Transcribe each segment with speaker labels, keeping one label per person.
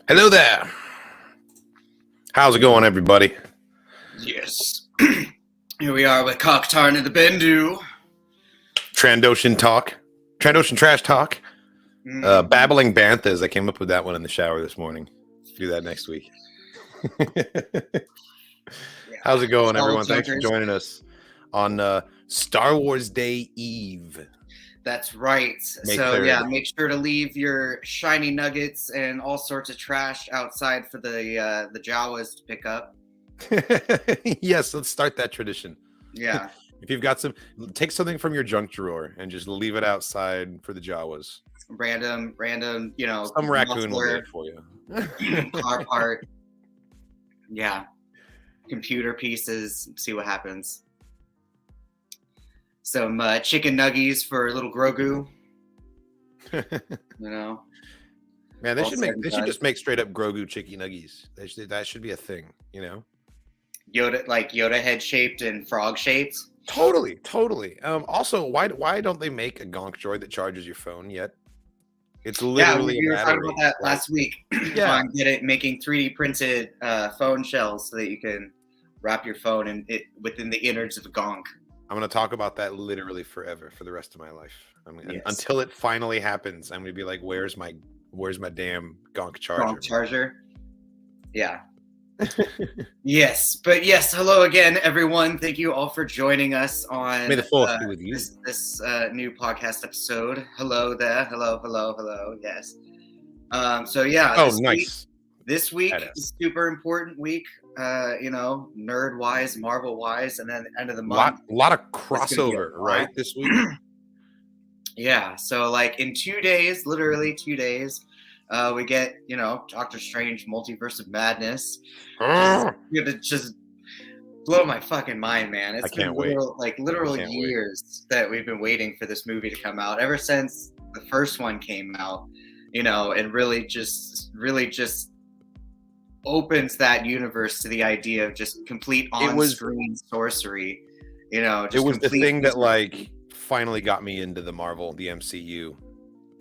Speaker 1: Hello there. How's it going, everybody?
Speaker 2: Yes. Here we are with Cocktarn and the Bendu.
Speaker 1: Trandoshan talk. Trandoshan trash talk. Babbling Banthas. I came up with that one in the shower this morning. Do that next week. How's it going, everyone? Thanks for joining us on Star Wars Day Eve.
Speaker 2: That's right. Make sure to leave your shiny nuggets and all sorts of trash outside for the Jawas to pick up.
Speaker 1: Yes, let's start that tradition.
Speaker 2: Yeah.
Speaker 1: If you've got take something from your junk drawer and just leave it outside for the Jawas.
Speaker 2: Random,
Speaker 1: some raccoon will get it for you.
Speaker 2: Car part. Yeah. Computer pieces. See what happens. Some chicken nuggies for little Grogu.
Speaker 1: Man, they should just make straight up Grogu chicken nuggies. That should be a thing,
Speaker 2: Yoda head shaped and frog shaped.
Speaker 1: Totally. Also, why don't they make a gonk droid that charges your phone yet? It's literally
Speaker 2: we were talking about that last week.
Speaker 1: Yeah,
Speaker 2: making 3D printed phone shells so that you can wrap your phone within the innards of a gonk.
Speaker 1: I'm going to talk about that literally forever for the rest of my life. Until it finally happens, I'm going to be like, where's my damn gonk charger?
Speaker 2: Gonk charger. Yeah. Yes. Hello again, everyone. Thank you all for joining us on
Speaker 1: May the Fourth be with you.
Speaker 2: This new podcast episode. Hello there. Hello. Yes.
Speaker 1: Nice.
Speaker 2: This week is a super important week. Nerd wise, Marvel wise, and then end of the month.
Speaker 1: A lot of crossover, right? This week.
Speaker 2: Yeah. So in 2 days, literally 2 days, we get, Doctor Strange Multiverse of Madness. It's just blow my fucking mind, man. It's been literal years that we've been waiting for this movie to come out ever since the first one came out, and really just opens that universe to the idea of just complete on-screen sorcery. It
Speaker 1: was the thing that finally got me into the MCU.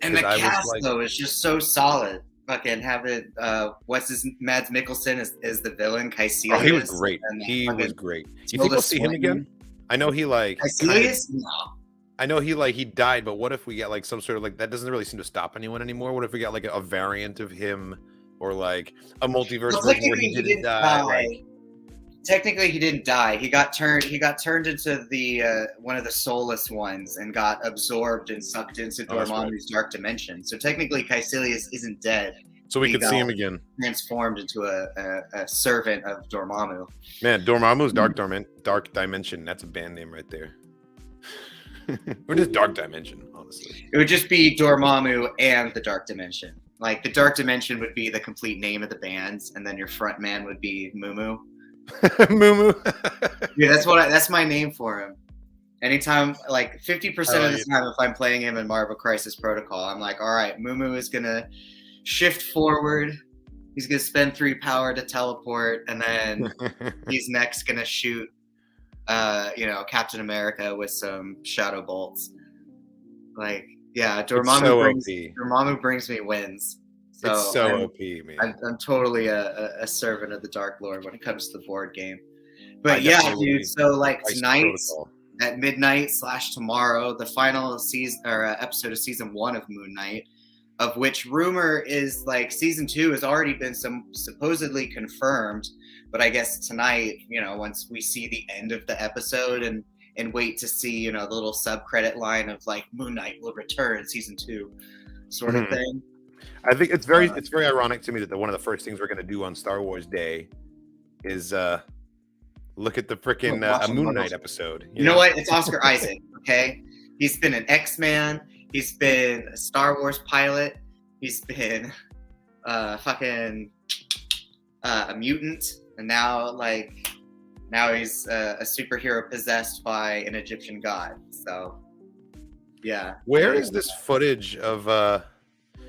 Speaker 2: And the cast though is just so solid. Fucking have it. Mads Mikkelsen is the villain. Caecilius.
Speaker 1: Oh, he was great. He was great. You think we'll see him again? I know he
Speaker 2: Caecilius. No.
Speaker 1: I know he died, but what if we get some sort of that doesn't really seem to stop anyone anymore? What if we got a variant of him or a multiverse version where he didn't die?
Speaker 2: Technically, he didn't die. He got turned into the one of the soulless ones and got absorbed and sucked into Dormammu's dark dimension. So technically, Caecilius isn't dead.
Speaker 1: So we could see him again.
Speaker 2: Transformed into a servant of Dormammu.
Speaker 1: Man, Dormammu's dark dimension. That's a band name right there. Or just Dark Dimension, honestly.
Speaker 2: It would just be Dormammu and the Dark Dimension. The Dark Dimension would be the complete name of the bands, and then your front man would be Mumu.
Speaker 1: Mumu.
Speaker 2: Yeah, that's my name for him. Anytime, 50% of the time, if I'm playing him in Marvel Crisis Protocol, I'm like, all right, Mumu is gonna shift forward. He's gonna spend 3 power to teleport, and then he's next gonna shoot, Captain America with some shadow bolts. Dormammu brings me wins. So
Speaker 1: it's so OP, man.
Speaker 2: I'm totally a servant of the Dark Lord when it comes to the board game. But yeah, dude. So tonight at midnight / tomorrow, the final season or episode of season 1 of Moon Knight, of which rumor is season 2 has already been supposedly confirmed. But I guess tonight, once we see the end of the episode and wait to see, the little sub-credit line of Moon Knight will return season 2 sort of thing.
Speaker 1: I think it's very ironic to me that one of the first things we're going to do on Star Wars Day is look at the freaking Moon Knight episode.
Speaker 2: You know what? It's Oscar Isaac, okay? He's been an X-Man. He's been a Star Wars pilot. He's been fucking a mutant. And now he's a superhero possessed by an Egyptian god. So, yeah.
Speaker 1: Where is this footage of...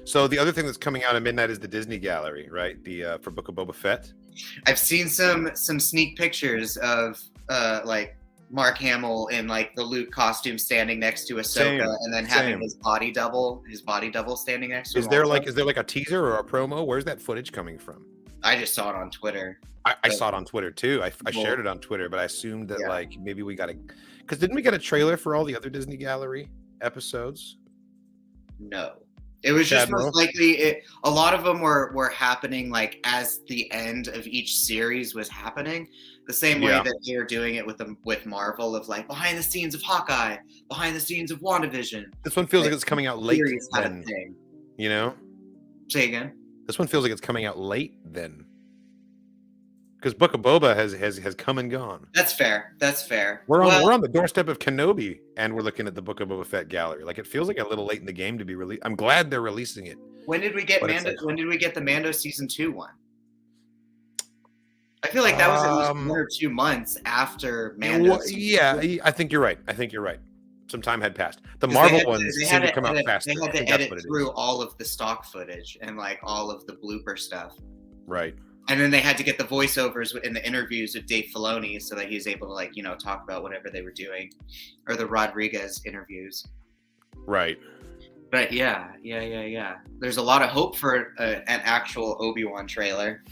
Speaker 1: So the other thing that's coming out at midnight is the Disney Gallery, right? The for Book of Boba Fett.
Speaker 2: I've seen some sneak pictures of Mark Hamill in like the Luke costume standing next to Ahsoka, and then having his body double standing next to him.
Speaker 1: Is there like a teaser or a promo? Where's that footage coming from?
Speaker 2: I just saw it on Twitter.
Speaker 1: I saw it on Twitter too. I shared it on Twitter, but I assumed that like maybe we got because didn't we get a trailer for all the other Disney Gallery episodes?
Speaker 2: No, it was just most likely a lot of them were happening like as the end of each series was happening, the same way that they were doing it with Marvel, of like behind the scenes of Hawkeye, behind the scenes of WandaVision.
Speaker 1: This one feels like it's coming out late. Then, you know?
Speaker 2: Say again.
Speaker 1: This one feels like it's coming out late then. Because Book of Boba has come and gone.
Speaker 2: That's fair. That's fair.
Speaker 1: We're on the doorstep of Kenobi, and we're looking at the Book of Boba Fett gallery. Like, it feels like a little late in the game to be released. I'm glad they're releasing it.
Speaker 2: When did we get Mando? When did we get the Mando season 2 one? I feel like that was at least 1 or 2 months after Mando.
Speaker 1: I think you're right. Some time had passed. The Marvel ones seem to come out faster.
Speaker 2: They had to edit through all of the stock footage and like all of the blooper stuff.
Speaker 1: Right.
Speaker 2: And then they had to get the voiceovers in the interviews with Dave Filoni so that he was able to like, talk about whatever they were doing, or the Rodriguez interviews.
Speaker 1: Right.
Speaker 2: But yeah. There's a lot of hope for an actual Obi-Wan trailer.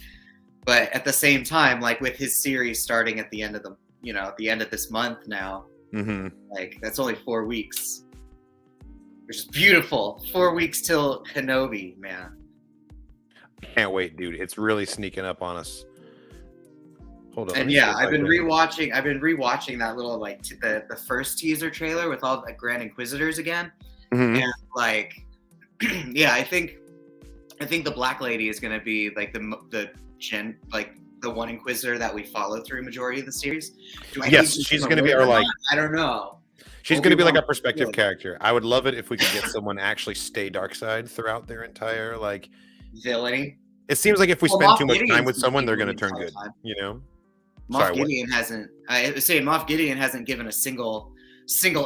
Speaker 2: But at the same time, like with his series starting at the end of the end of this month now, like that's only 4 weeks. Which is beautiful. 4 weeks till Kenobi, man.
Speaker 1: Can't wait, dude. It's really sneaking up on us. Hold on.
Speaker 2: And I've been rewatching that little like the first teaser trailer with all the Grand Inquisitors again. And like I think the Black Lady is gonna be like the one Inquisitor that we follow through majority of the series.
Speaker 1: She's gonna be our like
Speaker 2: I don't know.
Speaker 1: She's going to be like a perspective character. I would love it if we could get someone actually stay dark side throughout their entire like
Speaker 2: villainy.
Speaker 1: It seems like if we spend too much time with someone, they're going to turn good. You know,
Speaker 2: Moff Gideon hasn't. I was saying Moff Gideon hasn't given a single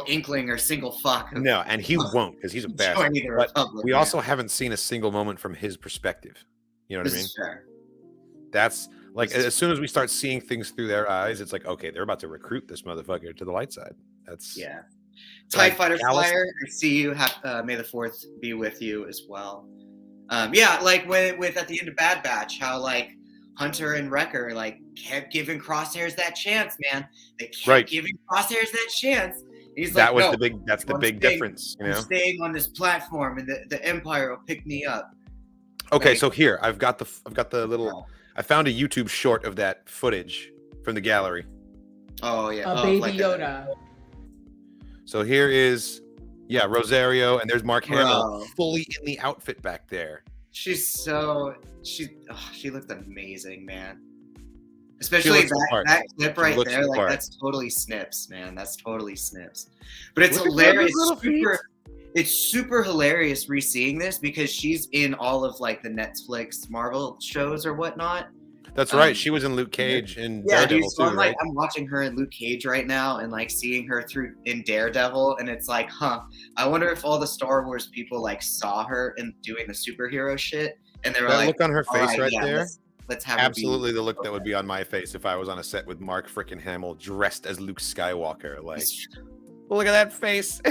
Speaker 2: inkling or single fuck.
Speaker 1: No, and he won't because he's a bastard. But we also haven't seen a single moment from his perspective. You know what I mean?
Speaker 2: Fair.
Speaker 1: That's like as soon as we start seeing things through their eyes, it's like okay, they're about to recruit this motherfucker to the light side. That's
Speaker 2: TIE Fighter Flyer. I see you. May the 4th be with you as well. Like with at the end of Bad Batch, how like Hunter and Wrecker like kept giving Crosshairs that chance, man. They kept giving Crosshairs that chance. He's
Speaker 1: that's the big difference. You know,
Speaker 2: I'm staying on this platform, and the Empire will pick me up.
Speaker 1: Okay, like, so here I've got the little. I found a YouTube short of that footage from the gallery.
Speaker 2: Oh yeah,
Speaker 3: Baby like Yoda.
Speaker 1: So here is, Rosario, and there's Mark Hamill fully in the outfit back there.
Speaker 2: She looked amazing, man. Especially that clip right there, like that's totally Snips, man. That's totally Snips. But it's hilarious. It's super hilarious re-seeing this because she's in all of like the Netflix Marvel shows or whatnot.
Speaker 1: That's right. She was in Luke Cage and Daredevil
Speaker 2: so
Speaker 1: too, right?
Speaker 2: I'm watching her in Luke Cage right now and like seeing her in Daredevil, and it's like, I wonder if all the Star Wars people like saw her and doing the superhero shit, and they were like,
Speaker 1: look on her face right there.
Speaker 2: Let's have
Speaker 1: absolutely the look that would be on my face if I was on a set with Mark frickin' Hamill dressed as Luke Skywalker. Like, look at that face.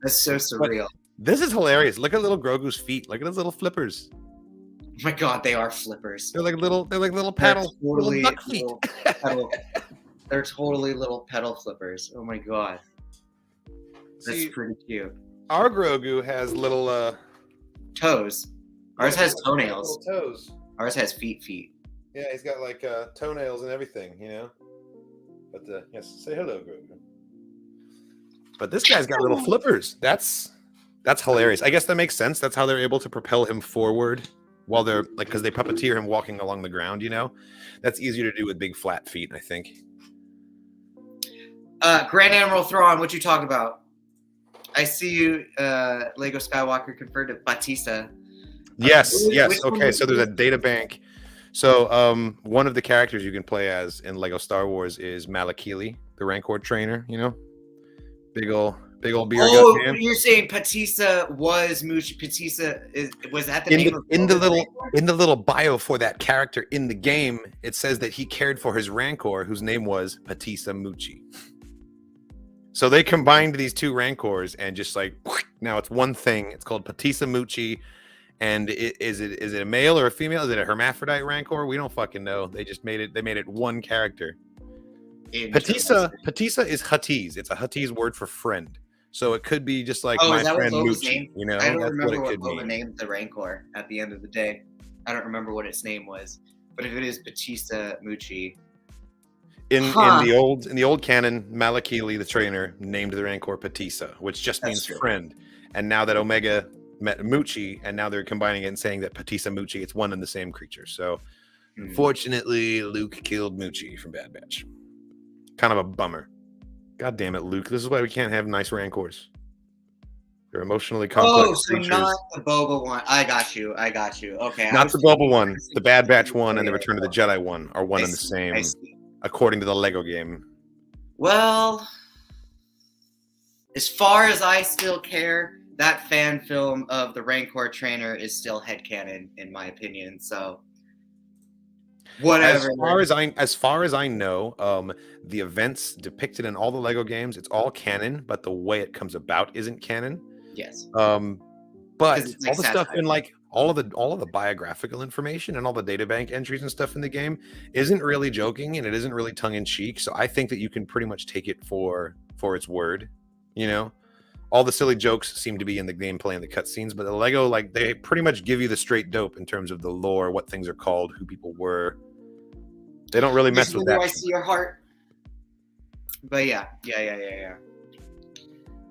Speaker 2: That's so surreal.
Speaker 1: But this is hilarious. Look at little Grogu's feet. Look at those little flippers.
Speaker 2: Oh my God, they are flippers.
Speaker 1: They're like little paddle, little duck feet.
Speaker 2: They're totally little pedal flippers. Oh my God, that's pretty cute.
Speaker 1: Our Grogu has little
Speaker 2: toes. Ours has toenails.
Speaker 1: Little toes.
Speaker 2: Ours has feet.
Speaker 1: Yeah, he's got like toenails and everything, you know. But yes, say hello, Grogu. But this guy's got little flippers. That's hilarious. I guess that makes sense. That's how they're able to propel him forward. While they're like, because they puppeteer him walking along the ground, you know, that's easier to do with big flat feet, I think.
Speaker 2: Grand Admiral Thrawn, what you talk about? I see you, Lego Skywalker converted to Batista.
Speaker 1: Yes. Okay, so there's a data bank. So one of the characters you can play as in Lego Star Wars is Malakili, the Rancor trainer. You know, big ol' Big old beer gut man.
Speaker 2: You're saying Patissa was Muchi. Was that the name of
Speaker 1: in the little bio for that character in the game? It says that he cared for his Rancor, whose name was Patissa Muchi. So they combined these two Rancors and just like now it's one thing. It's called Patissa Muchi. And is it a male or a female? Is it a hermaphrodite Rancor? We don't fucking know. They just made it one character. Patissa is Huttese. It's a Huttese word for friend. So it could be just like my friend Muchi. You know,
Speaker 2: I don't
Speaker 1: that's
Speaker 2: remember
Speaker 1: what it
Speaker 2: what
Speaker 1: could mean.
Speaker 2: named the Rancor at the end of the day. I don't remember what its name was. But if it is Patissa Muchi.
Speaker 1: In the old canon, Malakili, the trainer, named the Rancor Patissa, which just means friend. And now that Omega met Muchi, and now they're combining it and saying that Patissa Muchi, it's one and the same creature. So unfortunately, Luke killed Muchi from Bad Batch. Kind of a bummer. God damn it, Luke. This is why we can't have nice Rancors. They're emotionally complex creatures.
Speaker 2: Not the Boba one. I got you. Okay.
Speaker 1: Not the Boba one. The Bad Batch one and the Return of the Jedi one are one and the same, according to the Lego game.
Speaker 2: Well, as far as I still care, that fan film of the Rancor trainer is still headcanon, in my opinion. So whatever.
Speaker 1: As far as I know, the events depicted in all the Lego games, it's all canon, but the way it comes about isn't canon.
Speaker 2: Yes.
Speaker 1: But all the stuff in like all of the biographical information and all the databank entries and stuff in the game isn't really joking, and it isn't really tongue in cheek. So I think that you can pretty much take it for its word. You know, all the silly jokes seem to be in the gameplay and the cutscenes, but the Lego, like, they pretty much give you the straight dope in terms of the lore, what things are called, who people were. They don't really mess with that.
Speaker 2: I see your heart. But yeah.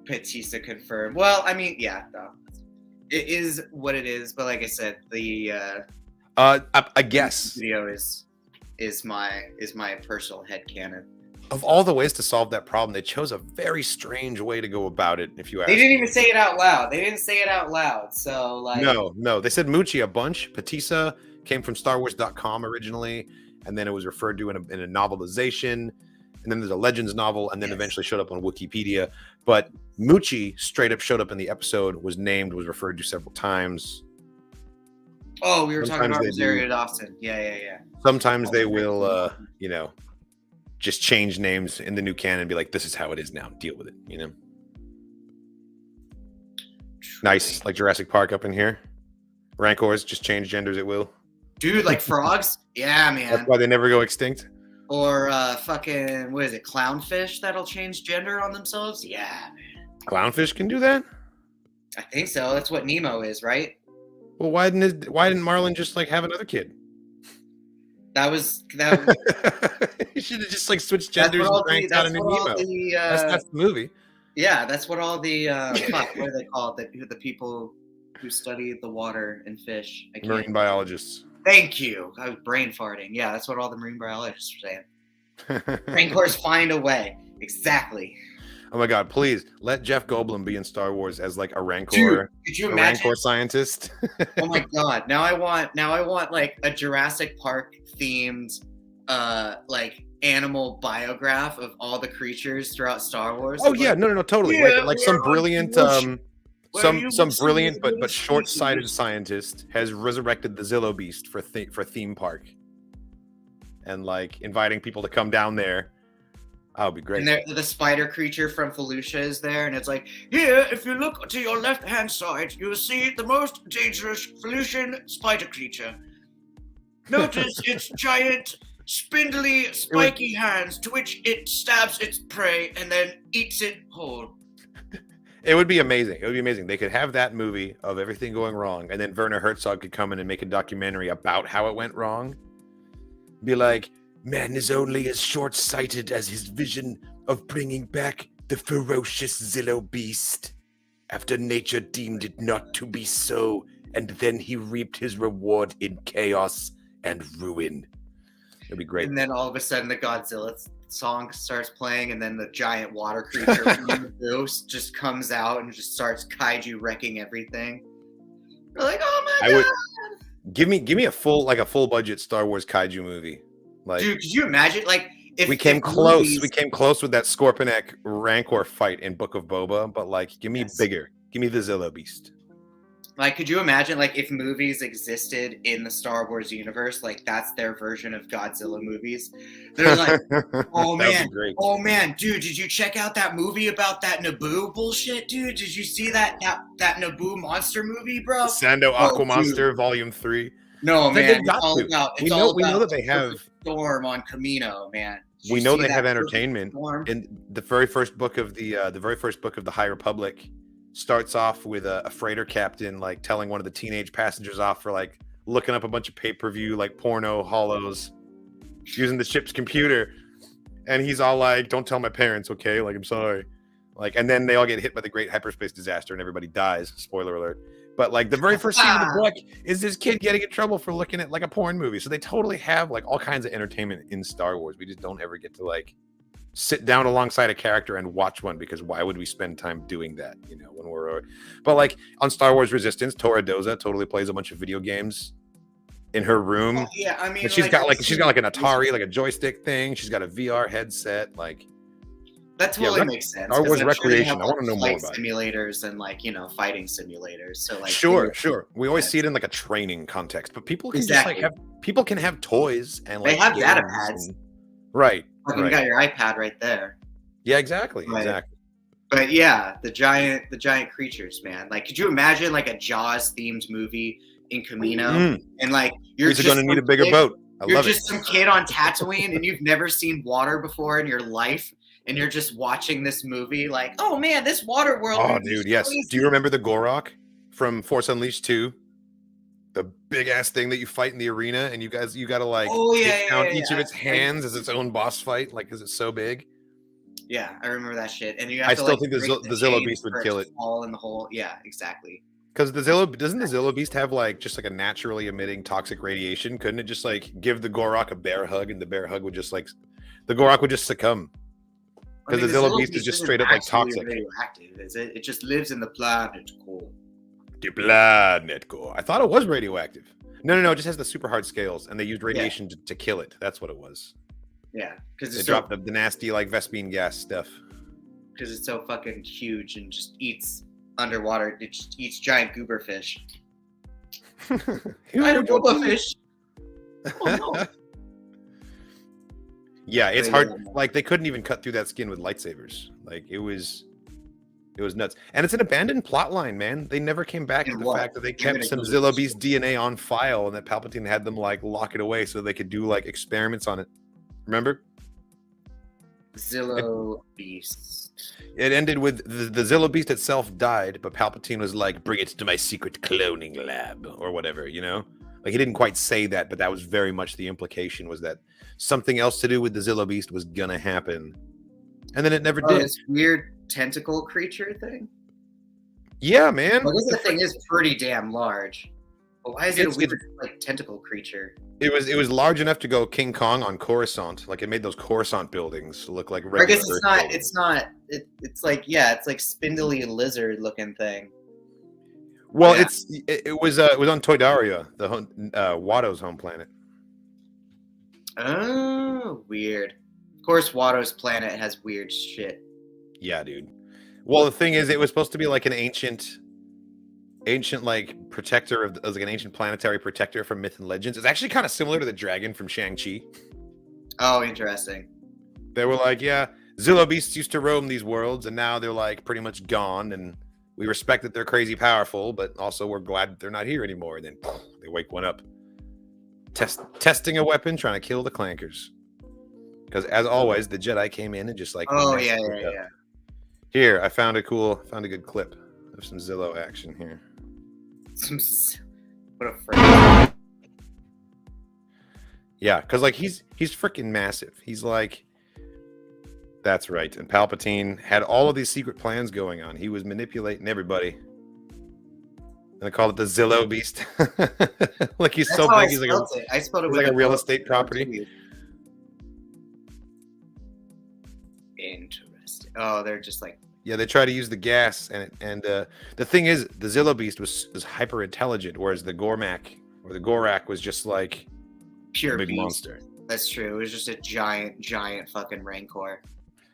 Speaker 2: Patissa confirmed. Well, I mean, yeah, no. It is what it is, but like I said, the
Speaker 1: I guess
Speaker 2: video is my personal headcanon.
Speaker 1: Of all the ways to solve that problem, they chose a very strange way to go about it. If you ask,
Speaker 2: they didn't even say it out loud. So like,
Speaker 1: no, they said Muchi a bunch. Patissa came from StarWars.com originally, and then it was referred to in a novelization, and then there's a Legends novel, and then eventually showed up on Wikipedia. But Muchi straight up showed up in the episode, was named, was referred to several times.
Speaker 2: Oh, we were talking about Rosario Dawson. Yeah.
Speaker 1: Sometimes they will, just change names in the new canon and be like, this is how it is now. Deal with it, you know? Nice, like Jurassic Park up in here. Rancors, just change genders at will.
Speaker 2: Dude, like frogs? Yeah, man.
Speaker 1: That's why they never go extinct.
Speaker 2: Or fucking, what is it, clownfish that'll change gender on themselves? Yeah, man.
Speaker 1: Clownfish can do that?
Speaker 2: I think so. That's what Nemo is, right?
Speaker 1: Well, why didn't Marlin just like have another kid?
Speaker 2: That was
Speaker 1: You should have just like switched genders and cranked out a new Nemo. That's the movie.
Speaker 2: Yeah, that's what all the what are they called? The people who study the water and fish.
Speaker 1: Marine biologists.
Speaker 2: Thank you. I was brain farting. Yeah, that's what all the marine biologists are saying. Rancors find a way. Exactly.
Speaker 1: Oh my God! Please let Jeff Goldblum be in Star Wars as like a Rancor.
Speaker 2: Dude, could you imagine?
Speaker 1: Rancor scientist.
Speaker 2: Oh my God! Now I want like a Jurassic Park themed, like animal biograph of all the creatures throughout Star Wars.
Speaker 1: Oh yeah, no, totally.
Speaker 2: Yeah,
Speaker 1: like some brilliant, some brilliant but short-sighted scientist has resurrected the Zillo Beast for theme park, and like inviting people to come down there. That would be great.
Speaker 2: And the spider creature from Felucia is there, and it's like, here, if you look to your left-hand side, you'll see the most dangerous Felucian spider creature. Notice its giant, spindly, spiky hands to which it stabs its prey and then eats it whole.
Speaker 1: It would be amazing. It would be amazing. They could have that movie of everything going wrong, and then Werner Herzog could come in and make a documentary about how it went wrong. Be like, man is only as short-sighted as his vision of bringing back the ferocious Zillo Beast, after nature deemed it not to be so, and then he reaped his reward in chaos and ruin. It'd be great.
Speaker 2: And then all of a sudden the Godzilla song starts playing, and then the giant water creature from the ghost just comes out and just starts kaiju wrecking everything. You're like, oh my God!
Speaker 1: Give me a full budget Star Wars kaiju movie. Like,
Speaker 2: dude, could you imagine? Like, if
Speaker 1: We came
Speaker 2: if
Speaker 1: close.
Speaker 2: movies,
Speaker 1: We came close with that Scorpionic Rancor fight in Book of Boba, but like, give me
Speaker 2: yes.
Speaker 1: bigger. Give me the Zillo Beast.
Speaker 2: Like, could you imagine, like, if movies existed in the Star Wars universe, like, that's their version of Godzilla movies? They're like, oh
Speaker 1: That would
Speaker 2: man,
Speaker 1: be great.
Speaker 2: oh man, dude, did you check out that movie about that Naboo bullshit, dude? Did you see that Naboo monster movie, bro?
Speaker 1: Sando
Speaker 2: Oh,
Speaker 1: Aquamonster Volume 3.
Speaker 2: No,
Speaker 1: They
Speaker 2: man,
Speaker 1: got to.
Speaker 2: it's all
Speaker 1: We know
Speaker 2: about
Speaker 1: that they have.
Speaker 2: Storm on Camino, man. Did
Speaker 1: We
Speaker 2: you
Speaker 1: know
Speaker 2: see
Speaker 1: they
Speaker 2: that
Speaker 1: have
Speaker 2: Perfect
Speaker 1: entertainment.
Speaker 2: Storm?
Speaker 1: In the very first book of the High Republic starts off with a freighter captain like telling one of the teenage passengers off for like looking up a bunch of pay-per-view like porno hollows using the ship's computer, and he's all like, "Don't tell my parents, okay? Like, I'm sorry." Like, and then they all get hit by the great hyperspace disaster and everybody dies. Spoiler alert. But like the very first scene of the book is this kid getting in trouble for looking at like a porn movie. So they totally have like all kinds of entertainment in Star Wars. We just don't ever get to like sit down alongside a character and watch one, because why would we spend time doing that? You know, when we're but like on Star Wars Resistance, Tora Doza totally plays a bunch of video games in her room.
Speaker 2: Oh, yeah, I mean,
Speaker 1: And she's got like an Atari, like a joystick thing. She's got a VR headset, like.
Speaker 2: That totally makes sense.
Speaker 1: Star Wars
Speaker 2: 'cause I'm sure they
Speaker 1: Recreation.
Speaker 2: have,
Speaker 1: I want to know more
Speaker 2: flight
Speaker 1: about it.
Speaker 2: simulators and like, you know, fighting simulators. So like,
Speaker 1: Sure. We always see it in like a training context, but people can just like people can have toys and like
Speaker 2: they have
Speaker 1: games
Speaker 2: data pads.
Speaker 1: and- right.
Speaker 2: You got your iPad right there.
Speaker 1: Yeah, exactly.
Speaker 2: Right.
Speaker 1: Exactly.
Speaker 2: But yeah, the giant creatures, man. Like, could you imagine like a Jaws themed movie in Camino? And like you're
Speaker 1: just gonna need a bigger boat.
Speaker 2: You're just some kid on Tatooine and you've never seen water before in your life. And you're just watching this movie like, oh man, this water world.
Speaker 1: Oh, dude, yes. Crazy. Do you remember the Gorok from Force Unleashed 2? The big ass thing that you fight in the arena, and you got to like count each of its hands as its own boss fight, like because it's so big.
Speaker 2: Yeah, I remember that shit. And you have
Speaker 1: I
Speaker 2: to,
Speaker 1: still
Speaker 2: like,
Speaker 1: think the Zillo Beast would kill it.
Speaker 2: Fall in the hole. Yeah, exactly.
Speaker 1: Because doesn't the Zillo Beast have like just like a naturally emitting toxic radiation? Couldn't it just like give the Gorok a bear hug, and the bear hug would just like the Gorok would just succumb? Because the Zillo Beast is just straight up like toxic.
Speaker 2: Radioactive, is it? It just lives in the planet core.
Speaker 1: The planet core. I thought it was radioactive. No. It just has the super hard scales, and they used radiation to kill it. That's what it was.
Speaker 2: Yeah, because
Speaker 1: they dropped the nasty like Vespine gas stuff.
Speaker 2: Because it's so fucking huge and just eats underwater. It just eats giant goober fish. Giant goober fish. Oh no.
Speaker 1: Yeah, it's hard. Like they couldn't even cut through that skin with lightsabers. Like it was nuts. And it's an abandoned plot line, man. They never came back to the fact that they kept some Zillo Beast DNA on file, and that Palpatine had them like lock it away so they could do like experiments on it. Remember?
Speaker 2: Zillo Beast.
Speaker 1: It ended with the Zillo Beast itself died, but Palpatine was like, "Bring it to my secret cloning lab," or whatever, you know? Like he didn't quite say that, but that was very much the implication, was that something else to do with the Zillo Beast was gonna happen, and then it never did.
Speaker 2: This weird tentacle creature thing.
Speaker 1: Yeah, man.
Speaker 2: Well, this thing is pretty damn large. But why is it a weird like tentacle creature?
Speaker 1: It was large enough to go King Kong on Coruscant. Like it made those Coruscant buildings look like regular.
Speaker 2: I guess it's not. It's not. It's like it's like spindly lizard looking thing.
Speaker 1: Well, yeah. It was on Toydaria, the Watto's home planet.
Speaker 2: Oh, weird. Of course, Watto's planet has weird shit.
Speaker 1: Yeah, dude. Well, the thing is, it was supposed to be like an ancient like protector of like an ancient planetary protector from myth and legends. It's actually kind of similar to the dragon from Shang-Chi.
Speaker 2: Oh, interesting.
Speaker 1: They were like, yeah, Zillo Beasts used to roam these worlds, and now they're like pretty much gone, and we respect that they're crazy powerful, but also we're glad that they're not here anymore. And then they wake one up. Testing a weapon, trying to kill the clankers. Because as always, the Jedi came in and just like
Speaker 2: yeah.
Speaker 1: Here, I found a good clip of some Zillo action here.
Speaker 2: What a frick.
Speaker 1: Yeah, because like he's freaking massive. He's like, that's right. And Palpatine had all of these secret plans going on. He was manipulating everybody. And I call it the Zillo Beast. Like he's so big.
Speaker 2: I spelled it
Speaker 1: like a real estate property.
Speaker 2: Interesting. Oh, they're just like.
Speaker 1: Yeah, they try to use the gas, and the thing is, the Zillo Beast was hyper intelligent, whereas the Gorak was just like
Speaker 2: pure
Speaker 1: a big
Speaker 2: beast.
Speaker 1: monster.
Speaker 2: That's true. It was just a giant fucking Rancor.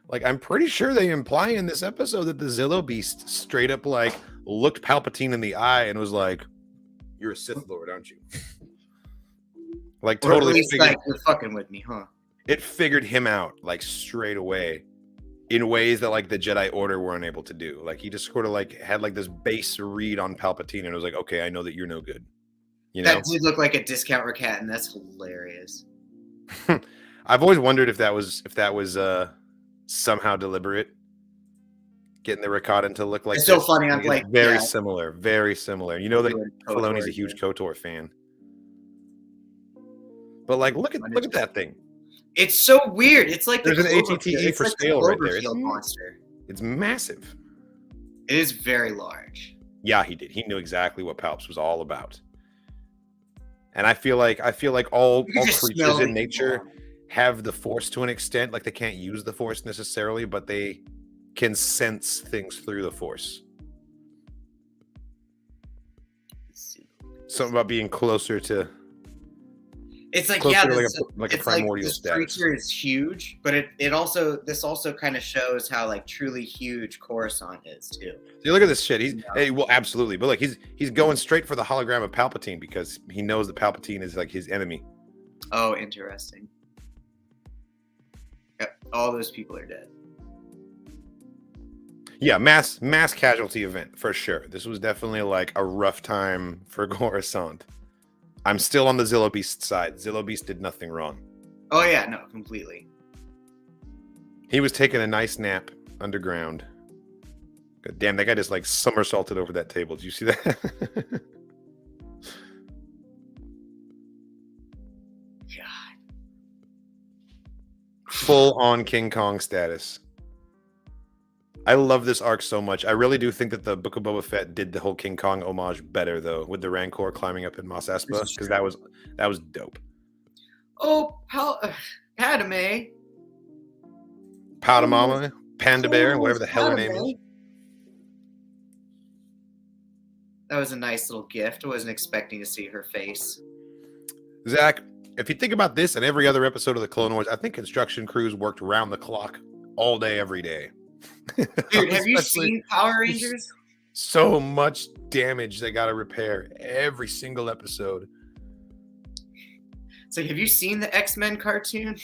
Speaker 1: Like, I'm pretty sure they imply in this episode that the Zillo Beast straight up like looked Palpatine in the eye and was like, "You're a Sith Lord, aren't you?" Like,
Speaker 2: Or at
Speaker 1: totally
Speaker 2: least,
Speaker 1: figured,
Speaker 2: like, you're fucking with me, huh?
Speaker 1: it figured him out like straight away in ways that like the Jedi Order were unable to do. Like, he just sort of like had like this base read on Palpatine and it was like, okay, I know that you're no good. You know,
Speaker 2: That did look like a discount Rakat, and that's hilarious.
Speaker 1: I've always wondered if that was somehow deliberate, getting the Rakatan to look like
Speaker 2: It's so
Speaker 1: this.
Speaker 2: funny. I'm
Speaker 1: It's
Speaker 2: like,
Speaker 1: very
Speaker 2: yeah,
Speaker 1: similar, very similar. You know that
Speaker 2: doing
Speaker 1: Filoni's a
Speaker 2: KOTOR,
Speaker 1: huge
Speaker 2: yeah.
Speaker 1: KOTOR fan, but like, look at that thing.
Speaker 2: It's so weird. It's like
Speaker 1: There's
Speaker 2: the
Speaker 1: an
Speaker 2: Cloverfield-
Speaker 1: ATTE
Speaker 2: it's
Speaker 1: for
Speaker 2: like the
Speaker 1: scale right there.
Speaker 2: Cloverfield monster.
Speaker 1: It's massive.
Speaker 2: It is very large.
Speaker 1: Yeah, he did. He knew exactly what Palps was all about. And I feel like all
Speaker 2: You can just
Speaker 1: creatures
Speaker 2: smell
Speaker 1: in
Speaker 2: it.
Speaker 1: nature have the Force to an extent. Like, they can't use the Force necessarily, but they can sense things through the Force. Something about being closer to.
Speaker 2: It's like,
Speaker 1: Closer
Speaker 2: yeah,
Speaker 1: to
Speaker 2: this,
Speaker 1: like a
Speaker 2: it's
Speaker 1: primordial
Speaker 2: this
Speaker 1: status.
Speaker 2: creature is huge, but it also kind of shows how like truly huge Coruscant is too.
Speaker 1: See, look at this shit. He's
Speaker 2: Yeah.
Speaker 1: hey, well, absolutely, but like he's going straight for the hologram of Palpatine because he knows that Palpatine is like his enemy.
Speaker 2: Oh, interesting. Yep, all those people are dead.
Speaker 1: Yeah, mass casualty event for sure. This was definitely like a rough time for Coruscant. I'm still on the Zillo Beast side. Zillo Beast did nothing wrong.
Speaker 2: Oh yeah, no, completely.
Speaker 1: He was taking a nice nap underground. God damn, that guy just like somersaulted over that table. Did you see that?
Speaker 2: God.
Speaker 1: Full on King Kong status. I love this arc so much. I really do think that the Book of Boba Fett did the whole King Kong homage better though, with the Rancor climbing up in Mos Espa, because that was dope.
Speaker 2: Oh, Padme.
Speaker 1: Padamama, Panda Bear, whatever the hell her name is.
Speaker 2: Padme. That was a nice little gift. I wasn't expecting to see her face.
Speaker 1: Zach, if you think about this and every other episode of the Clone Wars, I think construction crews worked round the clock all day, every day.
Speaker 2: Dude, have you seen Power Rangers?
Speaker 1: So much damage they got to repair every single episode.
Speaker 2: It's like, have you seen the X-Men cartoon?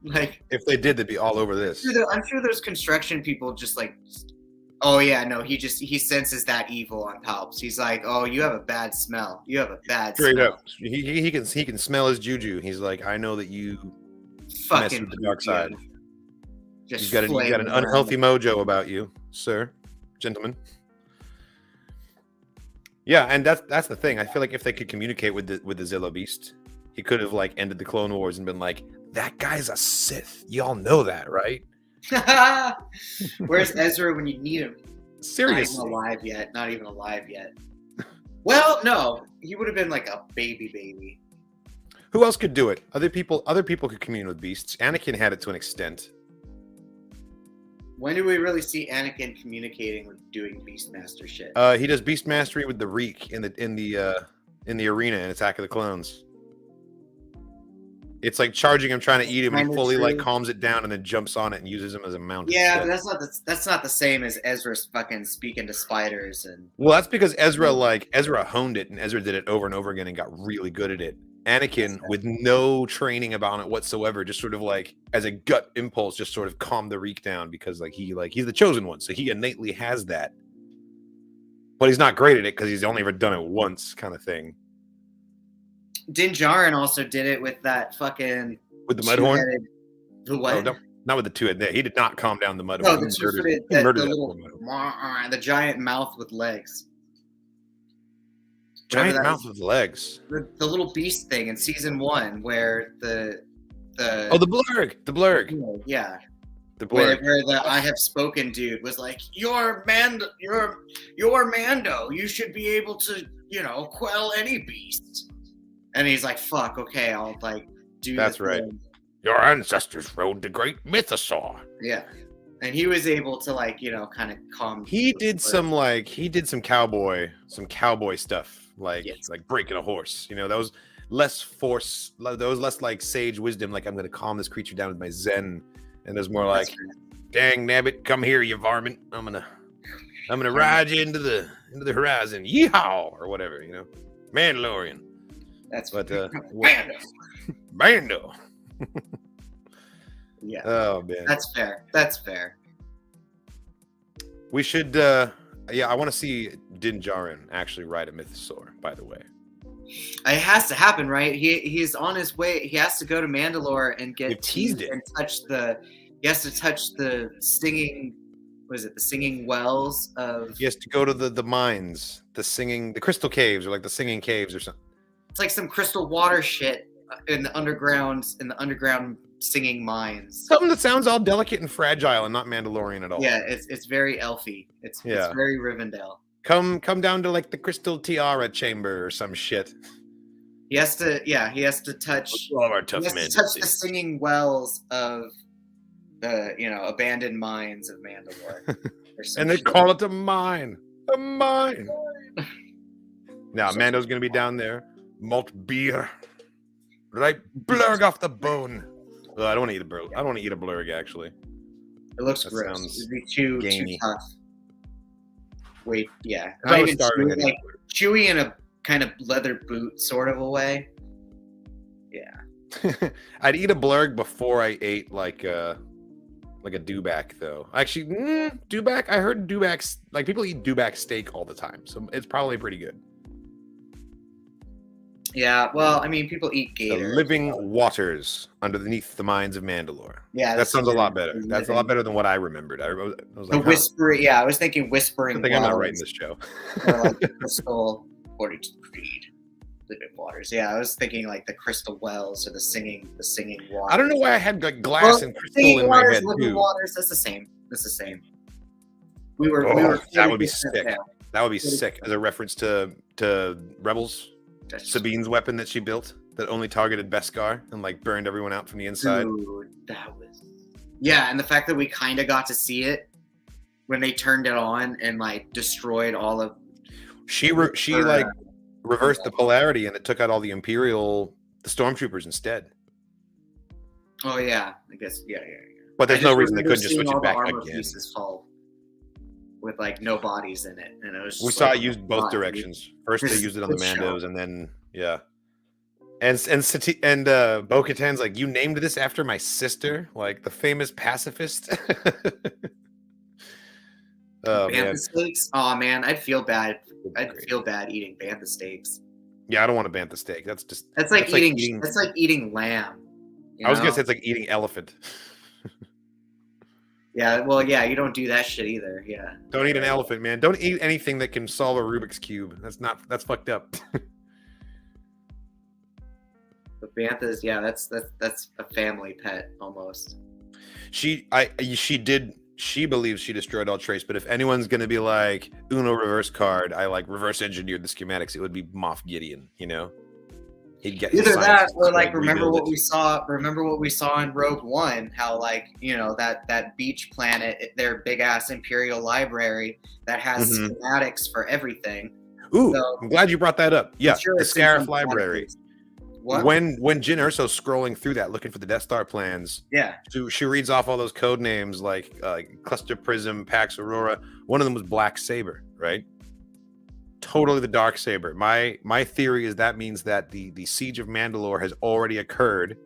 Speaker 2: Like,
Speaker 1: if they did, they'd be all over this.
Speaker 2: I'm sure those construction people just like, oh yeah, no, he senses that evil on Palps. He's like, oh, you have a bad smell. You have a bad
Speaker 1: Straight
Speaker 2: smell.
Speaker 1: up. He can smell his juju. He's like, I know that you mess
Speaker 2: Fucking
Speaker 1: with the dark side.
Speaker 2: Just
Speaker 1: You got an unhealthy mojo about you, sir, gentleman. Yeah, and that's the thing. I feel like if they could communicate with the Zillo Beast, he could have like ended the Clone Wars and been like, that guy's a Sith. Y'all know that, right?
Speaker 2: Where's Ezra when you need him?
Speaker 1: Seriously.
Speaker 2: Not even alive yet. Well, no, he would have been like a baby.
Speaker 1: Who else could do it? Other people could commune with beasts. Anakin had it to an extent.
Speaker 2: When do we really see Anakin communicating with doing Beastmaster shit?
Speaker 1: He does beast mastery with the Reek in the arena in Attack of the Clones. It's like charging him, trying to eat him, and he fully like calms it down and then jumps on it and uses him as a mount.
Speaker 2: Yeah, but that's not the same as Ezra's fucking speaking to spiders and.
Speaker 1: Well, that's because Ezra honed it, and Ezra did it over and over again and got really good at it. Anakin, with no training about it whatsoever, just sort of like as a gut impulse, just sort of calmed the Reek down because he's the chosen one, so he innately has that. But he's not great at it because he's only ever done it once, kind of thing.
Speaker 2: Din Djarin also did it with that fucking
Speaker 1: with the Mudhorn.
Speaker 2: The what?
Speaker 1: Oh, no, not with the two-headed. He did not calm down the Mudhorn.
Speaker 2: No, the giant mouth with legs.
Speaker 1: Giant mouth with legs.
Speaker 2: The little beast thing in season 1 where the
Speaker 1: blurg.
Speaker 2: Yeah.
Speaker 1: The blurg.
Speaker 2: Where the I have spoken dude was like, you're Mando. You should be able to, quell any beast. And he's like, fuck, okay, I'll like do
Speaker 1: That's
Speaker 2: this
Speaker 1: right.
Speaker 2: thing.
Speaker 1: Your ancestors rode the great mythosaur.
Speaker 2: Yeah. And he was able to kind of calm.
Speaker 1: He did some cowboy stuff. Like breaking a horse. That less force. There was less like sage wisdom. Like I'm going to calm this creature down with my zen, and there's more like, dang nabbit, come here, you varmint. I'm gonna ride you into the horizon, yeehaw, or whatever, you know, Mandalorian.
Speaker 2: That's
Speaker 1: Bando.
Speaker 2: Yeah.
Speaker 1: Oh man,
Speaker 2: that's fair. That's fair.
Speaker 1: We should. I want to see Din Djarin actually ride a mythosaur. By the way,
Speaker 2: it has to happen, right? He's on his way. He has to go to Mandalore and get
Speaker 1: teased it
Speaker 2: and touch the. He has to touch the singing. Was it the singing wells of?
Speaker 1: He has to go to the mines, the crystal caves, or like the singing caves, or something.
Speaker 2: It's like some crystal water shit in the underground singing mines.
Speaker 1: Something that sounds all delicate and fragile and not Mandalorian at all.
Speaker 2: Yeah, it's very elfy. It's very Rivendell.
Speaker 1: Come down to like the crystal tiara chamber or some shit.
Speaker 2: He has to touch
Speaker 1: all of our tough men.
Speaker 2: Touch the singing wells of the abandoned mines of Mandalore.
Speaker 1: And they call it a mine. A mine. Now Mando's gonna be down there. Malt beer. Right blurg off the bone. Well, I don't want to eat a blurg. I don't want to eat a blurg actually.
Speaker 2: It looks gross. It'd be too tough. Wait, yeah.
Speaker 1: I was starving
Speaker 2: like chewy in a kind of leather boot sort of a way. Yeah.
Speaker 1: I'd eat a blurg before I ate like a dewback though. Actually, dewback. I heard dewbacks, like people eat dewback steak all the time, so it's probably pretty good.
Speaker 2: Yeah, well, I mean, people eat gator.
Speaker 1: The living waters underneath the mines of Mandalore.
Speaker 2: Yeah,
Speaker 1: that sounds a lot better. That's a lot better than what I remembered. I was like,
Speaker 2: the whispering. Yeah, I was thinking whispering.
Speaker 1: I think I'm not writing this show.
Speaker 2: Or like the crystal, according to the creed, living waters. Yeah, I was thinking like the crystal wells or the singing waters.
Speaker 1: I don't know why I had like glass and crystal in my head
Speaker 2: living
Speaker 1: too.
Speaker 2: Waters. That's the same. We were.
Speaker 1: That would be sick. That would be sick as a reference to Rebels. Sabine's weapon that she built that only targeted Beskar and like burned everyone out from the inside.
Speaker 2: Dude, that was. Yeah, and the fact that we kind of got to see it when they turned it on and like destroyed all of.
Speaker 1: She reversed the polarity and it took out all the the stormtroopers instead.
Speaker 2: Oh yeah, I guess yeah.
Speaker 1: But there's no reason they couldn't just switch it back again.
Speaker 2: Pieces fall with like no bodies in it, and it was.
Speaker 1: We saw it used both directions. First they used it on the Mandos, and then and Bo-Katan's like, you named this after my sister, like the famous pacifist. Oh man,
Speaker 2: steaks. Oh man, I'd feel bad. I'd feel bad eating bantha steaks.
Speaker 1: Yeah, I don't want a bantha steak. That's
Speaker 2: like eating lamb.
Speaker 1: I was gonna say it's like eating elephant.
Speaker 2: Yeah, well, yeah, you don't do that shit either. Yeah.
Speaker 1: Don't eat an elephant, man. Don't eat anything that can solve a Rubik's Cube. That's fucked up.
Speaker 2: But banthas, yeah, that's a family pet almost.
Speaker 1: She believes she destroyed all trace, but if anyone's gonna be like Uno reverse card, I like reverse engineered the schematics, it would be Moff Gideon, you know? He'd get
Speaker 2: either that or like remember what we saw in Rogue One, how like, that beach planet, their big ass Imperial library that has schematics for everything.
Speaker 1: Ooh, so, I'm glad you brought that up. Yeah, sure the Scarif library. What? When Jyn Erso's scrolling through that looking for the Death Star plans, she reads off all those code names like Cluster Prism, Pax Aurora. One of them was Black Saber, right? Totally the dark saber. My theory is that means that the siege of Mandalore has already occurred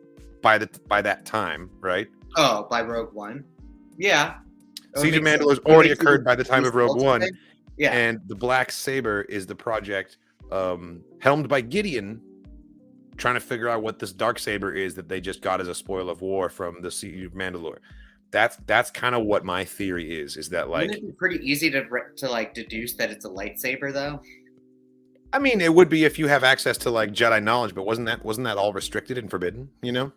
Speaker 1: by that time, right?
Speaker 2: Oh, by Rogue One. Yeah.
Speaker 1: Siege of Mandalore has already occurred by the time of Rogue One. Yeah. And the Black Saber is the project helmed by Gideon, trying to figure out what this dark saber is that they just got as a spoil of war from the Siege of Mandalore. That's kind of what my theory is that like.
Speaker 2: Wouldn't it be pretty easy to like deduce that it's a lightsaber though?
Speaker 1: I mean, it would be if you have access to like Jedi knowledge, but wasn't that all restricted and forbidden? You know.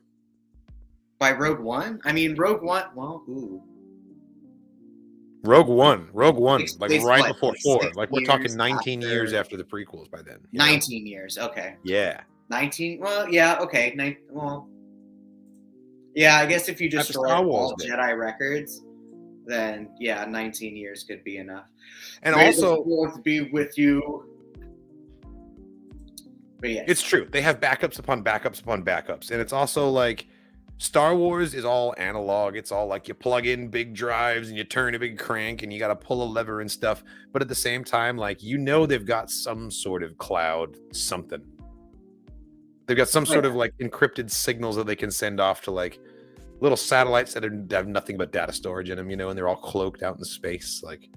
Speaker 2: By Rogue One? I mean, Rogue One. Well, ooh.
Speaker 1: Rogue One, like right before 4. Like we're talking 19 years after the prequels by then.
Speaker 2: 19 years, okay.
Speaker 1: Yeah.
Speaker 2: 19. Well, yeah, okay. Yeah, I guess if you just destroy all Jedi records, then 19 years could be enough.
Speaker 1: And
Speaker 2: May
Speaker 1: also,
Speaker 2: the Fourth be with you. But yeah,
Speaker 1: It's true. They have backups upon backups upon backups. And it's also like Star Wars is all analog. It's all like you plug in big drives and you turn a big crank and you got to pull a lever and stuff. But at the same time, like, they've got some sort of cloud something. They've got some sort of like encrypted signals that they can send off to like little satellites that have nothing but data storage in them, and they're all cloaked out in space. Like,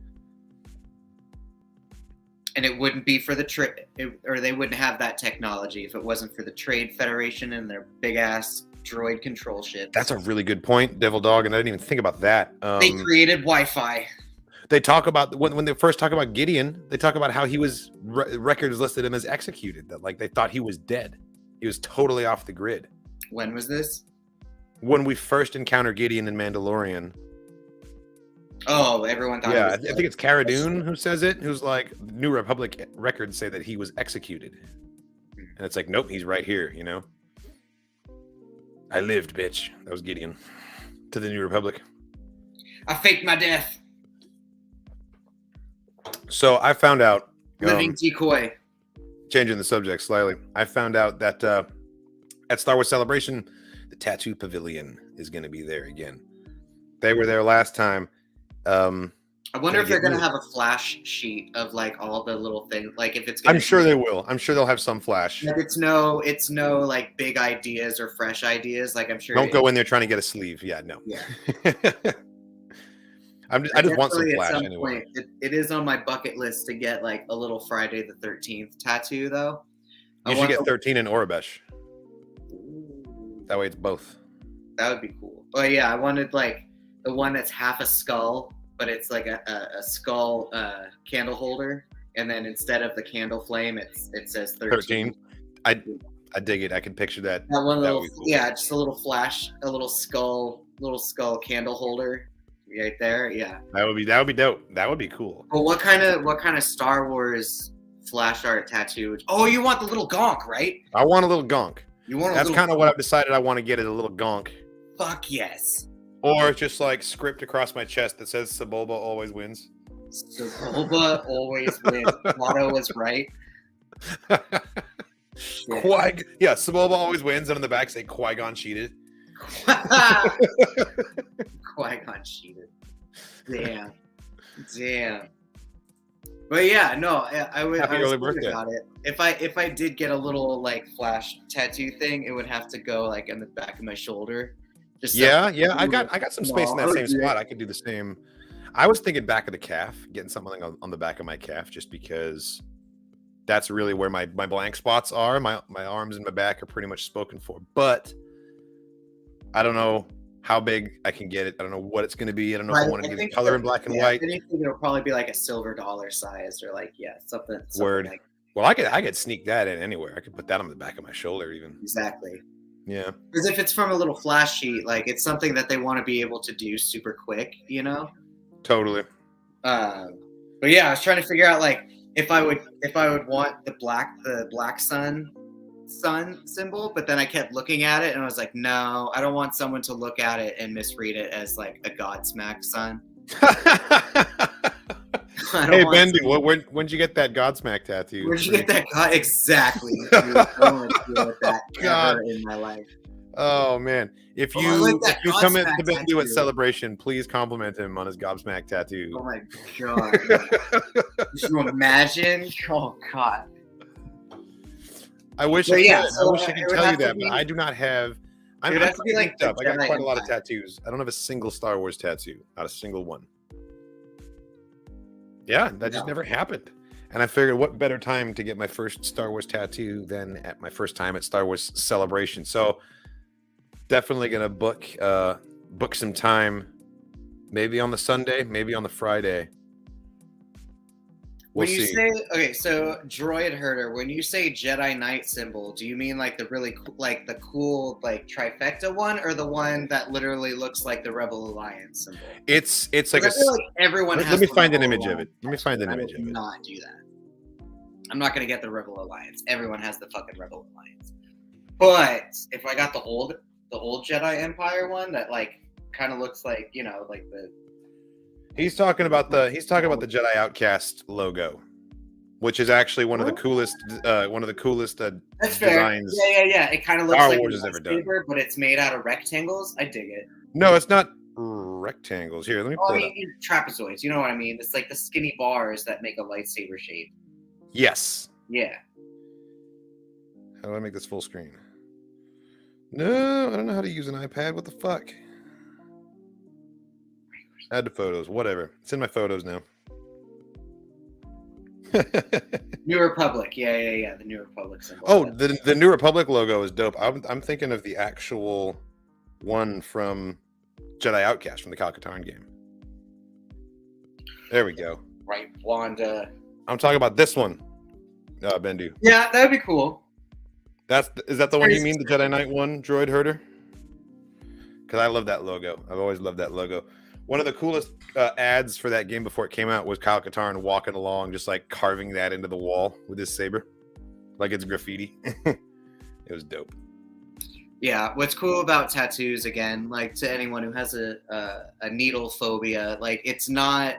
Speaker 2: and it wouldn't be for the trade, or they wouldn't have that technology if it wasn't for the Trade Federation and their big ass droid control ships.
Speaker 1: That's a really good point, Devil Dog, and I didn't even think about that.
Speaker 2: They created Wi-Fi.
Speaker 1: They talk about when they first talk about Gideon, they talk about how he was records listed him as executed. That like they thought he was dead. He was totally off the grid.
Speaker 2: When was this?
Speaker 1: When we first encounter Gideon in Mandalorian.
Speaker 2: Oh, everyone thought.
Speaker 1: Yeah, I think it's Cara Dune who says it. Who's like, New Republic records say that he was executed, and it's like, nope, he's right here. I lived, bitch. That was Gideon to the New Republic.
Speaker 2: I faked my death.
Speaker 1: So I found out.
Speaker 2: Living decoy.
Speaker 1: Changing the subject slightly, I found out that at Star Wars Celebration, the Tattoo Pavilion is going to be there again. They were there last time.
Speaker 2: I wonder if they're going to have a flash sheet of like all the little things. Like if it's.
Speaker 1: I'm sure they will. I'm sure they'll have some flash.
Speaker 2: Like it's no like big ideas or fresh ideas. Like I'm sure.
Speaker 1: Don't go in there trying to get a sleeve. Yeah, no.
Speaker 2: Yeah.
Speaker 1: I just want some flash anyway.
Speaker 2: It is on my bucket list to get like a little Friday the 13th tattoo though.
Speaker 1: You should get 13 in Orabesh. That way it's both.
Speaker 2: That would be cool. Oh yeah, I wanted like the one that's half a skull, but it's like a skull candle holder, and then instead of the candle flame, it says 13.
Speaker 1: I dig it. I can picture that.
Speaker 2: That one little, cool. Yeah, just a little flash, a little skull candle holder. Right there, yeah. That would be
Speaker 1: dope. That would be cool.
Speaker 2: Well, what kind of Star Wars flash art tattoo? Oh, you want the little gonk, right?
Speaker 1: I want a little gonk.
Speaker 2: That's
Speaker 1: kind of what I've decided I want to get, is a little gonk.
Speaker 2: Fuck yes.
Speaker 1: Or just like script across my chest that says Sebulba always wins.
Speaker 2: Sebulba always wins. Watto was right.
Speaker 1: Sebulba always wins, and on the back say Qui-Gon cheated.
Speaker 2: Qui-Gon cheated. Damn. But yeah, no, I was thinking about it. If I did get a little like flash tattoo thing, it would have to go like in the back of my shoulder. Just
Speaker 1: I got some space in that same spot. I could do the same. I was thinking back of the calf, getting something on the back of my calf, just because that's really where my blank spots are. My arms and my back are pretty much spoken for, but I don't know how big I can get it. I don't know what it's going to be. I don't know if I want to get color in black and white.
Speaker 2: I think it'll probably be like a silver dollar size, or like something.
Speaker 1: Word.
Speaker 2: Like,
Speaker 1: well, I could sneak that in anywhere. I could put that on the back of my shoulder even.
Speaker 2: Exactly.
Speaker 1: Yeah.
Speaker 2: Because if it's from a little flash sheet, like it's something that they want to be able to do super quick,
Speaker 1: Totally.
Speaker 2: But yeah, I was trying to figure out like if I would want the black sun symbol, but then I kept looking at it and I was like, no, I don't want someone to look at it and misread it as like a Godsmack sun.
Speaker 1: Hey Bendu, when'd you get that Godsmack tattoo?
Speaker 2: Where'd you get that? Exactly. Dude, I don't want to deal with that ever in my life.
Speaker 1: Oh man, if you come into Bendu at Celebration, please compliment him on his Gobsmack tattoo.
Speaker 2: Oh my god! Could you imagine? Oh god.
Speaker 1: I wish I could tell you that, but I do not have. I'm pretty linked up. I got quite a lot of tattoos. I don't have a single Star Wars tattoo, not a single one. Yeah, that just never happened. And I figured, what better time to get my first Star Wars tattoo than at my first time at Star Wars Celebration? So definitely gonna book some time, maybe on the Sunday, maybe on the Friday. We'll see.
Speaker 2: So droid herder, when you say Jedi Knight symbol, do you mean like the really cool like trifecta one, or the one that literally looks like the Rebel Alliance symbol?
Speaker 1: It's like
Speaker 2: I feel like everyone.
Speaker 1: Let me find an image of it. Let me find an image of it.
Speaker 2: Not do that. I'm not gonna get the Rebel Alliance. Everyone has the fucking Rebel Alliance. But if I got the old Jedi Empire one that like kind of looks like like the.
Speaker 1: He's talking about the Jedi Outcast logo. which is actually one of the coolest
Speaker 2: That's fair.
Speaker 1: designs.
Speaker 2: Yeah. It kind of looks
Speaker 1: Star
Speaker 2: like
Speaker 1: Wars
Speaker 2: a
Speaker 1: has ever done.
Speaker 2: lightsaber, but it's made out of rectangles. I dig it.
Speaker 1: No, it's not rectangles. Here, let me pull it up.
Speaker 2: Trapezoids. You know what I mean? It's like the skinny bars that make a lightsaber shape.
Speaker 1: Yes.
Speaker 2: Yeah.
Speaker 1: How do I make this full screen? No, I don't know how to use an iPad. What the fuck? Add to photos. Whatever. It's in my photos now.
Speaker 2: New Republic. Yeah. The New Republic symbol.
Speaker 1: Oh, the New Republic logo is dope. I'm thinking of the actual one from Jedi Outcast from the Kyle-Katarn game. There we go.
Speaker 2: Right, Wanda.
Speaker 1: I'm talking about this one, Bendu.
Speaker 2: Yeah, that'd be cool.
Speaker 1: Is that the one you mean, the Jedi Knight one, Droid Herder? Because I love that logo. I've always loved that logo. One of the coolest ads for that game before it came out was Kyle Katarn walking along, just like carving that into the wall with his saber, like it's graffiti. It was dope.
Speaker 2: Yeah, what's cool about tattoos, again, like to anyone who has a needle phobia, like it's not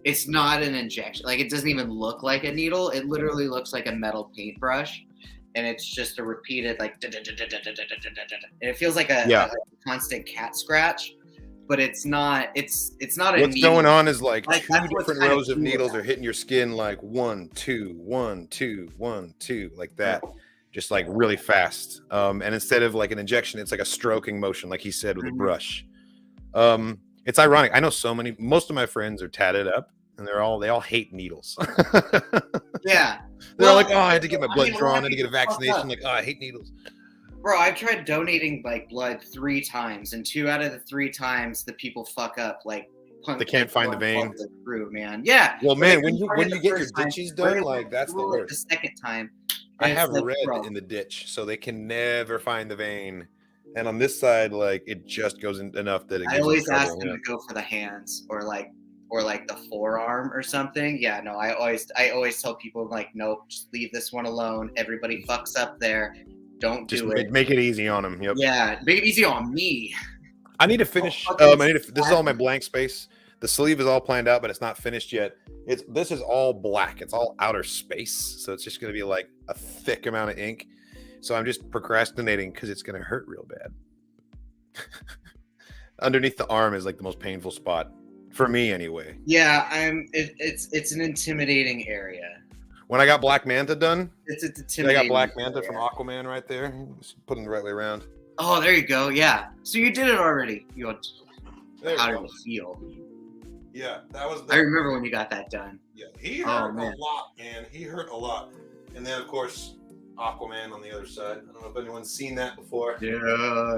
Speaker 2: an injection. Like it doesn't even look like a needle. It literally looks like a metal paintbrush, and it's just a repeated like, and it feels like a constant cat scratch. But it's not. It's not.
Speaker 1: What's going on is like two different rows of needles are hitting your skin, like 1, 2, 1, 2, 1, 2, like that, just like really fast. And instead of like an injection, it's like a stroking motion, like he said with a brush. It's ironic. I know most of my friends are tatted up, and they all hate needles.
Speaker 2: Yeah,
Speaker 1: they're all like, oh, I had to get my blood drawn, I had to get a vaccination. Like, oh, I hate needles.
Speaker 2: Bro, I've tried donating like blood 3 times, and 2 out of the 3 times the people fuck up. Like
Speaker 1: they can't find the vein.
Speaker 2: Through, man. Yeah.
Speaker 1: Well, man, when you get your ditches done, like that's the worst.
Speaker 2: The second time,
Speaker 1: I have red in the ditch, so they can never find the vein. And on this side, like it just goes in enough that it.
Speaker 2: I always ask them to go for the hands or like the forearm or something. Yeah, no, I always tell people like, nope, just leave this one alone. Everybody fucks up there. Don't do it.
Speaker 1: Make it easy on them. Yep.
Speaker 2: Yeah, make it easy on me.
Speaker 1: I need to finish. This is all my blank space. The sleeve is all planned out, but it's not finished yet. This is all black. It's all outer space, so it's just going to be like a thick amount of ink. So I'm just procrastinating because it's going to hurt real bad. Underneath the arm is like the most painful spot for me, anyway.
Speaker 2: Yeah, it's an intimidating area.
Speaker 1: When I got Black Manta done,
Speaker 2: it's intimidating.
Speaker 1: I got Black Manta from Aquaman right there. Just putting it the right way around.
Speaker 2: Oh, there you go. Yeah. So you did it already. How did it feel?
Speaker 1: Yeah, that was.
Speaker 2: I remember when you got that done.
Speaker 1: Yeah, he hurt a lot, man. He hurt a lot. And then, of course, Aquaman on the other side. I don't know if anyone's seen that before.
Speaker 2: Dude,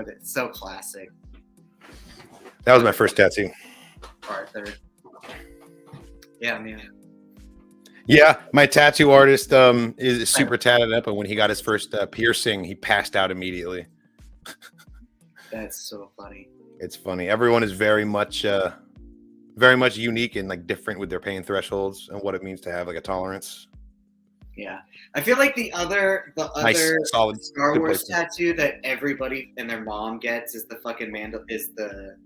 Speaker 2: it's so classic.
Speaker 1: That was my first tattoo.
Speaker 2: Arthur. Yeah, man.
Speaker 1: Yeah, my tattoo artist is super tatted up, and when he got his first piercing, he passed out immediately.
Speaker 2: That's so funny.
Speaker 1: It's funny. Everyone is very much unique and like different with their pain thresholds and what it means to have like a tolerance.
Speaker 2: Yeah, I feel like the other
Speaker 1: nice, solid
Speaker 2: Star Wars tattoo that everybody and their mom gets is the fucking the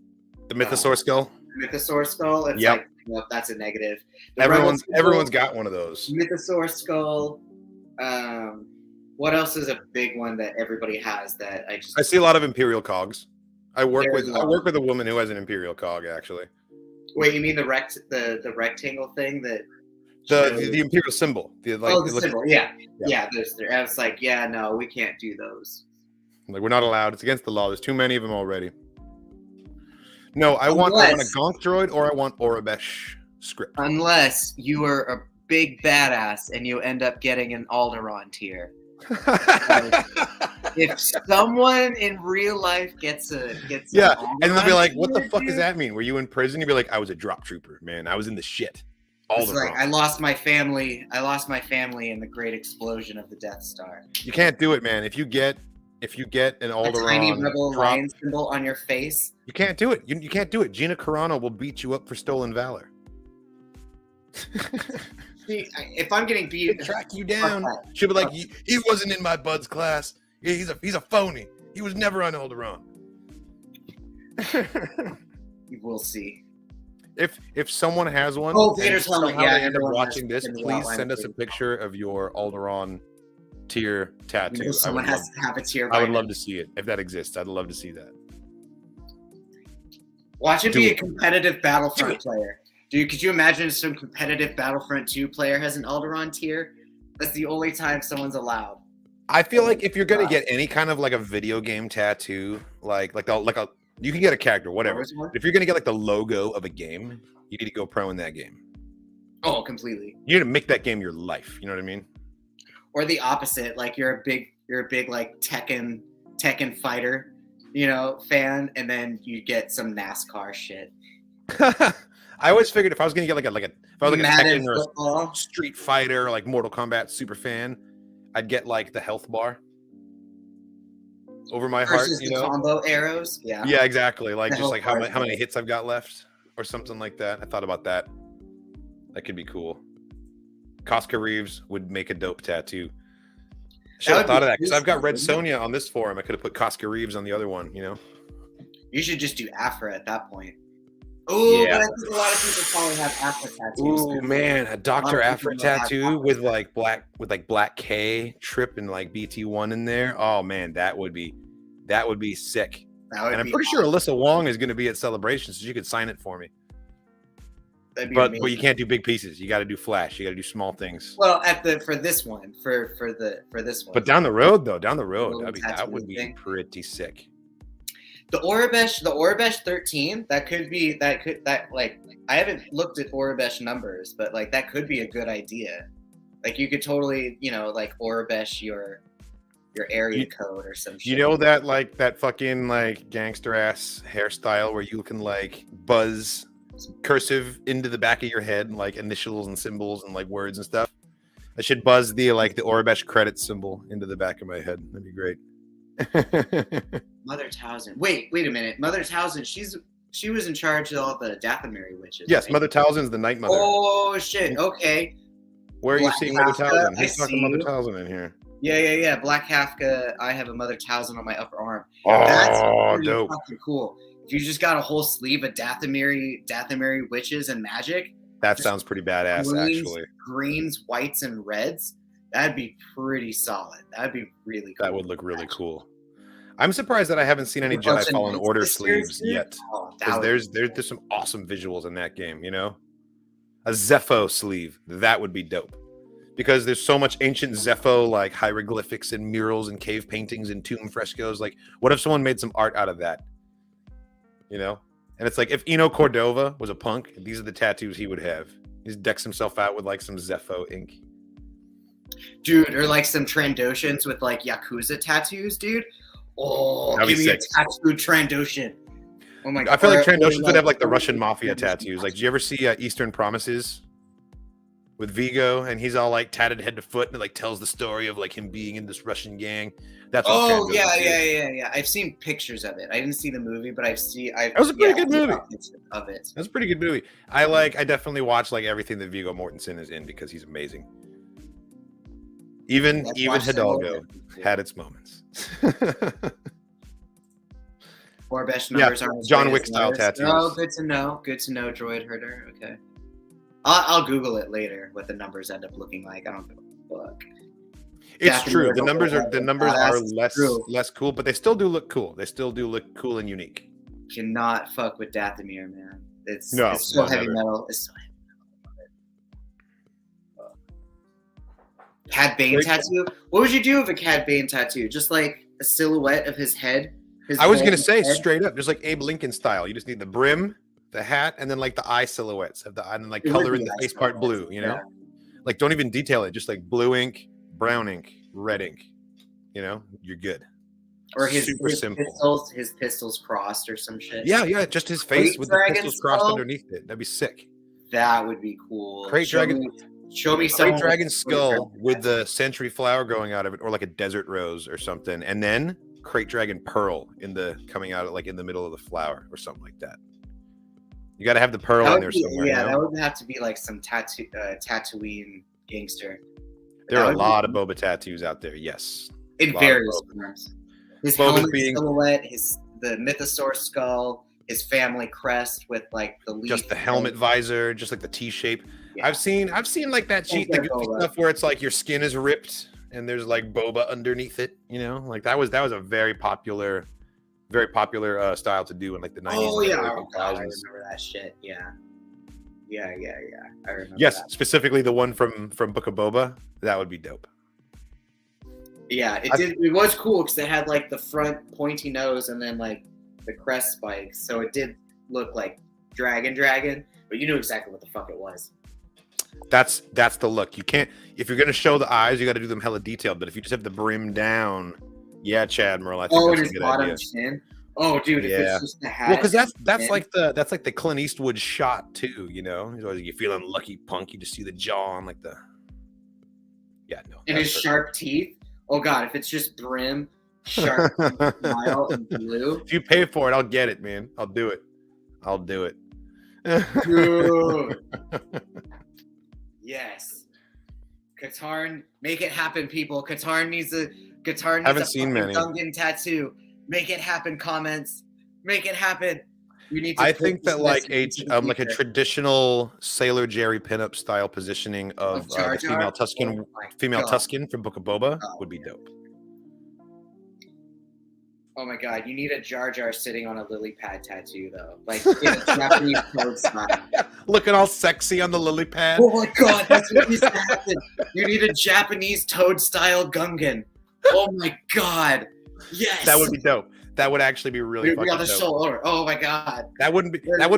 Speaker 1: Mythosaur skull.
Speaker 2: Mythosaur skull. It's like, nope, that's a negative.
Speaker 1: Everyone's got one of those.
Speaker 2: Mythosaur skull. What else is a big one that everybody has that I
Speaker 1: see a lot of Imperial cogs. I work with a woman who has an Imperial cog, actually.
Speaker 2: Wait, you mean the rectangle thing that
Speaker 1: the Imperial symbol?
Speaker 2: The symbol, yeah. Those three. I was like, yeah, no, we can't do those.
Speaker 1: Like, we're not allowed. It's against the law. There's too many of them already. No, I want a Gonk droid or I want Orabesh script.
Speaker 2: Unless you are a big badass and you end up getting an Alderaan tier. If someone in real life gets and
Speaker 1: they'll be like, what the fuck does that mean? Were you in prison? You'd be like, I was a drop trooper, man. I was in the shit.
Speaker 2: It's like, I lost my family in the great explosion of the Death Star.
Speaker 1: You can't do it, man. If you get an Alderaan,
Speaker 2: a tiny rebel lion symbol on your face,
Speaker 1: you can't do it. You can't do it. Gina Carano will beat you up for stolen valor.
Speaker 2: See, if I'm getting beat,
Speaker 1: track you down. She'll be like, he wasn't in my bud's class. He's a phony. He was never on Alderaan.
Speaker 2: We'll see.
Speaker 1: If someone has one,
Speaker 2: Oh,
Speaker 1: and
Speaker 2: Vader's helmet.
Speaker 1: somehow
Speaker 2: Yeah,
Speaker 1: they end up
Speaker 2: everyone
Speaker 1: watching
Speaker 2: has
Speaker 1: this,
Speaker 2: in the
Speaker 1: please
Speaker 2: outline
Speaker 1: send us a
Speaker 2: too.
Speaker 1: picture of your Alderaan tier tattoo.
Speaker 2: You know, someone has to have a tier.
Speaker 1: I would love to see it if that exists. I'd love to see that.
Speaker 2: Watch it be a competitive Battlefront player. Dude, could you imagine some competitive Battlefront 2 player has an Alderaan tier? That's the only time someone's allowed.
Speaker 1: I feel like if you're gonna get any kind of like a video game tattoo, like a you can get a character, whatever. If you're gonna get like the logo of a game, you need to go pro in that game.
Speaker 2: Oh, completely.
Speaker 1: You need to make that game your life. You know what I mean?
Speaker 2: Or the opposite, like you're a big like Tekken fighter, you know, fan, and then you get some NASCAR shit.
Speaker 1: I always figured if I was gonna get like a Tekken or
Speaker 2: football.
Speaker 1: a Street Fighter or like Mortal Kombat super fan, I'd get like the health bar over my heart, you know,
Speaker 2: combo arrows. Yeah.
Speaker 1: Yeah, exactly. Like
Speaker 2: The
Speaker 1: just like
Speaker 2: health
Speaker 1: how many hits I've got left or something like that. I thought about that. That could be cool. Cosca Reeves would make a dope tattoo. Should have thought of that because I've got Red Sonja on this forum. I could have put Cosca Reeves on the other one, you know.
Speaker 2: You should just do Afra at that point. Oh,
Speaker 1: Yeah.
Speaker 2: but I think a lot of people probably have Afra tattoos.
Speaker 1: Ooh man, a Dr. Afra tattoo with like black K trip and like BT1 in there. Oh man, that would be sick. And I'm pretty sure Alyssa Wong is going to be at Celebration, so she could sign it for me. But you can't do big pieces. You got to do flash. You got to do small things.
Speaker 2: Well, for this one.
Speaker 1: But down the road, that would be pretty sick.
Speaker 2: The Orabesh 13, I haven't looked at Orabesh numbers, but like that could be a good idea. Like you could totally, you know, like Orabesh your area code or some shit.
Speaker 1: You know that like that fucking like gangster ass hairstyle where you can like buzz cursive into the back of your head, like initials and symbols and like words and stuff. I should buzz the Orabesh credit symbol into the back of my head. That'd be great.
Speaker 2: Mother Townsend. Wait a minute. Mother Townsend, she was in charge of all the Dathomiri witches.
Speaker 1: Yes,
Speaker 2: right?
Speaker 1: Mother Townsend's the Night Mother.
Speaker 2: Oh shit. Okay.
Speaker 1: Where are you seeing Mother Townsend? Who's talking Mother Townsend in here?
Speaker 2: Yeah. Black Kafka. I have a Mother Townsend on my upper arm.
Speaker 1: Oh,
Speaker 2: that's pretty
Speaker 1: dope.
Speaker 2: fucking cool. If you just got a whole sleeve of Dathomiri witches and magic.
Speaker 1: That sounds pretty badass, actually.
Speaker 2: Greens, whites, and reds. That'd be pretty solid. That'd be really cool.
Speaker 1: That would look really cool. I'm surprised that I haven't seen any Jedi Fallen Order sleeves yet. Because there's some awesome visuals in that game, you know? A Zepho sleeve. That would be dope. Because there's so much ancient Zepho, like hieroglyphics and murals and cave paintings and tomb frescoes. Like, what if someone made some art out of that? You know? And it's like, if Eno Cordova was a punk, these are the tattoos he would have. He just decks himself out with like some Zepho ink.
Speaker 2: Dude, or like some Trandoshans with like Yakuza tattoos, dude. Oh, give me a tattooed Trandoshan. Oh my god.
Speaker 1: I feel like Trandoshans would have like the Russian mafia tattoos. Like, did you ever see Eastern Promises with Vigo? And he's all like tatted head to foot and it like tells the story of like him being in this Russian gang. That's what
Speaker 2: yeah. I've seen pictures of it. I didn't see the movie, but that
Speaker 1: was a pretty good movie.
Speaker 2: Of it.
Speaker 1: That's a pretty good movie. I definitely watch like everything that Viggo Mortensen is in because he's amazing. Even Hidalgo had its moments.
Speaker 2: Orabesh numbers aren't
Speaker 1: John Wick style tattoos.
Speaker 2: Oh, good to know. Good to know, Droid Herder. Okay. I'll Google it later what the numbers end up looking like. I don't give a fuck.
Speaker 1: It's true. The numbers are less cool, but they still do look cool. They still do look cool and unique.
Speaker 2: Cannot fuck with Dathomir, man. It's
Speaker 1: so
Speaker 2: heavy metal. It's so heavy metal. Cad Bane tattoo? What would you do with a Cad Bane tattoo? Just like a silhouette of his head?
Speaker 1: I was gonna say straight up, just like Abe Lincoln style. You just need the brim, the hat, and then like the eye silhouettes of the eye, and like color in the face part blue. You know, like don't even detail it. Just like blue ink, brown ink, red ink. You know, you're good.
Speaker 2: Or his
Speaker 1: simple.
Speaker 2: His pistols crossed or some shit.
Speaker 1: Yeah, just his face with the pistols crossed underneath it. That'd be sick.
Speaker 2: That would be cool.
Speaker 1: Show me some dragon skull with the century flower going out of it, or like a desert rose or something, and then Crate Dragon pearl coming out like in the middle of the flower or something like that. You got to have the pearl in there somewhere.
Speaker 2: Yeah, that would have to be like some Tatooine gangster.
Speaker 1: There are a lot of Boba tattoos out there. Yes,
Speaker 2: in various forms. His helmet silhouette, the Mythosaur skull, his family crest with like the leaf,
Speaker 1: just the helmet visor, just like the T shape.
Speaker 2: Yeah.
Speaker 1: I've seen like that cheat the goofy stuff where it's like your skin is ripped and there's like boba underneath it. You know, like that was a very popular style to do in like the 90s.
Speaker 2: Oh yeah, I remember that shit. Yeah. I remember.
Speaker 1: Yes,
Speaker 2: that.
Speaker 1: specifically the one from Book of Boba. That would be dope.
Speaker 2: Yeah, it was cool because it had like the front pointy nose and then like the crest spikes, so it did look like dragon, but you knew exactly what the fuck it was.
Speaker 1: That's the look. You can't, if you're gonna show the eyes, you got to do them hella detailed. But if you just have the brim down, yeah, Chad Merle, I think that's
Speaker 2: his
Speaker 1: a good
Speaker 2: bottom
Speaker 1: idea.
Speaker 2: Chin. Oh, dude, if it's just the hat.
Speaker 1: Well, because that's like the Clint Eastwood shot too. You know, he's always like, you feeling lucky, punk. You just see the jaw and like the. Yeah, no.
Speaker 2: And his sharp teeth. Oh God, if it's just brim, sharp, smile, and blue.
Speaker 1: If you pay for it, I'll get it, man. I'll do it.
Speaker 2: Dude. Yes. Katarn, make it happen, people. Katarn needs a Gungan tattoo. Make it happen, comments. Make it happen. You need to
Speaker 1: I think that like a traditional Sailor Jerry pinup style positioning of the female Tusken from Book of Boba would be dope.
Speaker 2: Oh my God, you need a Jar Jar sitting on a lily pad tattoo though, like in a Japanese code style.
Speaker 1: Looking all sexy on the lily pad.
Speaker 2: Oh my God, that's what needs to happen. You need a Japanese toad style Gungan. Oh my God, yes.
Speaker 1: That would be dope. That would actually be really fucking dope.
Speaker 2: Shoulder. Oh my God.
Speaker 1: That wouldn't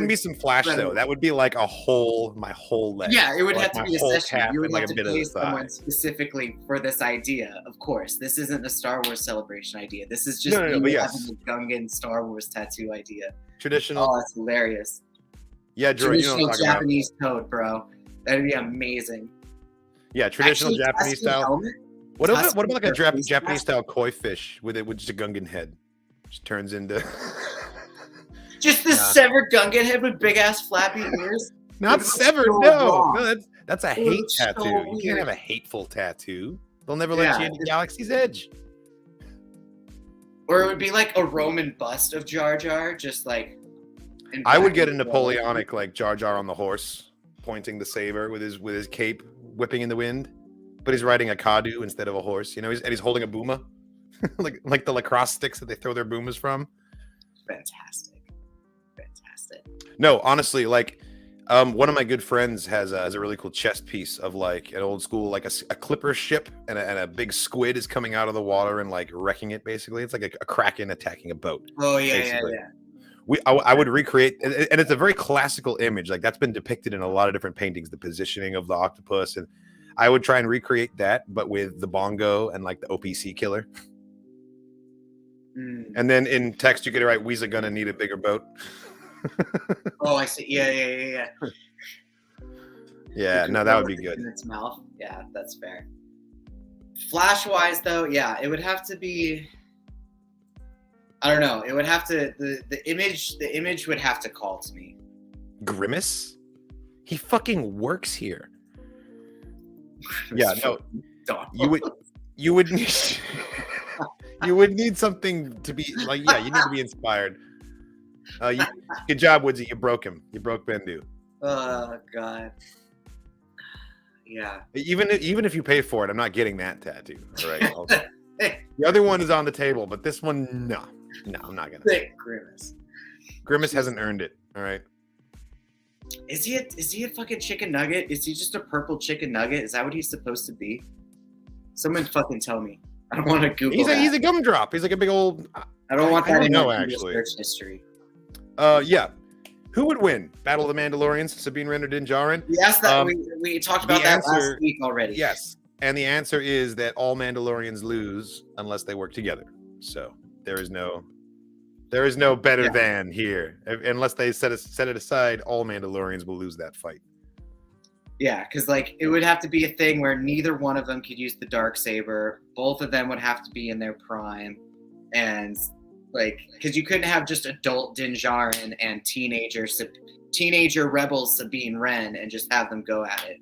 Speaker 1: be some flash though. That would be like my whole leg.
Speaker 2: Yeah, it would have to be a session. You would
Speaker 1: like
Speaker 2: have to pay someone specifically for this idea. Of course, this isn't a Star Wars Celebration idea. This is just having a Gungan Star Wars tattoo idea.
Speaker 1: Traditional.
Speaker 2: Oh, that's hilarious.
Speaker 1: Yeah, Drew,
Speaker 2: traditional Japanese toad, bro. That'd be amazing.
Speaker 1: Yeah, traditional Japanese style. Helmet? What about like a Japanese style koi fish with just a Gungan head? Just turns into
Speaker 2: just this severed Gungan head with big ass flappy ears.
Speaker 1: Not severed, so no, that's a hate tattoo. So you can't have a hateful tattoo. They'll never let you into Galaxy's Edge.
Speaker 2: Or it would be like a Roman bust of Jar Jar, just like.
Speaker 1: I would get a Napoleonic like Jar Jar on the horse, pointing the saber with his cape whipping in the wind, but he's riding a Kadu instead of a horse. You know, he's holding a booma. like the lacrosse sticks that they throw their boomas from.
Speaker 2: Fantastic.
Speaker 1: No, honestly, like one of my good friends has a really cool chest piece of like an old school like a clipper ship and a big squid is coming out of the water and like wrecking it. Basically, it's like a kraken attacking a boat.
Speaker 2: Oh yeah.
Speaker 1: I would recreate, and it's a very classical image. Like that's been depicted in a lot of different paintings. The positioning of the octopus, and I would try and recreate that, but with the bongo and like the OPC killer. And then in text, you could write, "We's gonna need a bigger boat."
Speaker 2: Oh, I see. Yeah.
Speaker 1: Yeah, no, that would be good.
Speaker 2: In its mouth. Yeah, that's fair. Flash-wise, though, yeah, it would have to be. I don't know. It would have to the image would have to call to me.
Speaker 1: Grimace? He fucking works here. Yeah, no. You would need. You would need something to be like, yeah, you need to be inspired. Good job, Woodsy. You broke him. You broke Bendu.
Speaker 2: Oh, God. Yeah.
Speaker 1: Even if you pay for it, I'm not getting that tattoo. All right. The other one is on the table, but this one, no, I'm not gonna.
Speaker 2: Grimace.
Speaker 1: Grimace hasn't earned it. All right.
Speaker 2: Is he a fucking chicken nugget? Is he just a purple chicken nugget? Is that what he's supposed to be? Someone fucking tell me. I don't want to Google.
Speaker 1: He's a gumdrop. He's like a big old.
Speaker 2: I don't want that.
Speaker 1: I don't know actually.
Speaker 2: Search history.
Speaker 1: Yeah. Who would win? Battle of the Mandalorians, Sabine Wren or Din Djarin?
Speaker 2: Yes, that we talked about that last week already.
Speaker 1: Yes, and the answer is that all Mandalorians lose unless they work together. So there is no better than here. Unless they set it aside, all Mandalorians will lose that fight.
Speaker 2: Yeah, because like it would have to be a thing where neither one of them could use the Darksaber. Both of them would have to be in their prime, and like because you couldn't have just adult Din Djarin and teenager rebel Sabine Wren and just have them go at it.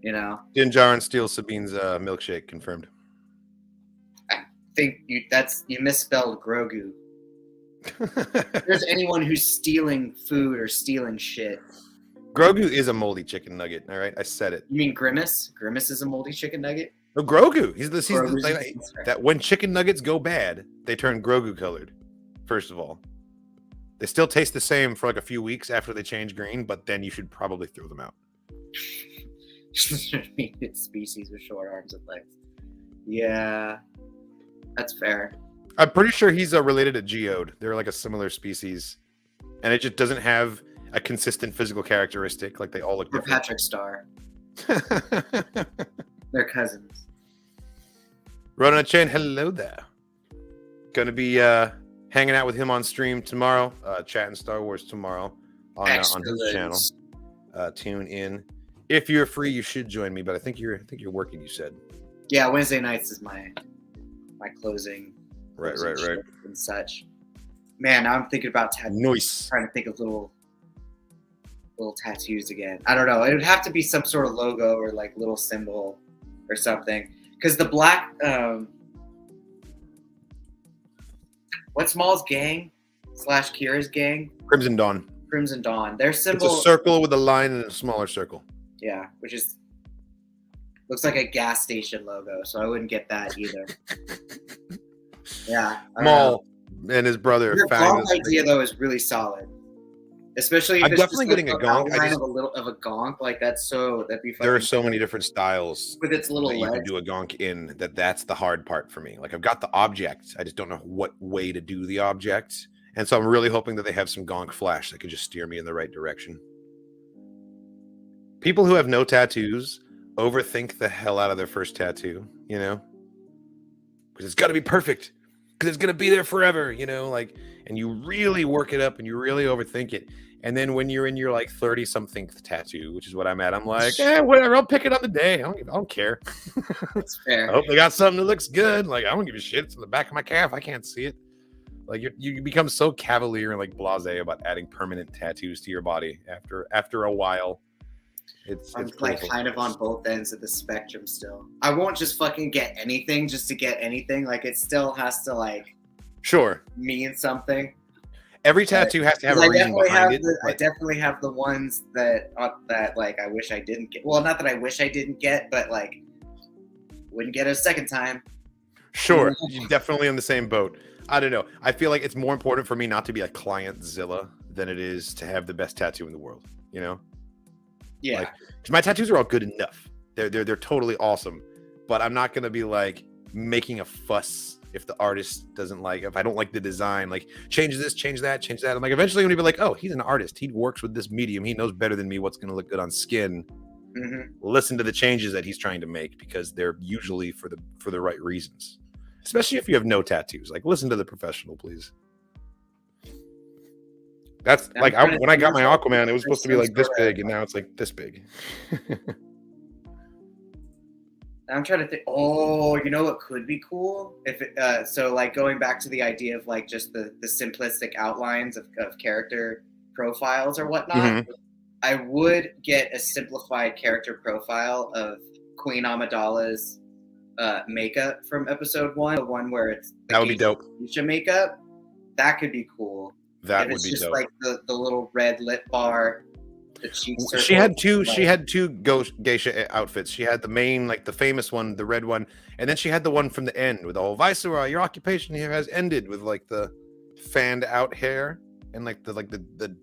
Speaker 2: You know,
Speaker 1: Din Djarin steals Sabine's milkshake. Confirmed.
Speaker 2: I think you misspelled Grogu. If there's anyone who's stealing food or stealing shit.
Speaker 1: Grogu is a moldy chicken nugget. All right, I said it.
Speaker 2: You mean Grimace? Grimace is a moldy chicken nugget?
Speaker 1: No, Grogu. He's
Speaker 2: Grogu's
Speaker 1: that when chicken nuggets go bad, they turn Grogu colored. First of all, they still taste the same for like a few weeks after they change green, but then you should probably throw them out.
Speaker 2: Species with short arms and legs. Yeah, that's fair.
Speaker 1: I'm pretty sure he's related to Geode. They're like a similar species, and it just doesn't have a consistent physical characteristic. Like they all look
Speaker 2: Or
Speaker 1: different.
Speaker 2: Patrick Star. They're cousins.
Speaker 1: Ronan Chen, hello there. Gonna be hanging out with him on stream tomorrow, chatting Star Wars tomorrow on his channel. Tune in. If you're free, you should join me, but I think you're working, you said.
Speaker 2: Yeah, Wednesday nights is my closing.
Speaker 1: Right.
Speaker 2: And such. Man, now I'm thinking about tattoos.
Speaker 1: Nice.
Speaker 2: Trying to think of little tattoos again. I don't know. It would have to be some sort of logo or like little symbol or something. Because the black, what's Maul's gang / Kira's gang?
Speaker 1: Crimson Dawn.
Speaker 2: Crimson Dawn. Their symbol.
Speaker 1: It's a circle with a line and a smaller circle.
Speaker 2: Yeah, which is looks like a gas station logo, so I wouldn't get that either. Yeah,
Speaker 1: Maul and his brother.
Speaker 2: Your gonk idea though is really solid, especially if
Speaker 1: I'm
Speaker 2: it's
Speaker 1: definitely
Speaker 2: just
Speaker 1: getting
Speaker 2: like
Speaker 1: a gonk.
Speaker 2: of a gonk. Like that'd be.
Speaker 1: There are so many different styles
Speaker 2: with its little
Speaker 1: that you
Speaker 2: legs.
Speaker 1: can do a gonk in. That's the hard part for me. Like I've got the object, I just don't know what way to do the object, and so I'm really hoping that they have some gonk flash that could just steer me in the right direction. People who have no tattoos overthink the hell out of their first tattoo, you know, because it's got to be perfect, because it's going to be there forever, you know, like, and you really work it up and you really overthink it. And then when you're in your like 30-something tattoo, which is what I'm at, I'm like, whatever, I'll pick it on the day. I don't care.
Speaker 2: That's fair.
Speaker 1: I hope they got something that looks good. Like, I don't give a shit. It's in the back of my calf. I can't see it. Like you become so cavalier and like blasé about adding permanent tattoos to your body after a while.
Speaker 2: I'm like kind of on both ends of the spectrum still. I won't just fucking get anything just to get anything. Like it still has to like mean something.
Speaker 1: Every tattoo has to have a reason behind it.
Speaker 2: I definitely have the ones that like I wish I didn't get. Well, not that I wish I didn't get, but like wouldn't get it a second time.
Speaker 1: Sure, you're definitely on the same boat. I don't know. I feel like it's more important for me not to be a client-zilla than it is to have the best tattoo in the world. You know?
Speaker 2: Yeah.
Speaker 1: Like, 'cause my tattoos are all good enough. They're totally awesome, but I'm not gonna be like making a fuss if the artist doesn't like. If I don't like the design, like change this, change that, change that. I'm like, eventually, I'm gonna be like, oh, he's an artist. He works with this medium. He knows better than me what's gonna look good on skin. Mm-hmm. Listen to the changes that he's trying to make because they're usually for the right reasons. Especially if you have no tattoos. Like, listen to the professional, please. That's like when I got my Aquaman, it was supposed to be like this big, and now it's like this big.
Speaker 2: I'm trying to think. Oh, you know what could be cool? If it, so, like going back to the idea of like just the simplistic outlines of character profiles or whatnot. Mm-hmm. I would get a simplified character profile of Queen Amidala's makeup from episode 1, the one where it's
Speaker 1: that would be dope.
Speaker 2: Geisha makeup. That could be cool.
Speaker 1: That
Speaker 2: would
Speaker 1: be
Speaker 2: just
Speaker 1: dope.
Speaker 2: Like the little red lip bar, the cheek circle.
Speaker 1: She had two geisha outfits. She had the main, like the famous one, the red one, and then she had the one from the end with the whole Viceroy, your occupation here has ended, with like the fanned out hair and like the.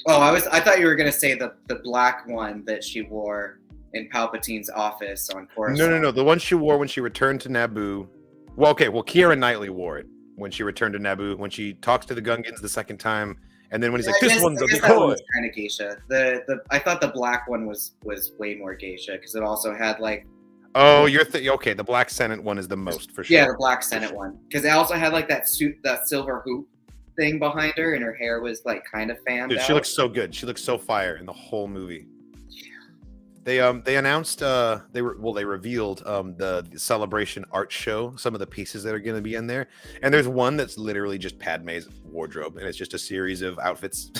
Speaker 2: Oh, I thought you were gonna say the black one that she wore in Palpatine's office on Coruscant.
Speaker 1: No. The one she wore when she returned to Naboo. Well, Keira Knightley wore it when she returned to Naboo, when she talks to the Gungans the second time, and then when he's like, "This one's a decoy."
Speaker 2: Kind of geisha. I thought the black one was way more geisha because it also had like.
Speaker 1: Oh, okay. The Black Senate one is the most for sure.
Speaker 2: Yeah, the Black Senate one because it also had like that silver hoop thing behind her, and her hair was like kind of fanned out.
Speaker 1: She looks so good. She looks so fire in the whole movie. They announced they revealed the Celebration art show, some of the pieces that are going to be in there, and there's one that's literally just Padme's wardrobe, and it's just a series of outfits.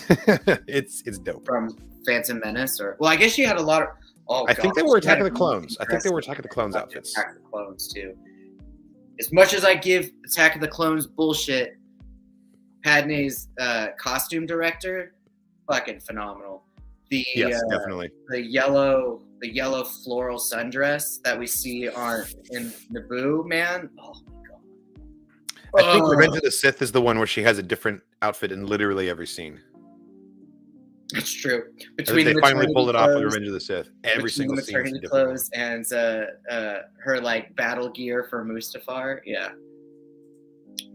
Speaker 1: it's dope.
Speaker 2: From Phantom Menace, I guess she had a lot of. Oh,
Speaker 1: I think they were Attack of the Clones. I think they were Attack of the Clones outfits.
Speaker 2: Attack of the Clones too. As much as I give Attack of the Clones bullshit, Padme's costume director, fucking phenomenal.
Speaker 1: Yes, definitely.
Speaker 2: The yellow floral sundress that we see in Naboo, man. Oh my god.
Speaker 1: I think Revenge of the Sith is the one where she has a different outfit in literally every scene.
Speaker 2: That's true.
Speaker 1: Between they finally pulled it off with Revenge of the Sith. Every single scene.
Speaker 2: Maternity clothes and her like battle gear for Mustafar. Yeah,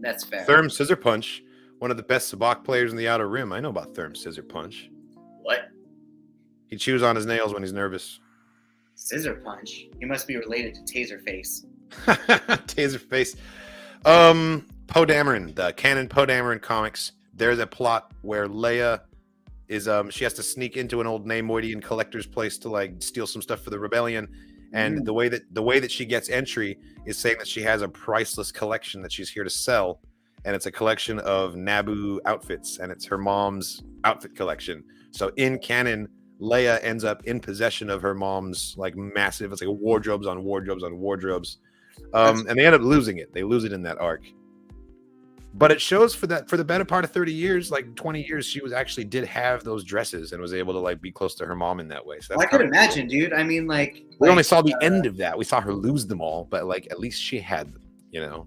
Speaker 2: that's fair.
Speaker 1: Therm Scissor Punch, one of the best Sabacc players in the Outer Rim. I know about Therm Scissor Punch.
Speaker 2: What?
Speaker 1: He chews on his nails when he's nervous.
Speaker 2: Scissor Punch? He must be related to Taserface.
Speaker 1: Taserface. Poe Dameron, the canon Poe Dameron comics. There's a plot where Leia is she has to sneak into an old Neimoidian collector's place to like steal some stuff for the rebellion. And the way that she gets entry is saying that she has a priceless collection that she's here to sell. And it's a collection of Naboo outfits, and it's her mom's outfit collection. So in canon, Leia ends up in possession of her mom's like massive, it's like wardrobes on wardrobes on wardrobes. And they end up losing it. They lose it in that arc. But it shows for the better part of 30 years, like 20 years, she did have those dresses and was able to like be close to her mom in that way. So
Speaker 2: I could imagine, dude. I mean,
Speaker 1: we only saw the end of that. We saw her lose them all, but like at least she had them, you know.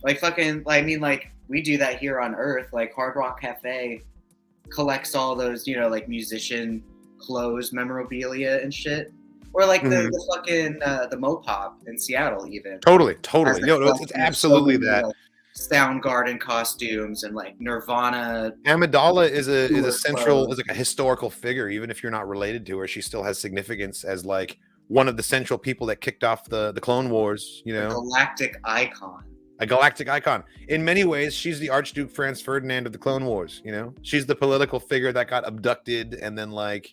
Speaker 2: Like fucking, I mean, like we do that here on Earth. Like Hard Rock Cafe collects all those, you know, like musician clothes, memorabilia and shit. Or like the fucking the Mopop in Seattle, even.
Speaker 1: Totally. No, it's absolutely that.
Speaker 2: Like, Soundgarden costumes and like Nirvana.
Speaker 1: Amidala is like a historical figure. Even if you're not related to her, she still has significance as like one of the central people that kicked off the Clone Wars. You know,
Speaker 2: a galactic icon.
Speaker 1: A galactic icon. In many ways, she's the Archduke Franz Ferdinand of the Clone Wars. You know, she's the political figure that got abducted, and then like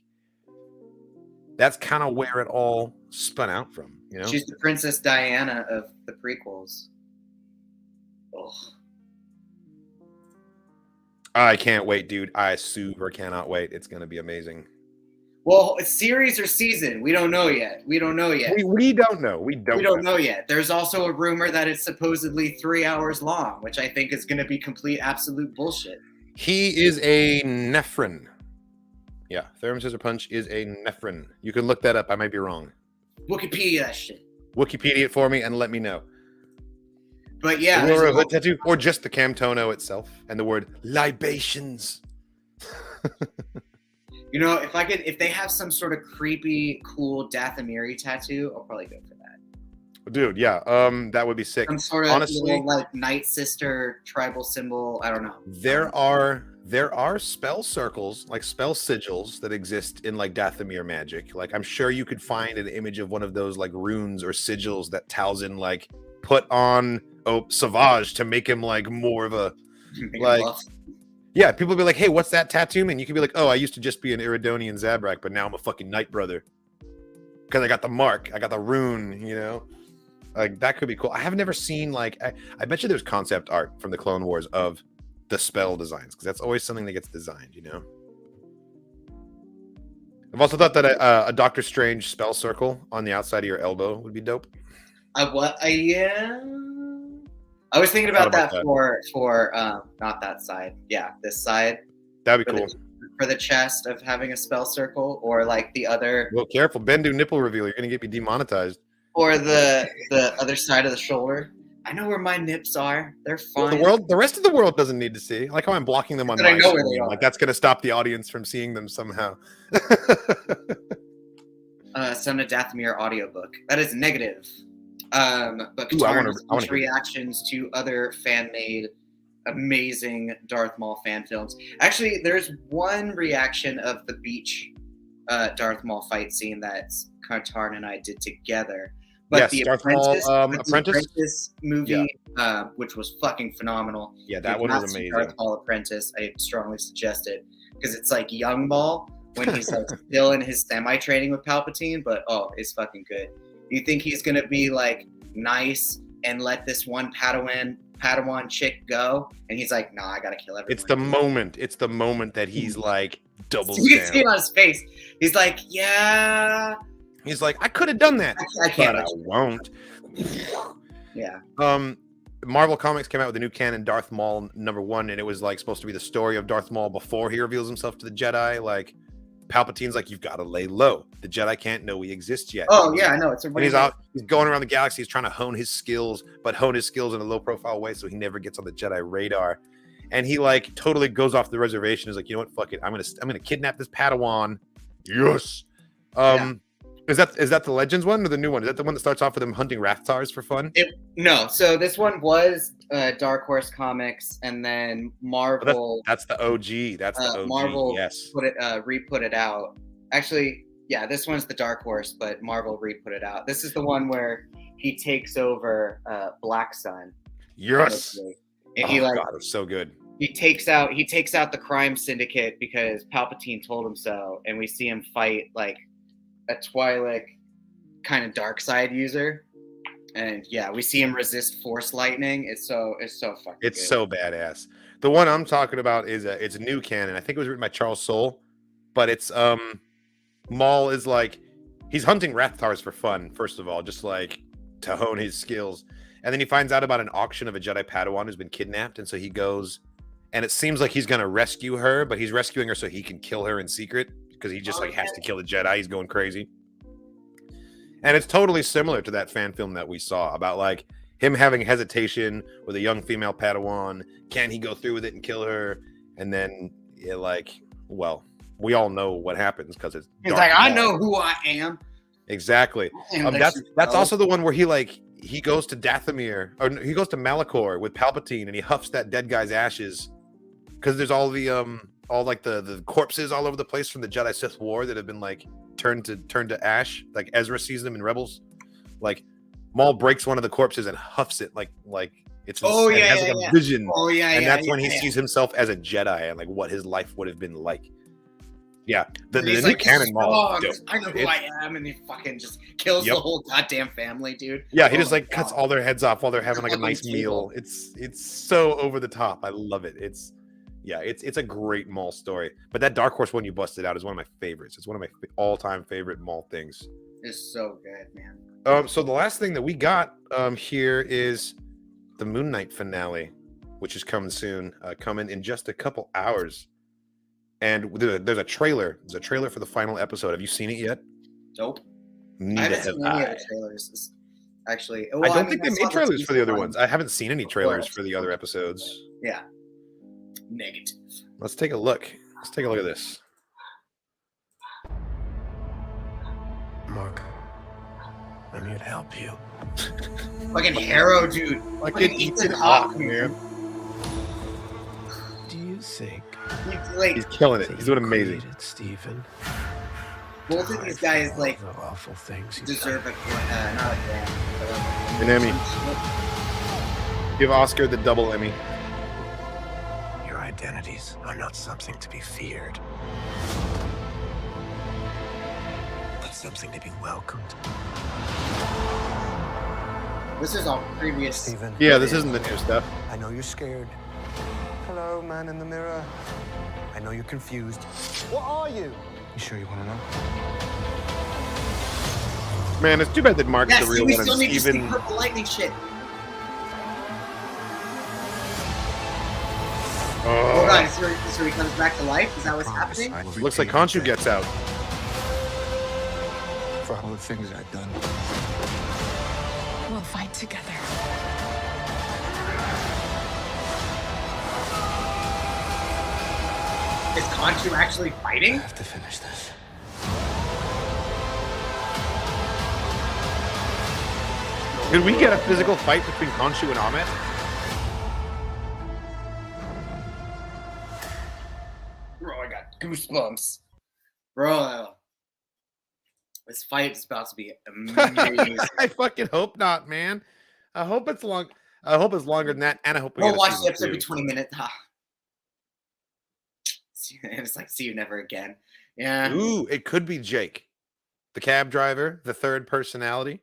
Speaker 1: that's kind of where it all spun out from. You know,
Speaker 2: she's the Princess Diana of the prequels. Oh.
Speaker 1: I can't wait, dude. I super cannot wait. It's gonna be amazing.
Speaker 2: Well, it's series or season. We don't know yet. We don't know yet.
Speaker 1: We don't know. We don't
Speaker 2: know yet. There's also a rumor that it's supposedly 3 hours long, which I think is going to be complete absolute bullshit.
Speaker 1: He is a Nephrin. Yeah, Therm Scissor Punch is a Nephrin. You can look that up. I might be wrong.
Speaker 2: Wikipedia that shit.
Speaker 1: Wikipedia it for me and let me know.
Speaker 2: But yeah,
Speaker 1: or a hood tattoo, or just the Camtono itself and the word libations.
Speaker 2: You know, if they have some sort of creepy, cool Dathomiri tattoo, I'll probably go for that.
Speaker 1: Dude, yeah, that would be sick.
Speaker 2: Some sort of little, like Night Sister tribal symbol. I don't know.
Speaker 1: There are spell circles, like spell sigils that exist in like Dathomir magic. Like I'm sure you could find an image of one of those like runes or sigils that Talzin like put on Savage to make him like more of a like. Yeah, people be like, hey, what's that tattoo mean? You can be like, oh, I used to just be an Iridonian Zabrak, but now I'm a fucking Night Brother. Because I got the mark, I got the rune, you know? Like, that could be cool. I have never seen, like, I bet you there's concept art from the Clone Wars of the spell designs, because that's always something that gets designed, you know? I've also thought that a Doctor Strange spell circle on the outside of your elbow would be dope.
Speaker 2: Yeah. I was thinking about that for not that side. Yeah, this side.
Speaker 1: That'd be cool.
Speaker 2: For the chest of having a spell circle, or like the other.
Speaker 1: Well, careful, Bendu nipple reveal. You're gonna get me demonetized.
Speaker 2: Or the other side of the shoulder. I know where my nips are. They're fine.
Speaker 1: Well, the rest of the world doesn't need to see. I like how I'm blocking them on my screen. Like that's gonna stop the audience from seeing them somehow.
Speaker 2: Send a Dathomir audiobook. That is negative. But Katarina's reactions to other fan-made, amazing Darth Maul fan films. Actually, there's one reaction of the beach Darth Maul fight scene that Katarina and I did together. But
Speaker 1: yes,
Speaker 2: the
Speaker 1: Darth
Speaker 2: Apprentice,
Speaker 1: Maul, Apprentice
Speaker 2: movie, which was fucking phenomenal.
Speaker 1: Yeah, that one was amazing.
Speaker 2: Darth Maul Apprentice, I strongly suggest it because it's like young Maul when he's like still in his semi-training with Palpatine, but it's fucking good. You think he's gonna be like nice and let this one Padawan chick go, and he's like, "Nah, I gotta kill everyone."
Speaker 1: It's the moment that he's like doubles down.
Speaker 2: You can see it on his face. He's like, "Yeah."
Speaker 1: He's like, "I could have done that,
Speaker 2: I can't.
Speaker 1: but I won't."
Speaker 2: Yeah.
Speaker 1: Marvel Comics came out with the new canon Darth Maul #1, and it was like supposed to be the story of Darth Maul before he reveals himself to the Jedi. Like Palpatine's like, you've got to lay low. The Jedi can't know we exist yet.
Speaker 2: Oh yeah, I know. It's a
Speaker 1: and he's going around the galaxy. He's trying to hone his skills, but hone his skills in a low profile way so he never gets on the Jedi radar. And he like totally goes off the reservation. Is like, you know what? Fuck it. I'm gonna kidnap this Padawan. Yes. Is that the Legends one or the new one? Is that the one that starts off with him hunting Rathars for fun?
Speaker 2: No. So this one was Dark Horse Comics, and then Marvel.
Speaker 1: That's the OG. That's the OG.
Speaker 2: Marvel
Speaker 1: yes.
Speaker 2: Re-put it out. Actually, yeah, this one's the Dark Horse, but Marvel re-put it out. This is the one where he takes over Black Sun.
Speaker 1: Yes.
Speaker 2: And he
Speaker 1: God, it's so good.
Speaker 2: He takes out the crime syndicate because Palpatine told him so, and we see him fight like a Twi'lek kind of dark side user, and yeah, we see him resist Force lightning. It's so fucking.
Speaker 1: It's
Speaker 2: good.
Speaker 1: so badass. The one I'm talking about is it's a new canon. I think it was written by Charles Soule, but it's Maul is like he's hunting Rathars for fun. First of all, just like to hone his skills, and then he finds out about an auction of a Jedi Padawan who's been kidnapped, and so he goes. And it seems like he's gonna rescue her, but he's rescuing her so he can kill her in secret because he just has to kill the Jedi. He's going crazy, and it's totally similar to that fan film that we saw about like him having hesitation with a young female Padawan. Can he go through with it and kill her? And then, well, we all know what happens because it's.
Speaker 2: He's like, I know who I am.
Speaker 1: Exactly. That's also the one where he goes to Dathomir, or he goes to Malachor with Palpatine, and he huffs that dead guy's ashes. Because there's all the corpses all over the place from the Jedi Sith War that have been like turned to ash. Like Ezra sees them in Rebels. Like Maul breaks one of the corpses and huffs it like it's a vision. And that's when he sees himself as a Jedi and like what his life would have been like. Yeah, the new
Speaker 2: like,
Speaker 1: canon Maul.
Speaker 2: I know who I am, and he fucking just kills the whole goddamn family, dude.
Speaker 1: Yeah, he just like cuts all their heads off while they're having like a nice meal. It's so over the top. I love it. It's a great Maul story. But that Dark Horse one you busted out is one of my favorites. It's one of my all-time favorite Maul things.
Speaker 2: It's so good, man.
Speaker 1: So the last thing that we got here is the Moon Knight finale, which is coming soon, coming in just a couple hours. And there's a trailer. There's a trailer for the final episode. Have you seen it yet?
Speaker 2: Nope. I haven't seen any of the trailers. Actually,
Speaker 1: I don't think they made trailers for the other ones. I haven't seen any trailers for the other episodes.
Speaker 2: Yeah. Negative.
Speaker 1: Let's take a look. Let's take a look at this.
Speaker 3: Mark, I'm here to help you.
Speaker 2: Fucking Harrow, dude.
Speaker 1: Fucking Ethan Hawke, man.
Speaker 3: Do you think
Speaker 1: he's killing it? He's doing amazing.
Speaker 3: Stephen.
Speaker 2: Both of these guys like
Speaker 3: awful things
Speaker 2: deserve not a
Speaker 1: an Emmy. Give Oscar the double Emmy.
Speaker 3: Your identities are not something to be feared, but something to be welcomed.
Speaker 2: This is all previous.
Speaker 3: Stephen.
Speaker 1: Yeah, this isn't the new stuff.
Speaker 3: I know you're scared. Hello, man in the mirror. I know you're confused. What are you? You sure you want to know?
Speaker 1: Man, it's too bad that Mark's the real one and
Speaker 2: Steven.
Speaker 1: Steven.
Speaker 2: Purple lightning shit. Hold on, so he comes back to life? Is that what's happening?
Speaker 1: Looks like Khonshu gets out.
Speaker 3: For all the things I've done.
Speaker 4: We'll fight together.
Speaker 2: Is Khonshu actually fighting?
Speaker 3: I have to finish this.
Speaker 1: Could we get a physical fight between Khonshu and Ahmet?
Speaker 2: Bro, I got goosebumps. Bro, this fight is about to be amazing.
Speaker 1: I fucking hope not, man. I hope it's long. I hope it's longer than that, and I hope
Speaker 2: we'll watch the episode. Be 20 minutes. It's like, see you never again. Yeah.
Speaker 1: Ooh, it could be Jake, the cab driver, the third personality.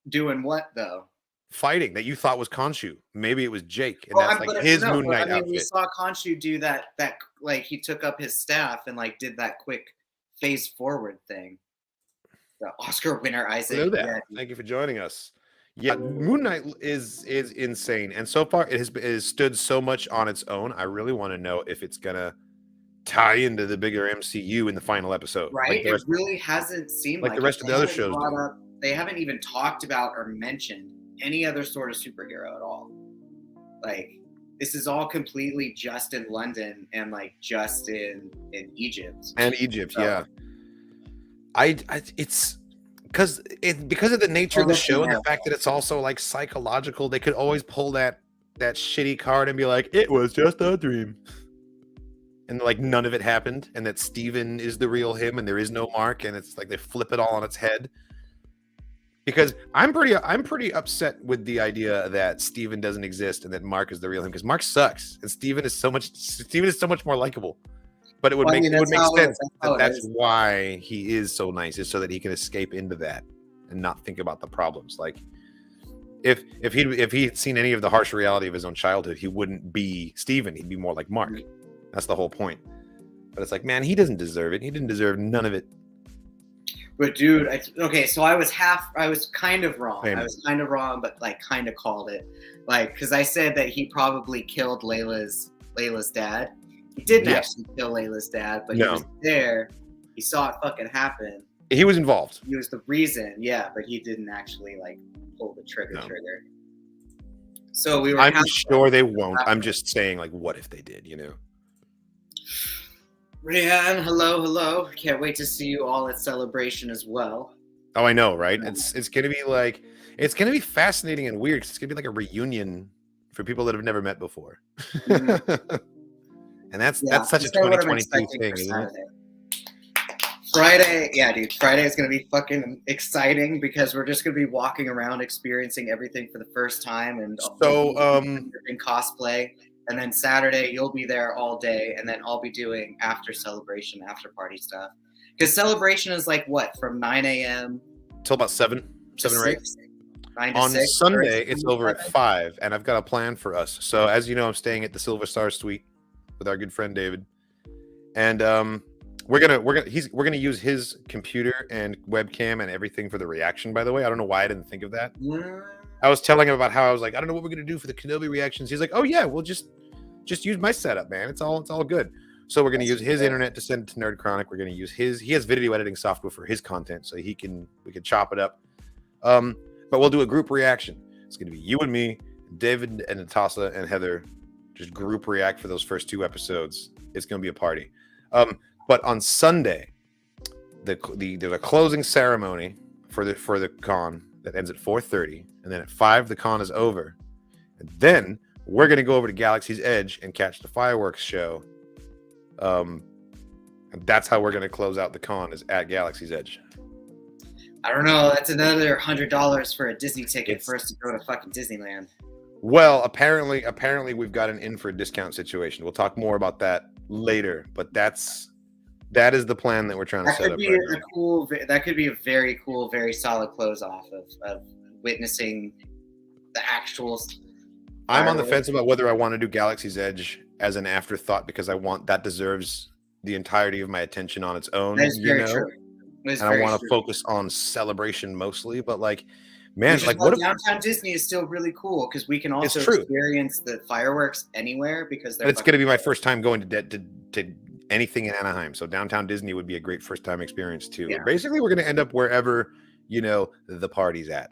Speaker 2: Doing what though?
Speaker 1: Fighting that you thought was Khonshu. Maybe it was Jake, and that's like his Moon Knight outfit.
Speaker 2: We saw Khonshu do that like he took up his staff and like did that quick face forward thing. The Oscar winner, Isaac.
Speaker 1: Hello there. Thank you for joining us. Yeah, Moon Knight is insane, and so far it has stood so much on its own. I really want to know if it's gonna tie into the bigger MCU in the final episode,
Speaker 2: Right? It really hasn't seemed
Speaker 1: like the rest of the other shows do.
Speaker 2: They haven't even talked about or mentioned any other sort of superhero at all. Like, this is all completely just in London and like just in Egypt.
Speaker 1: And Egypt, yeah. It's because of the nature of the show and the fact that it's also like psychological. They could always pull that shitty card and be like, it was just a dream, and like none of it happened, and that Steven is the real him and there is no Mark, and it's like they flip it all on its head. Because I'm pretty upset with the idea that Steven doesn't exist and that Mark is the real him, because Mark sucks and Steven is so much more likable. But it would make sense that that's why he is so nice, is so that he can escape into that and not think about the problems. Like if he'd seen any of the harsh reality of his own childhood, he wouldn't be Steven. He'd be more like Mark. That's the whole point. But it's like, man, he doesn't deserve it. He didn't deserve none of it.
Speaker 2: But dude, okay, so I was kind of wrong.
Speaker 1: Same.
Speaker 2: I was kind of wrong, but like kind of called it. Like, because I said that he probably killed Layla's dad. He didn't actually kill Layla's dad, but he was there. He saw it fucking happen.
Speaker 1: He was involved.
Speaker 2: He was the reason, yeah, but he didn't actually like pull the trigger. So we were.
Speaker 1: I'm sure they won't. I'm just saying, like, what if they did? You know.
Speaker 2: Rian, hello. Can't wait to see you all at Celebration as well.
Speaker 1: Oh, I know, right? It's gonna be fascinating and weird, because it's gonna be like a reunion for people that have never met before.
Speaker 2: Mm-hmm.
Speaker 1: And that's such a 2022 thing, isn't it?
Speaker 2: Friday, yeah, dude. Friday is gonna be fucking exciting because we're just gonna be walking around experiencing everything for the first time, and in cosplay. And then Saturday, you'll be there all day, and then I'll be doing after Celebration, after party stuff. Because Celebration is like what, from 9 a.m.
Speaker 1: till about 7 or 8.
Speaker 2: 9 to
Speaker 1: On
Speaker 2: 6,
Speaker 1: Sunday, it's over at 5, and I've got a plan for us. So as you know, I'm staying at the Silver Star Suite with our good friend David, and we're gonna use his computer and webcam and everything for the reaction. By the way, I don't know why I didn't think of that. I was telling him about how I was like, I don't know what we're gonna do for the Kenobi reactions. He's like, oh yeah, we'll just use my setup, man. It's all good. So we're gonna use his internet to send it to Nerd Chronic. We're gonna use he has video editing software for his content, so we can chop it up. But we'll do a group reaction. It's gonna be you and me, David and Natasha and Heather, just group react for those first 2 episodes. It's gonna be a party. But on Sunday, there's a closing ceremony for the con that ends at 4:30, and then at 5 the con is over, and then we're gonna go over to Galaxy's Edge and catch the fireworks show. And that's how we're gonna close out the con, is at Galaxy's Edge.
Speaker 2: I don't know. That's another $100 for a Disney ticket for us to go to fucking Disneyland.
Speaker 1: Well, apparently we've got an in for a discount situation. We'll talk more about that later, but that is the plan that we're trying to set up.
Speaker 2: That could be a very cool, very solid close off of witnessing the actual.
Speaker 1: I'm on the fence about whether I want to do Galaxy's Edge as an afterthought, because that deserves the entirety of my attention on its own.
Speaker 2: That's very true.
Speaker 1: And I want to focus on Celebration mostly, but like, man, like
Speaker 2: what downtown Disney is still really cool because we can also experience the fireworks anywhere because
Speaker 1: it's going to be my first time going to anything in Anaheim, so downtown Disney would be a great first time experience too. Yeah. Basically, we're going to end up wherever the party's at,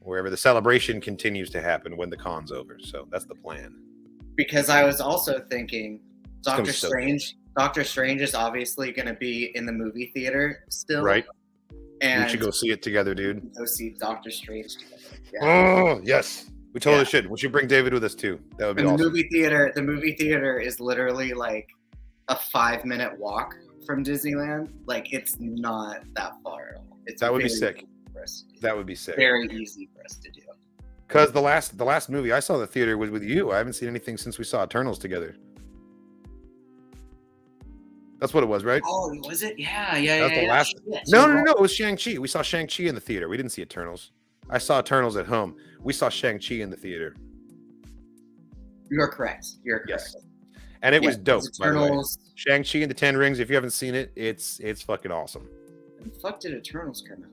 Speaker 1: wherever the celebration continues to happen when the con's over. So that's the plan. Because I was also thinking Doctor Strange is obviously going to be in the movie theater still, right? And we should go see it together, dude. Go see Doctor Strange together. Yeah. Oh yes, we totally should. We should bring David with us too. That would be awesome. The movie theater is literally like a 5-minute walk from Disneyland. Like, it's not that far at all. That would be sick. That would be sick. Very easy for us to do. Because the last movie I saw in the theater was with you. I haven't seen anything since we saw Eternals together. That's what it was, right? Oh, was it? Yeah. The last... No. It was Shang-Chi. We saw Shang-Chi in the theater. We didn't see Eternals. I saw Eternals at home. We saw Shang-Chi in the theater. You're correct. Yes. And it was dope. Eternals. By the way. Shang-Chi and the Ten Rings. If you haven't seen it, it's fucking awesome. When the fuck did Eternals come out?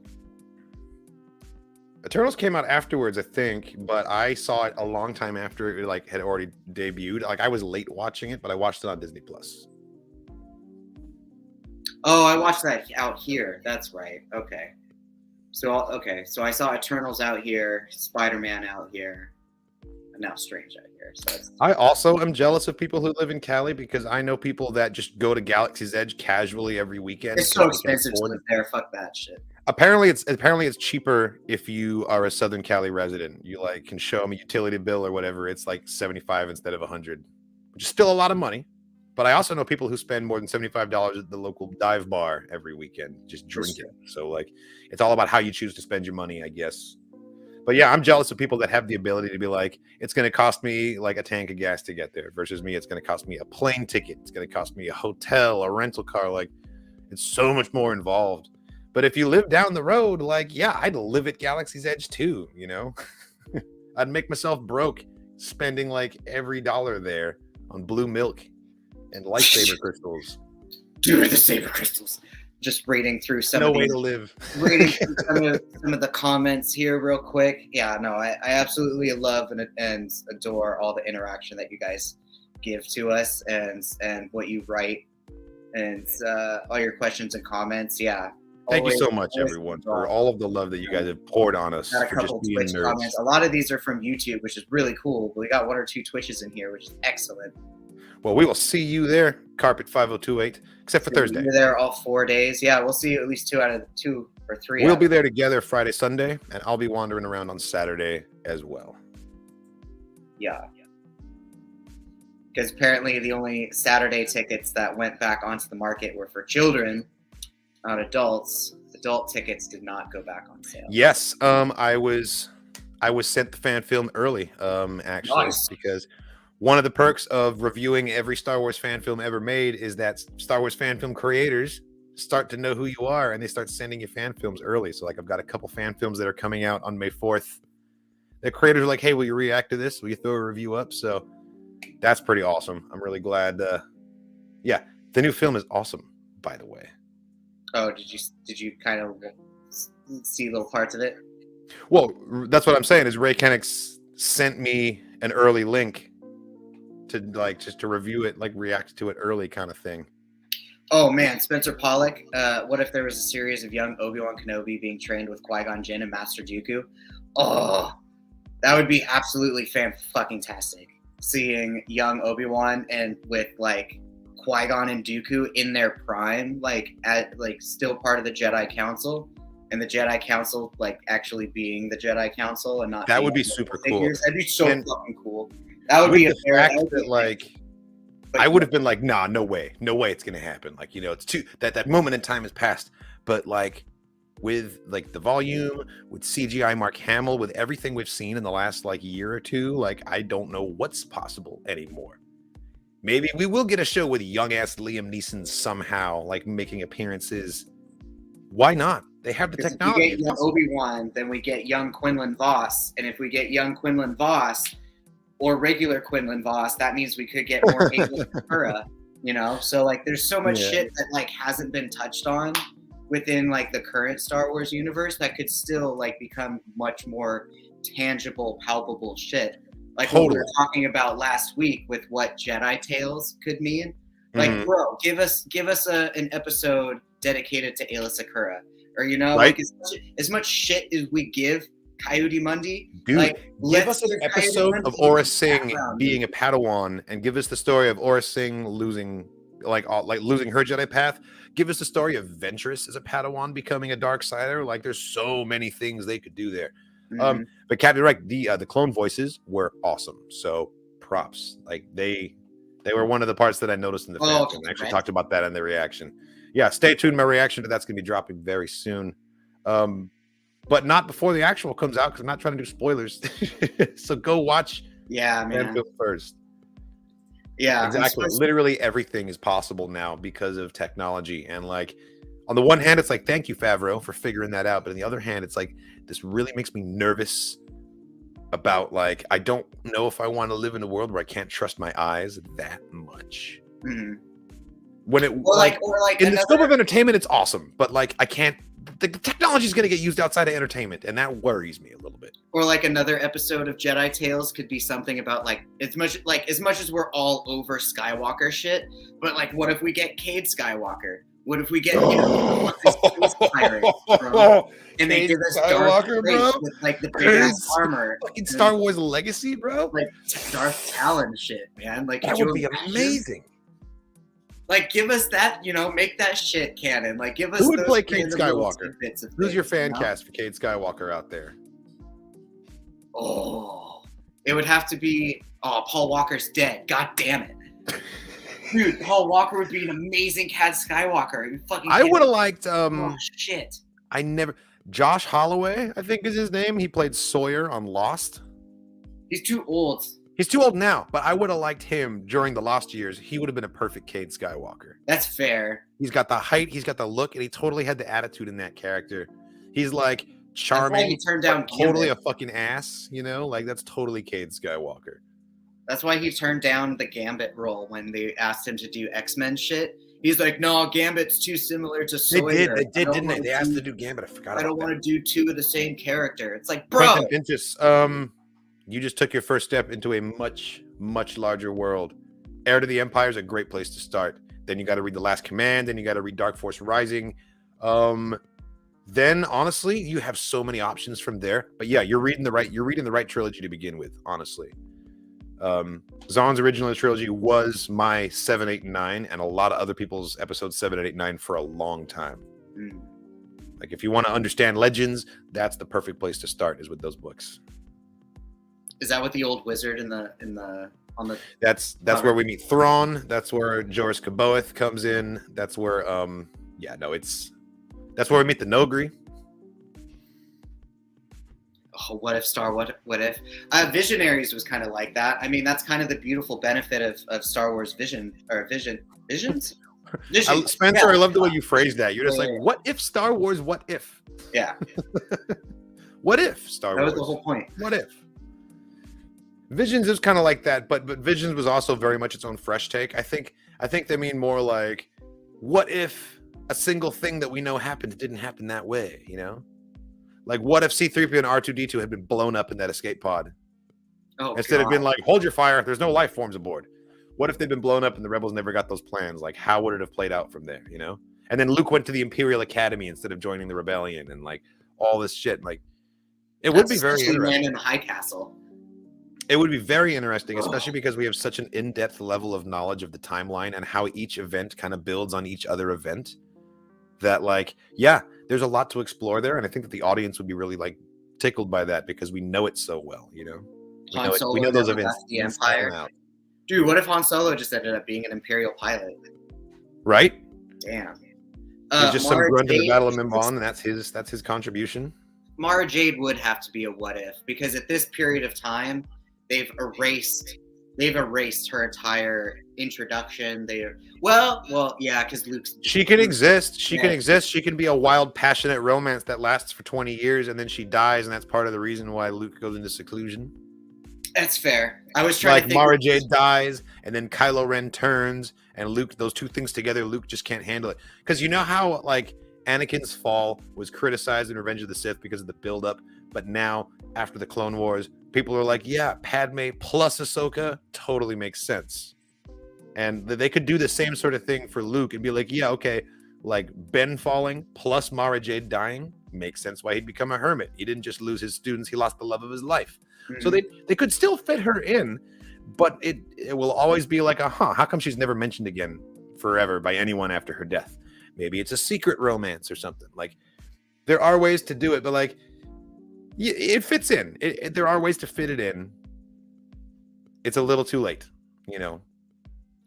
Speaker 1: Eternals came out afterwards, I think, but I saw it a long time after it like had already debuted. Like I was late watching it, but I watched it on Disney Plus.
Speaker 2: Oh, I watched that out here. That's right. Okay. So I saw Eternals out here, Spider-Man out here, and now Strange out here. So
Speaker 1: I also am jealous of people who live in Cali because I know people that just go to Galaxy's Edge casually every weekend.
Speaker 2: it's so expensive to live there. Fuck that shit.
Speaker 1: Apparently it's cheaper if you are a Southern Cali resident. You like can show them a utility bill or whatever. It's like 75 instead of 100, which is still a lot of money. But I also know people who spend more than $75 at the local dive bar every weekend just drinking. So like it's all about how you choose to spend your money, I guess. But yeah, I'm jealous of people that have the ability to be like, it's going to cost me like a tank of gas to get there versus me. It's going to cost me a plane ticket. It's going to cost me a hotel, a rental car. Like it's so much more involved. But if you live down the road, like, yeah, I'd live at Galaxy's Edge too, you know? I'd make myself broke spending like every dollar there on blue milk and lightsaber crystals.
Speaker 2: Dude, the saber crystals. Just reading through some
Speaker 1: No
Speaker 2: of
Speaker 1: way
Speaker 2: these,
Speaker 1: to live.
Speaker 2: reading through some of the comments here real quick. Yeah, no, I absolutely love and adore all the interaction that you guys give to us and what you write and all your questions and comments. Yeah.
Speaker 1: Thank you so much, everyone, for all of the love that you guys have poured on us.
Speaker 2: Got a
Speaker 1: for
Speaker 2: couple
Speaker 1: just being
Speaker 2: Twitch
Speaker 1: nerds.
Speaker 2: comments. A lot of these are from YouTube, which is really cool. But we got 1 or 2 Twitches in here, which is excellent.
Speaker 1: Well, we will see you there, Carpet 5028, except for Thursday.
Speaker 2: You're there all 4 days. Yeah, we'll see you at least 2 out of the 2 or 3.
Speaker 1: We'll be there together Friday, Sunday, and I'll be wandering around on Saturday as well.
Speaker 2: Yeah. Because apparently the only Saturday tickets that went back onto the market were for children, not adults. Adult tickets did not go back on sale.
Speaker 1: Yes, I was sent the fan film early, actually,
Speaker 2: Nice.
Speaker 1: because one of the perks of reviewing every Star Wars fan film ever made is that Star Wars fan film creators start to know who you are and they start sending you fan films early. So like I've got a couple fan films that are coming out on May 4th. The creators are like, hey, will you react to this? Will you throw a review up? So that's pretty awesome. I'm really glad. Yeah, the new film is awesome, by the way.
Speaker 2: Oh, did you kind of see little parts of it?
Speaker 1: Well, that's what I'm saying is Ray Kennick sent me an early link to like just to review it, like react to it early kind of thing.
Speaker 2: Oh man, Spencer Pollock. What if there was a series of young Obi-Wan Kenobi being trained with Qui-Gon Jinn and Master Dooku? Oh, that would be absolutely fan-fucking-tastic. Seeing young Obi-Wan and with like Qui-Gon and Dooku in their prime, like still part of the Jedi Council, and the Jedi Council like actually being the Jedi Council and not.
Speaker 1: That would be super cool.
Speaker 2: That'd be so fucking cool. That would be a
Speaker 1: fact that like. I would have been like, nah, no way it's gonna happen. Like, you know, it's too that moment in time has passed. But like with like the volume, with CGI Mark Hamill, with everything we've seen in the last like year or two, like I don't know what's possible anymore. Maybe we will get a show with young ass Liam Neeson somehow, like making appearances. Why not? They have the technology.
Speaker 2: If we get young Obi-Wan, then we get young Quinlan Vos, and if we get young Quinlan Vos. Or regular Quinlan Vos, that means we could get more Ayla Secura, you know? So, like, there's so much shit that, like, hasn't been touched on within, like, the current Star Wars universe that could still, like, become much more tangible, palpable shit. Like what we were talking about last week with what Jedi Tales could mean. Like, bro, give us an episode dedicated to Ayla Secura. Or, you know,
Speaker 1: right?
Speaker 2: Like, as much shit as we give Coyote Mundi,
Speaker 1: dude,
Speaker 2: like,
Speaker 1: give us an episode of Aura Singh being a Padawan, and give us the story of Aura Singh losing, like losing her Jedi path. Give us the story of Ventress as a Padawan becoming a Darksider. Like, there's so many things they could do there. But Captain, right? The clone voices were awesome. So props. Like they were one of the parts that I noticed in the fan film. I actually talked about that in the reaction. Yeah, stay tuned. My reaction to that's going to be dropping very soon. But not before the actual comes out because I'm not trying to do spoilers. So go watch fan film first.
Speaker 2: Yeah,
Speaker 1: exactly. Literally everything is possible now because of technology. And like, on the one hand, it's like, thank you, Favreau, for figuring that out. But on the other hand, it's like, this really makes me nervous about, like, I don't know if I want to live in a world where I can't trust my eyes that much. When it, in the scope of entertainment, it's awesome. But like, I can't the technology is going to get used outside of entertainment, and that worries me a little bit.
Speaker 2: Or like another episode of Jedi Tales could be something about like as much as we're all over Skywalker shit, but like what if we get Cade Skywalker? What if we get this pirate, bro? And they give us
Speaker 1: Skywalker, bro,
Speaker 2: with like the big ass armor,
Speaker 1: fucking Star Wars Legacy, bro,
Speaker 2: like Darth Talon shit, man. Like
Speaker 1: that would be amazing.
Speaker 2: Like, give us that, make that shit canon. Like, give us.
Speaker 1: Who would play Cade Skywalker? Who's your fan
Speaker 2: you know?
Speaker 1: cast for Cade Skywalker out there?
Speaker 2: Oh, it would have to be. Oh, Paul Walker's dead. God damn it, dude. Paul Walker would be an amazing Cade Skywalker.
Speaker 1: I would have liked.
Speaker 2: Oh shit.
Speaker 1: Josh Holloway, I think is his name. He played Sawyer on Lost.
Speaker 2: He's too old.
Speaker 1: He's too old now, but I would have liked him during the Lost years. He would have been a perfect Cade Skywalker.
Speaker 2: That's fair.
Speaker 1: He's got the height, he's got the look, and he totally had the attitude in that character. He's like charming,
Speaker 2: he turned down
Speaker 1: totally a fucking ass, like that's totally Cade Skywalker.
Speaker 2: That's why he turned down the Gambit role when they asked him to do X-Men shit. He's like, no, Gambit's too similar to Sawyer.
Speaker 1: They did, didn't they? They asked to do Gambit. I forgot.
Speaker 2: I don't want to do two of the same character. It's like, bro.
Speaker 1: You just took your first step into a much, much larger world. Heir to the Empire is a great place to start. Then you got to read The Last Command. Then you got to read Dark Force Rising. Then honestly, you have so many options from there. But yeah, you're reading the right trilogy to begin with. Honestly, Zahn's original trilogy was my 7, 8, and 9, and a lot of other people's episodes 7, 8, 9 for a long time. Like if you want to understand Legends, that's the perfect place to start. Is with those books.
Speaker 2: Is that what the old wizard on the?
Speaker 1: That's where we meet Thrawn. That's where Joris Kaboeth comes in. That's where that's where we meet the Nogri.
Speaker 2: Oh, what if Star? What if? Visionaries was kind of like that. I mean, that's kind of the beautiful benefit of Star Wars visions.
Speaker 1: Spencer, yeah. I love the way you phrased that. You're just like, what if Star Wars? What if?
Speaker 2: Yeah.
Speaker 1: What if Star Wars?
Speaker 2: That was the whole point.
Speaker 1: What if? Visions is kind of like that, but Visions was also very much its own fresh take. I think they mean more like, what if a single thing that we know happened didn't happen that way, Like, what if C-3PO and R2-D2 had been blown up in that escape pod? Instead of being like, hold your fire, there's no life forms aboard. What if they'd been blown up and the rebels never got those plans? Like, how would it have played out from there, And then Luke went to the Imperial Academy instead of joining the rebellion and, like, all this shit. Like, it would be very interesting.
Speaker 2: In the High Castle.
Speaker 1: It would be very interesting, especially because we have such an in-depth level of knowledge of the timeline and how each event kind of builds on each other event. That, like, yeah, there's a lot to explore there, and I think that the audience would be really, like, tickled by that because we know it so well, We know those events.
Speaker 2: The Empire. Dude, what if Han Solo just ended up being an Imperial pilot?
Speaker 1: Right?
Speaker 2: Damn.
Speaker 1: He's just some grunt in the Battle of Mimban, and that's his contribution.
Speaker 2: Mara Jade would have to be a what if, because at this period of time, they've erased her entire introduction. Because Luke's.
Speaker 1: She can exist. She can exist. She can be a wild, passionate romance that lasts for 20 years, and then she dies, and that's part of the reason why Luke goes into seclusion.
Speaker 2: That's fair. I was trying to think.
Speaker 1: Mara Jade dies, and then Kylo Ren turns, and Luke. Those two things together, Luke just can't handle it. Because you know how like Anakin's fall was criticized in Revenge of the Sith because of the buildup, but now after the Clone Wars, people are like, yeah, Padme plus Ahsoka totally makes sense. And they could do the same sort of thing for Luke and be like, yeah, okay, like Ben falling plus Mara Jade dying makes sense why he'd become a hermit. He didn't just lose his students, he lost the love of his life. Mm-hmm. So they could still fit her in, but it will always be like, how come she's never mentioned again forever by anyone after her death? Maybe it's a secret romance or something. Like, there are ways to do it, but like, it fits in. There are ways to fit it in. It's a little too late,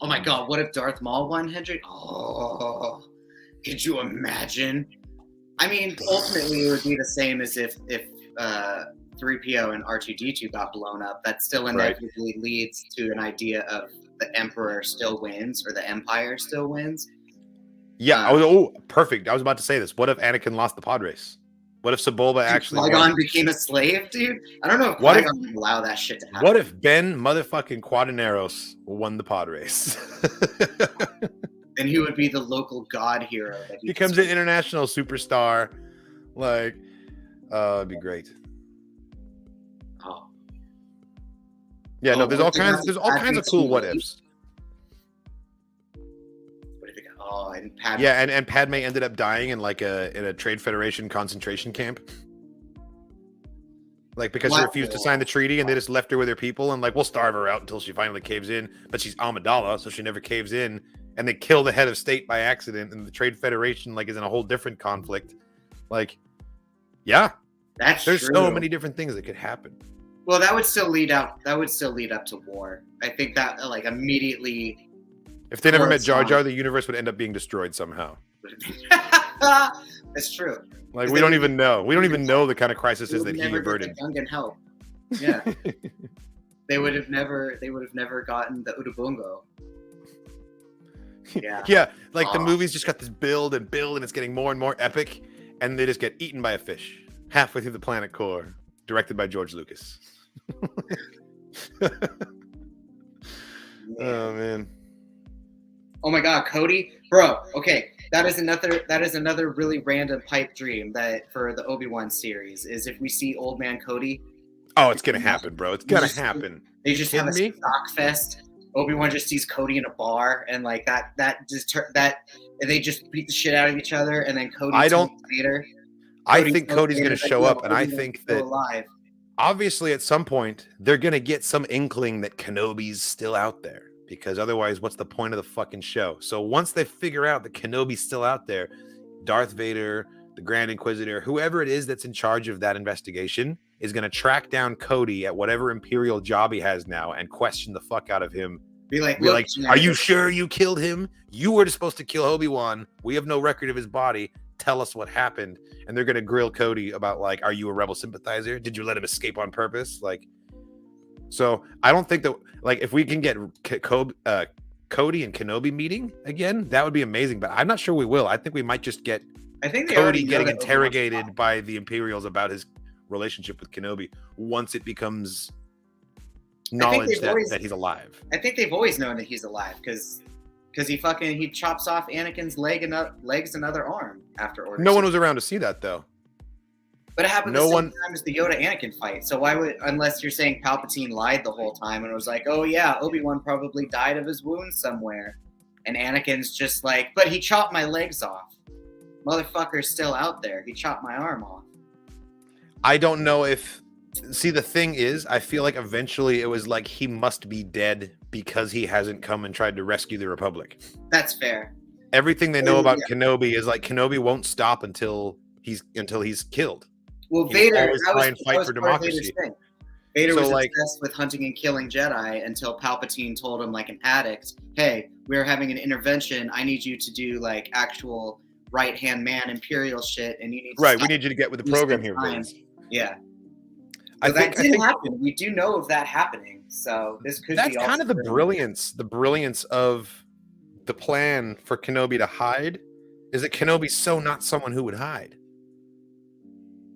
Speaker 2: Oh my God! What if Darth Maul won, Hendrik? Oh, could you imagine? I mean, ultimately, it would be the same as if 3PO and R2-D2 got blown up. That still inevitably leads to an idea of the Emperor still wins or the Empire still wins.
Speaker 1: Yeah. Perfect. I was about to say this. What if Anakin lost the pod race? What if Sebulba actually
Speaker 2: Qui-Gon became a slave, dude? I don't know if Qui-Gon would allow that shit to happen.
Speaker 1: What if Ben motherfucking Quaternaros won the pod race?
Speaker 2: And he would be the local god hero.
Speaker 1: He becomes an international superstar. Like, it'd be great.
Speaker 2: Oh.
Speaker 1: Yeah, no,
Speaker 2: Oh,
Speaker 1: there's
Speaker 2: what
Speaker 1: all
Speaker 2: if they
Speaker 1: kinds.
Speaker 2: have
Speaker 1: There's all kinds of cool what ifs.
Speaker 2: What if they got? Oh, and Padme.
Speaker 1: Yeah, and Padme ended up dying in like a Trade Federation concentration camp. Like, because she refused to sign the treaty and they just left her with her people and like, we'll starve her out until she finally caves in. But she's Amidala, so she never caves in. And they kill the head of state by accident, and the Trade Federation like is in a whole different conflict. Like, yeah, there's
Speaker 2: true.
Speaker 1: so many different things that could happen.
Speaker 2: Well, that would still lead up to war. I think that like immediately.
Speaker 1: If they never met Jar Jar, the universe would end up being destroyed somehow.
Speaker 2: That's true.
Speaker 1: Like, we don't even know. We don't even know the kind of crisis that he averted.
Speaker 2: Gungan help. Yeah. They would have never gotten the Udabungo. Yeah.
Speaker 1: Yeah, like the movie's just got this build, and it's getting more and more epic, and they just get eaten by a fish halfway through the planet core, directed by George Lucas. Oh man.
Speaker 2: Oh my God, Cody, bro. Okay, that is another really random pipe dream that for the Obi-Wan series is if we see Old Man Cody.
Speaker 1: Oh, it's gonna happen, bro. It's gonna happen.
Speaker 2: They just have a stock fest. Obi-Wan just sees Cody in a bar, and like that and they just beat the shit out of each other, and then Cody.
Speaker 1: I think Cody's gonna show up, and I think that obviously at some point they're gonna get some inkling that Kenobi's still out there. Because otherwise, what's the point of the fucking show? So once they figure out that Kenobi's still out there, Darth Vader, the Grand Inquisitor, whoever it is that's in charge of that investigation is going to track down Cody at whatever Imperial job he has now and question the fuck out of him.
Speaker 2: Be like,
Speaker 1: are you sure you killed him? You were supposed to kill Obi-Wan. We have no record of his body. Tell us what happened. And they're going to grill Cody about, like, are you a rebel sympathizer? Did you let him escape on purpose? Like, so I don't think that, like, if we can get Cody and Kenobi meeting again, that would be amazing. But I'm not sure we will. I think we might just get Cody getting interrogated by the Imperials about his relationship with Kenobi once it becomes knowledge that he's alive.
Speaker 2: I think they've always known that he's alive because he chops off Anakin's legs and other arm after Order.
Speaker 1: No one was around to see that though.
Speaker 2: But it happened the same time as the Yoda Anakin fight. So why would, unless you're saying Palpatine lied the whole time and was like, oh yeah, Obi-Wan probably died of his wounds somewhere. And Anakin's just like, but he chopped my legs off. Motherfucker's still out there. He chopped my arm off.
Speaker 1: I don't know if, see, the thing is, I feel like eventually it was like he must be dead because he hasn't come and tried to rescue the Republic.
Speaker 2: That's fair.
Speaker 1: Everything they know about Kenobi is like Kenobi won't stop until he's killed.
Speaker 2: Well, Vader
Speaker 1: fight for democracy.
Speaker 2: Vader was obsessed with hunting and killing Jedi until Palpatine told him, like an addict, hey, we're having an intervention. I need you to do like actual right-hand man Imperial shit, and you need to
Speaker 1: we need you to get with the program here.
Speaker 2: Yeah. So that did happen. We do know of that happening. So this could be.
Speaker 1: That's kind of the brilliance of the plan for Kenobi to hide is that Kenobi's so not someone who would hide.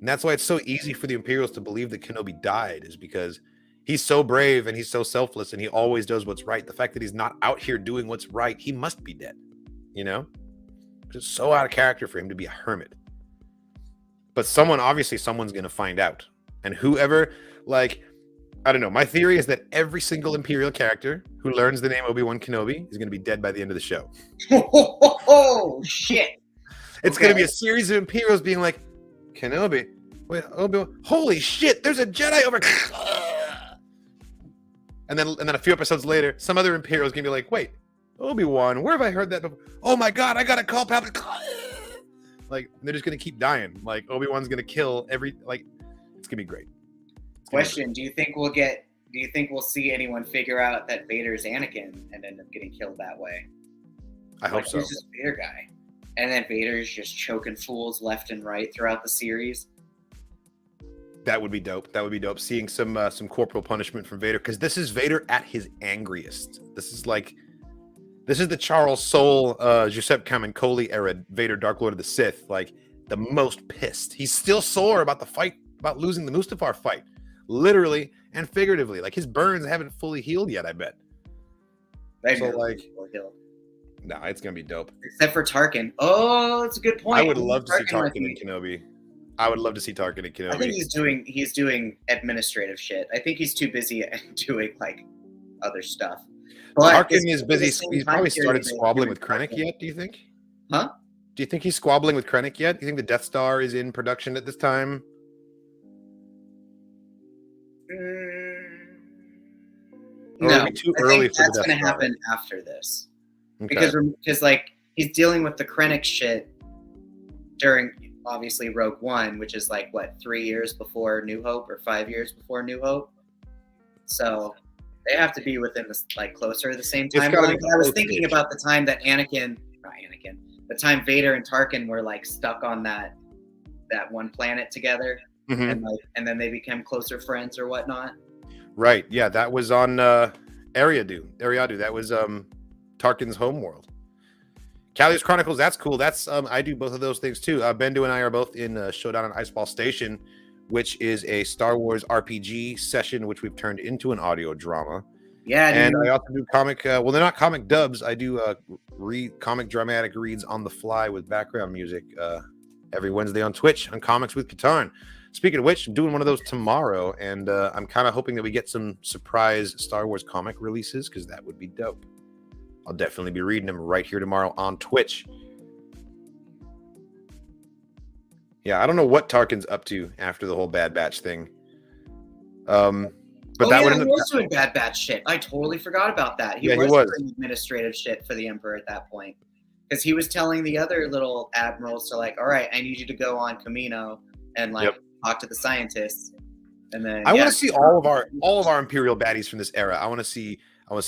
Speaker 1: And that's why it's so easy for the Imperials to believe that Kenobi died, is because he's so brave and he's so selfless and he always does what's right. The fact that he's not out here doing what's right, he must be dead, you know? It's so out of character for him to be a hermit. But someone's going to find out. And whoever, like, I don't know. My theory is that every single Imperial character who learns the name Obi-Wan Kenobi is going to be dead by the end of the show.
Speaker 2: Oh, shit.
Speaker 1: It's going to be a series of Imperials being like, Kenobi, wait, Obi-Wan, holy shit, there's a Jedi over. And then a few episodes later, some other Imperial is going to be like, wait, Obi-Wan, where have I heard that before? Oh my God, I got to call Palpatine. Like, they're just going to keep dying. Like, Obi-Wan's going to kill it's going to be great.
Speaker 2: Question, do you think we'll see anyone figure out that Vader's Anakin and end up getting killed that way?
Speaker 1: I hope so.
Speaker 2: Who's this Vader guy? And then Vader's just choking fools left and right throughout the series.
Speaker 1: That would be dope. Seeing some corporal punishment from Vader, because this is Vader at his angriest. This is the Charles Soule, Giuseppe Camuncoli era Vader, Dark Lord of the Sith. Like, the most pissed. He's still sore about the fight, about losing the Mustafar fight, literally and figuratively. Like, his burns haven't fully healed yet, I bet. No, it's gonna be dope.
Speaker 2: Except for Tarkin. Oh, that's a good point.
Speaker 1: I would love to see Tarkin and Kenobi. I would love to see Tarkin and Kenobi.
Speaker 2: I think he's doing administrative shit. I think he's too busy doing like other stuff. But
Speaker 1: Tarkin is busy. He's probably started squabbling with Krennic yet, do you think?
Speaker 2: Huh?
Speaker 1: Do you think he's squabbling with Krennic yet? Do you think the Death Star is in production at this time?
Speaker 2: No,
Speaker 1: too
Speaker 2: I
Speaker 1: early
Speaker 2: think
Speaker 1: for
Speaker 2: that's
Speaker 1: the Death
Speaker 2: going to
Speaker 1: Star?
Speaker 2: happen after this.
Speaker 1: Okay.
Speaker 2: Because like he's dealing with the Krennic shit during obviously Rogue One, which is like what 3 years before New Hope or 5 years before New Hope. So they have to be within this like closer at the same time. Like, I was thinking about the time that the time Vader and Tarkin were like stuck on that one planet together,
Speaker 1: Mhm.
Speaker 2: and then they became closer friends or whatnot.
Speaker 1: Right. Yeah, that was on Ariadu. That was Tarkin's homeworld. Callio's Chronicles, that's cool. That's I do both of those things too. Bendu and I are both in Showdown on Iceball Station, which is a Star Wars RPG session, which we've turned into an audio drama.
Speaker 2: Yeah, dude.
Speaker 1: And I also do comic. Well, they're not comic dubs. I do comic dramatic reads on the fly with background music every Wednesday on Twitch on Comics with Katarn. Speaking of which, I'm doing one of those tomorrow, and I'm kind of hoping that we get some surprise Star Wars comic releases because that would be dope. I'll definitely be reading them right here tomorrow on Twitch. Yeah, I don't know what Tarkin's up to after the whole Bad Batch thing. But that
Speaker 2: he was doing Bad Batch shit. I totally forgot about that. He was doing administrative shit for the Emperor at that point. Because he was telling the other little admirals to like, all right, I need you to go on Camino and like talk to the scientists. And then
Speaker 1: I want to see all of our Imperial baddies from this era. I want to see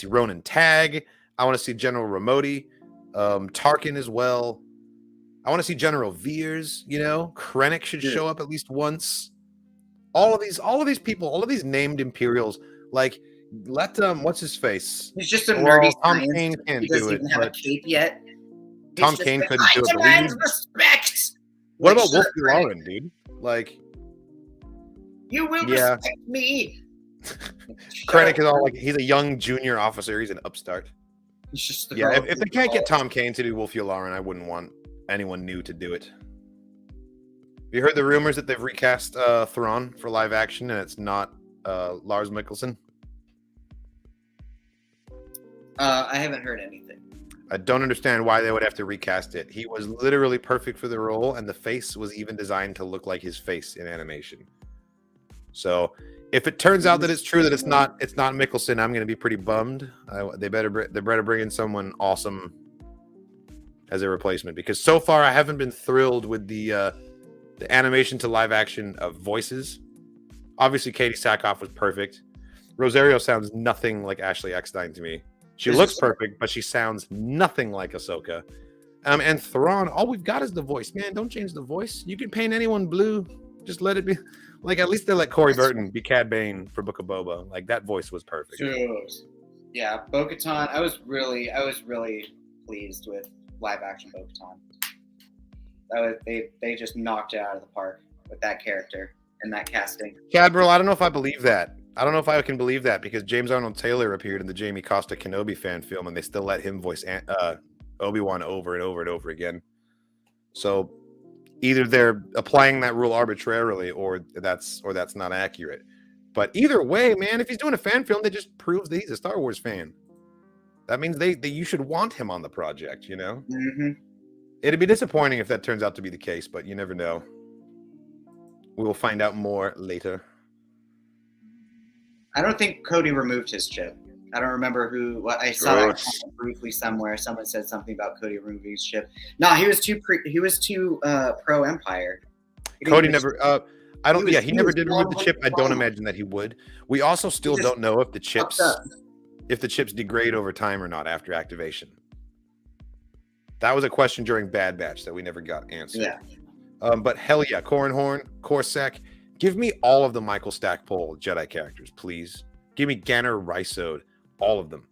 Speaker 1: Ronan Tag. I want to see General Ramodi, Tarkin as well. I want to see General Veers. You know, Krennic should show up at least once. All of these people, all of these named Imperials, like let what's his face?
Speaker 2: He's just a nerdy.
Speaker 1: Tom Kane can't
Speaker 2: he doesn't even have a cape yet.
Speaker 1: Tom Kane couldn't do it.
Speaker 2: I demand respect.
Speaker 1: What about Wolfie Lauren, dude? Like,
Speaker 2: you will respect me.
Speaker 1: Krennic is all like he's a young junior officer. He's an upstart.
Speaker 2: He's just
Speaker 1: if they can't get Tom Kane to do Wolfie Lauren, I wouldn't want anyone new to do it. You heard the rumors that they've recast Thrawn for live action and it's not Lars Mikkelsen?
Speaker 2: I haven't heard anything.
Speaker 1: I don't understand why they would have to recast it. He was literally perfect for the role, and the face was even designed to look like his face in animation. So if it turns out that it's true that it's not Mikkelsen, I'm going to be pretty bummed. They better bring in someone awesome as a replacement, because so far I haven't been thrilled with the animation to live action of voices. Obviously, Katie Sackhoff was perfect. Rosario sounds nothing like Ashley Eckstein to me. She looks perfect, but she sounds nothing like Ahsoka. And Thrawn, all we've got is the voice. Man, don't change the voice. You can paint anyone blue. Just let it be. Like, at least they let Corey Burton be Cad Bane for Book of Boba. Like, that voice was perfect.
Speaker 2: Yeah, Bo-Katan. I was really pleased with live action Bo-Katan. They just knocked it out of the park with that character and that casting.
Speaker 1: Cadbro, I don't know if I believe that. I don't know if I can believe that, because James Arnold Taylor appeared in the Jamie Costa Kenobi fan film, and they still let him voice Obi-Wan over and over and over again. So either they're applying that rule arbitrarily, or that's not accurate. But either way, man, if he's doing a fan film, that just proves that he's a Star Wars fan. That means you should want him on the project, you know?
Speaker 2: Mm-hmm.
Speaker 1: It'd be disappointing if that turns out to be the case, but you never know. We will find out more later.
Speaker 2: I don't think Cody removed his chip. I don't remember what I saw that briefly somewhere. Someone said something about Cody removing his chip. No, he was too pro Empire.
Speaker 1: Cody never. I don't. He never did remove the chip. I don't imagine that he would. We also still don't know if the chips degrade over time or not after activation. That was a question during Bad Batch that we never got answered.
Speaker 2: Yeah.
Speaker 1: But hell yeah, Cornhorn, Corsac. Give me all of the Michael Stackpole Jedi characters, please. Give me Ganner, Rysode, all of them.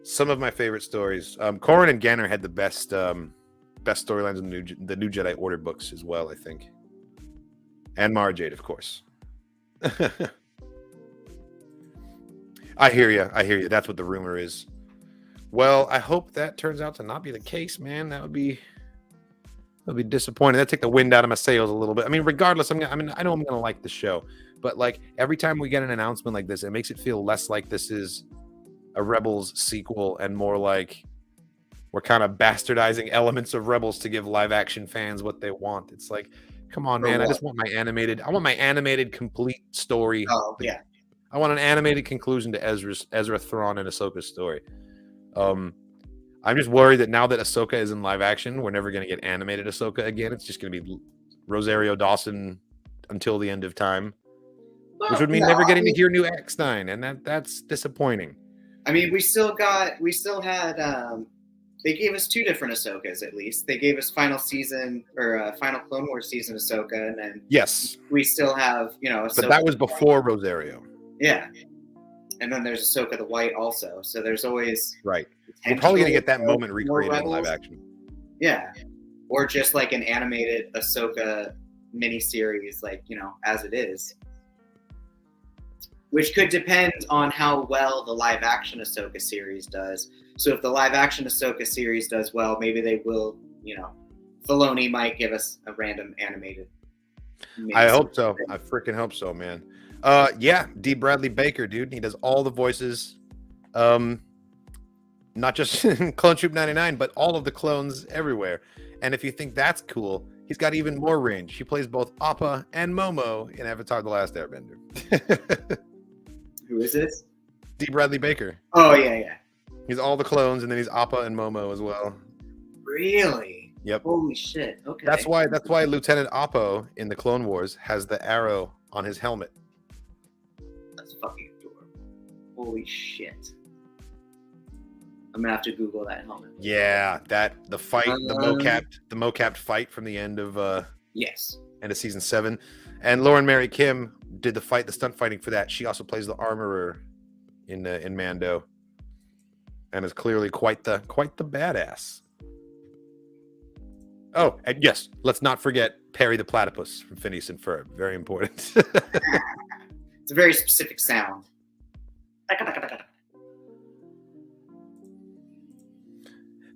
Speaker 1: Some of my favorite stories. Corrin and Ganner had the best storylines in the new Jedi Order books as well, I think. And Mara Jade, of course. I hear you. That's what the rumor is. Well, I hope that turns out to not be the case, man. That would be I'll be disappointed. That take the wind out of my sails a little bit. I mean, regardless, I know I'm gonna like the show, but like every time we get an announcement like this, it makes it feel less like this is a Rebels sequel and more like we're kind of bastardizing elements of Rebels to give live action fans what they want. It's like, come on, man! I just want my animated complete story.
Speaker 2: Oh yeah.
Speaker 1: I want an animated conclusion to Ezra Thrawn and Ahsoka's story. I'm just worried that now that Ahsoka is in live action, we're never going to get animated Ahsoka again. It's just going to be Rosario Dawson until the end of time, which would mean never getting to hear new X9, and that's disappointing.
Speaker 2: I mean, we still had. They gave us 2 different Ahsokas at least. They gave us final season or final Clone Wars season Ahsoka, and then
Speaker 1: yes,
Speaker 2: we still have Ahsoka,
Speaker 1: but that was before Rosario.
Speaker 2: Yeah, and then there's Ahsoka the White also. So there's always
Speaker 1: right. We're probably gonna get that moment recreated in live action.
Speaker 2: Yeah, or just like an animated Ahsoka miniseries, like as it is, which could depend on how well the live action Ahsoka series does. So if the live action Ahsoka series does well, maybe they will. Filoni might give us a random animated.
Speaker 1: I hope so. I freaking hope so, man. Yeah, D. Bradley Baker, dude. He does all the voices. Not just in Clone Troop 99, but all of the clones everywhere. And if you think that's cool, he's got even more range. He plays both Appa and Momo in Avatar: The Last Airbender.
Speaker 2: Who is this?
Speaker 1: D. Bradley Baker.
Speaker 2: Oh, yeah.
Speaker 1: He's all the clones, and then he's Appa and Momo as well.
Speaker 2: Really?
Speaker 1: Yep.
Speaker 2: Holy shit. Okay.
Speaker 1: That's why Lieutenant Appa in the Clone Wars has the arrow on his helmet.
Speaker 2: That's fucking adorable. Holy shit. I'm gonna have to Google that helmet.
Speaker 1: Yeah, the fight, the mocapped fight from the end of
Speaker 2: yes,
Speaker 1: end of season 7, and Lauren Mary Kim did the stunt fighting for that. She also plays the armorer in Mando, and is clearly quite the badass. Oh, and yes, let's not forget Perry the Platypus from Phineas and Ferb. Very important.
Speaker 2: It's a very specific sound.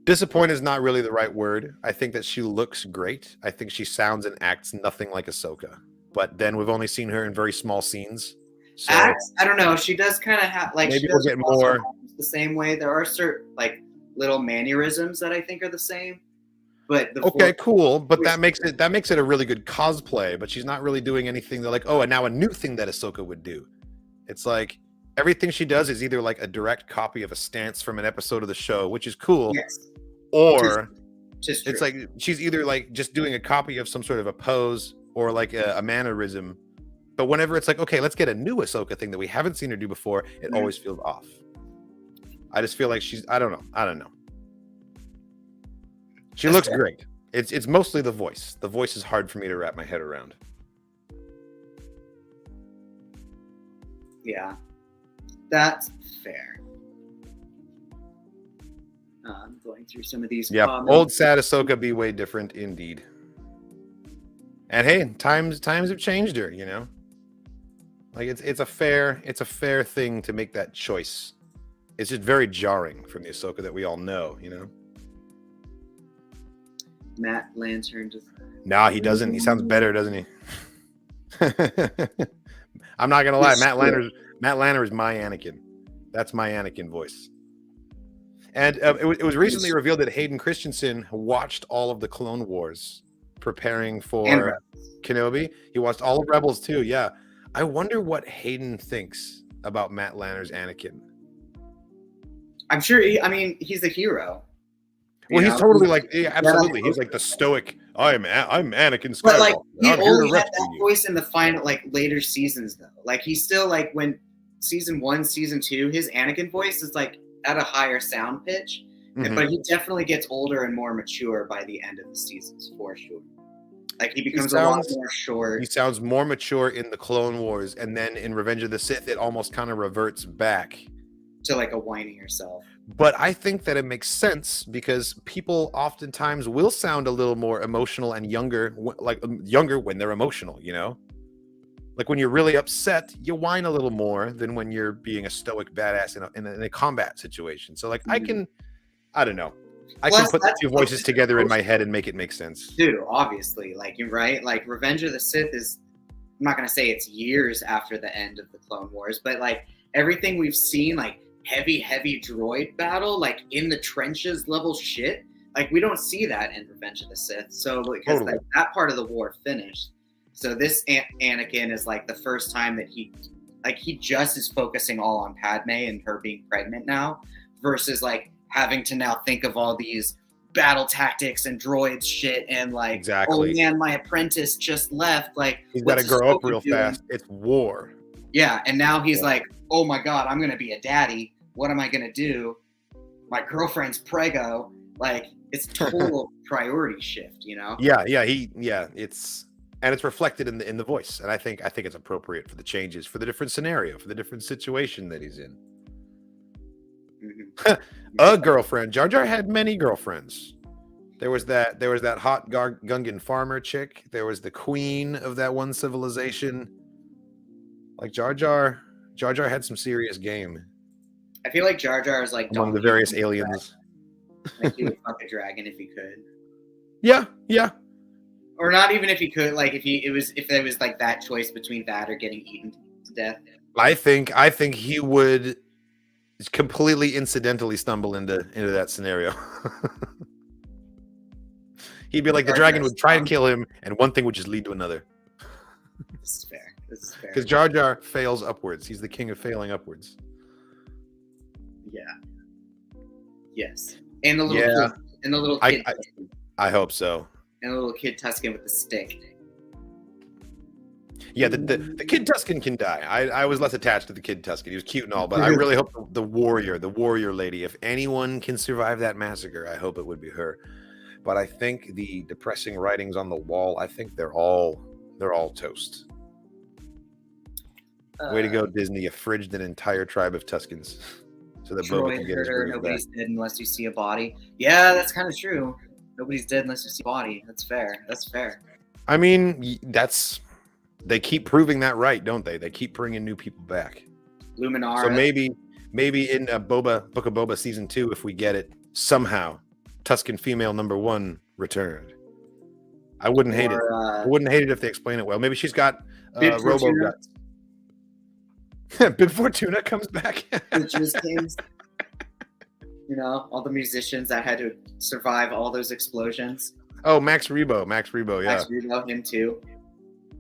Speaker 1: Disappointed is not really the right word. I think that she looks great. I think she sounds and acts nothing like Ahsoka. But then we've only seen her in very small scenes. So
Speaker 2: acts? I don't know. She does kind of have like
Speaker 1: maybe we'll get more
Speaker 2: the same way. There are certain like little mannerisms that I think are the same. But
Speaker 1: okay, cool. But that makes it a really good cosplay. But she's not really doing anything that like, oh, and now a new thing that Ahsoka would do. It's like everything she does is either like a direct copy of a stance from an episode of the show, which is cool.
Speaker 2: Yes.
Speaker 1: Or
Speaker 2: just
Speaker 1: it's like she's either like just doing a copy of some sort of a pose or like a mannerism. But whenever it's like, okay, let's get a new Ahsoka thing that we haven't seen her do before, it always feels off. I just feel like I don't know. She looks great. It's mostly the voice. The voice is hard for me to wrap my head around.
Speaker 2: Yeah, that's fair. I'm going through some of these.
Speaker 1: Yeah,
Speaker 2: comments.
Speaker 1: old sad Ahsoka be way different indeed. And hey, times have changed her. Like it's a fair thing to make that choice. It's just very jarring from the Ahsoka that we all know.
Speaker 2: Matt Lantern just.
Speaker 1: Nah, he doesn't. He sounds better, doesn't he? I'm not gonna lie. Matt Lanner is my Anakin. That's my Anakin voice. And it was recently revealed that Hayden Christensen watched all of the Clone Wars preparing for Kenobi. He watched all of Rebels too. Yeah. I wonder what Hayden thinks about Matt Lanner's Anakin.
Speaker 2: I'm sure he's a hero.
Speaker 1: Well, he's totally like, yeah, absolutely. He's like the stoic, I'm Anakin Skywalker.
Speaker 2: But like he only had that
Speaker 1: you.
Speaker 2: voice in the final, like later seasons though. Like he's still like when season 1, season 2, his Anakin voice is like at a higher sound pitch, but he definitely gets older and more mature by the end of the seasons for sure. Like he becomes a lot more short.
Speaker 1: He sounds more mature in the Clone Wars, and then in Revenge of the Sith, it almost kind of reverts back
Speaker 2: to like a whining yourself.
Speaker 1: But I think that it makes sense because people oftentimes will sound a little more emotional and younger when they're emotional. Like when you're really upset, you whine a little more than when you're being a stoic badass in a combat situation. So like I don't know. I can put the two voices together in my head and make it make sense.
Speaker 2: Dude, obviously, like you're right. Like Revenge of the Sith is, I'm not gonna say it's years after the end of the Clone Wars, but like everything we've seen, like heavy droid battle, like in the trenches level shit, like we don't see that in Revenge of the Sith. So because like, that part of the war finished, so this Anakin is like the first time that he just is focusing all on Padme and her being pregnant now, versus like having to now think of all these battle tactics and droids shit and like,
Speaker 1: exactly.
Speaker 2: Oh man, my apprentice just left. Like
Speaker 1: he's got to grow up real fast. It's war.
Speaker 2: Yeah, and now he's like, oh my god, I'm gonna be a daddy. What am I gonna do? My girlfriend's prego. Like it's total priority shift, you know?
Speaker 1: Yeah, it's reflected in the voice, and I think it's appropriate for the changes, for the different scenario, for the different situation that he's in. Mm-hmm. A girlfriend. Jar Jar had many girlfriends. There was that hot Gungan farmer chick. There was the queen of that one civilization. Like Jar Jar had some serious game.
Speaker 2: I feel like Jar Jar is like
Speaker 1: among the various aliens.
Speaker 2: Like he would fuck a dragon if he could.
Speaker 1: Yeah.
Speaker 2: Or not even if he could. Like if there was like that choice between that or getting eaten to death.
Speaker 1: I think he would completely incidentally stumble into that scenario. He'd be like, the dragon would try to kill him, and one thing would just lead to another.
Speaker 2: This is fair.
Speaker 1: Because Jar Jar fails upwards. He's the king of failing upwards.
Speaker 2: Yeah. Yes. And the little kid. And the little kid.
Speaker 1: I hope so.
Speaker 2: And the little kid Tusken with the stick.
Speaker 1: Yeah, the kid Tusken can die. I was less attached to the kid Tusken. He was cute and all, but I really hope the warrior lady, if anyone can survive that massacre, I hope it would be her. But I think the depressing writings on the wall, I think they're all toast. Way to go, Disney! You fridged an entire tribe of Tuskens so that Boba can get his brains
Speaker 2: nobody's
Speaker 1: back.
Speaker 2: dead unless you see a body. Yeah, that's kind of true. Nobody's dead unless you see a body. That's fair.
Speaker 1: I mean, they keep proving that right, don't they? They keep bringing new people back.
Speaker 2: Luminara.
Speaker 1: So maybe in Book of Boba season 2, if we get it somehow, Tusken female number 1 returned. I wouldn't hate it. I wouldn't hate it if they explain it well. Maybe she's got robo guts. Bib Fortuna comes back.
Speaker 2: You know, all the musicians that had to survive all those explosions.
Speaker 1: Oh, Max Rebo, yeah. Max
Speaker 2: Rebo, him too.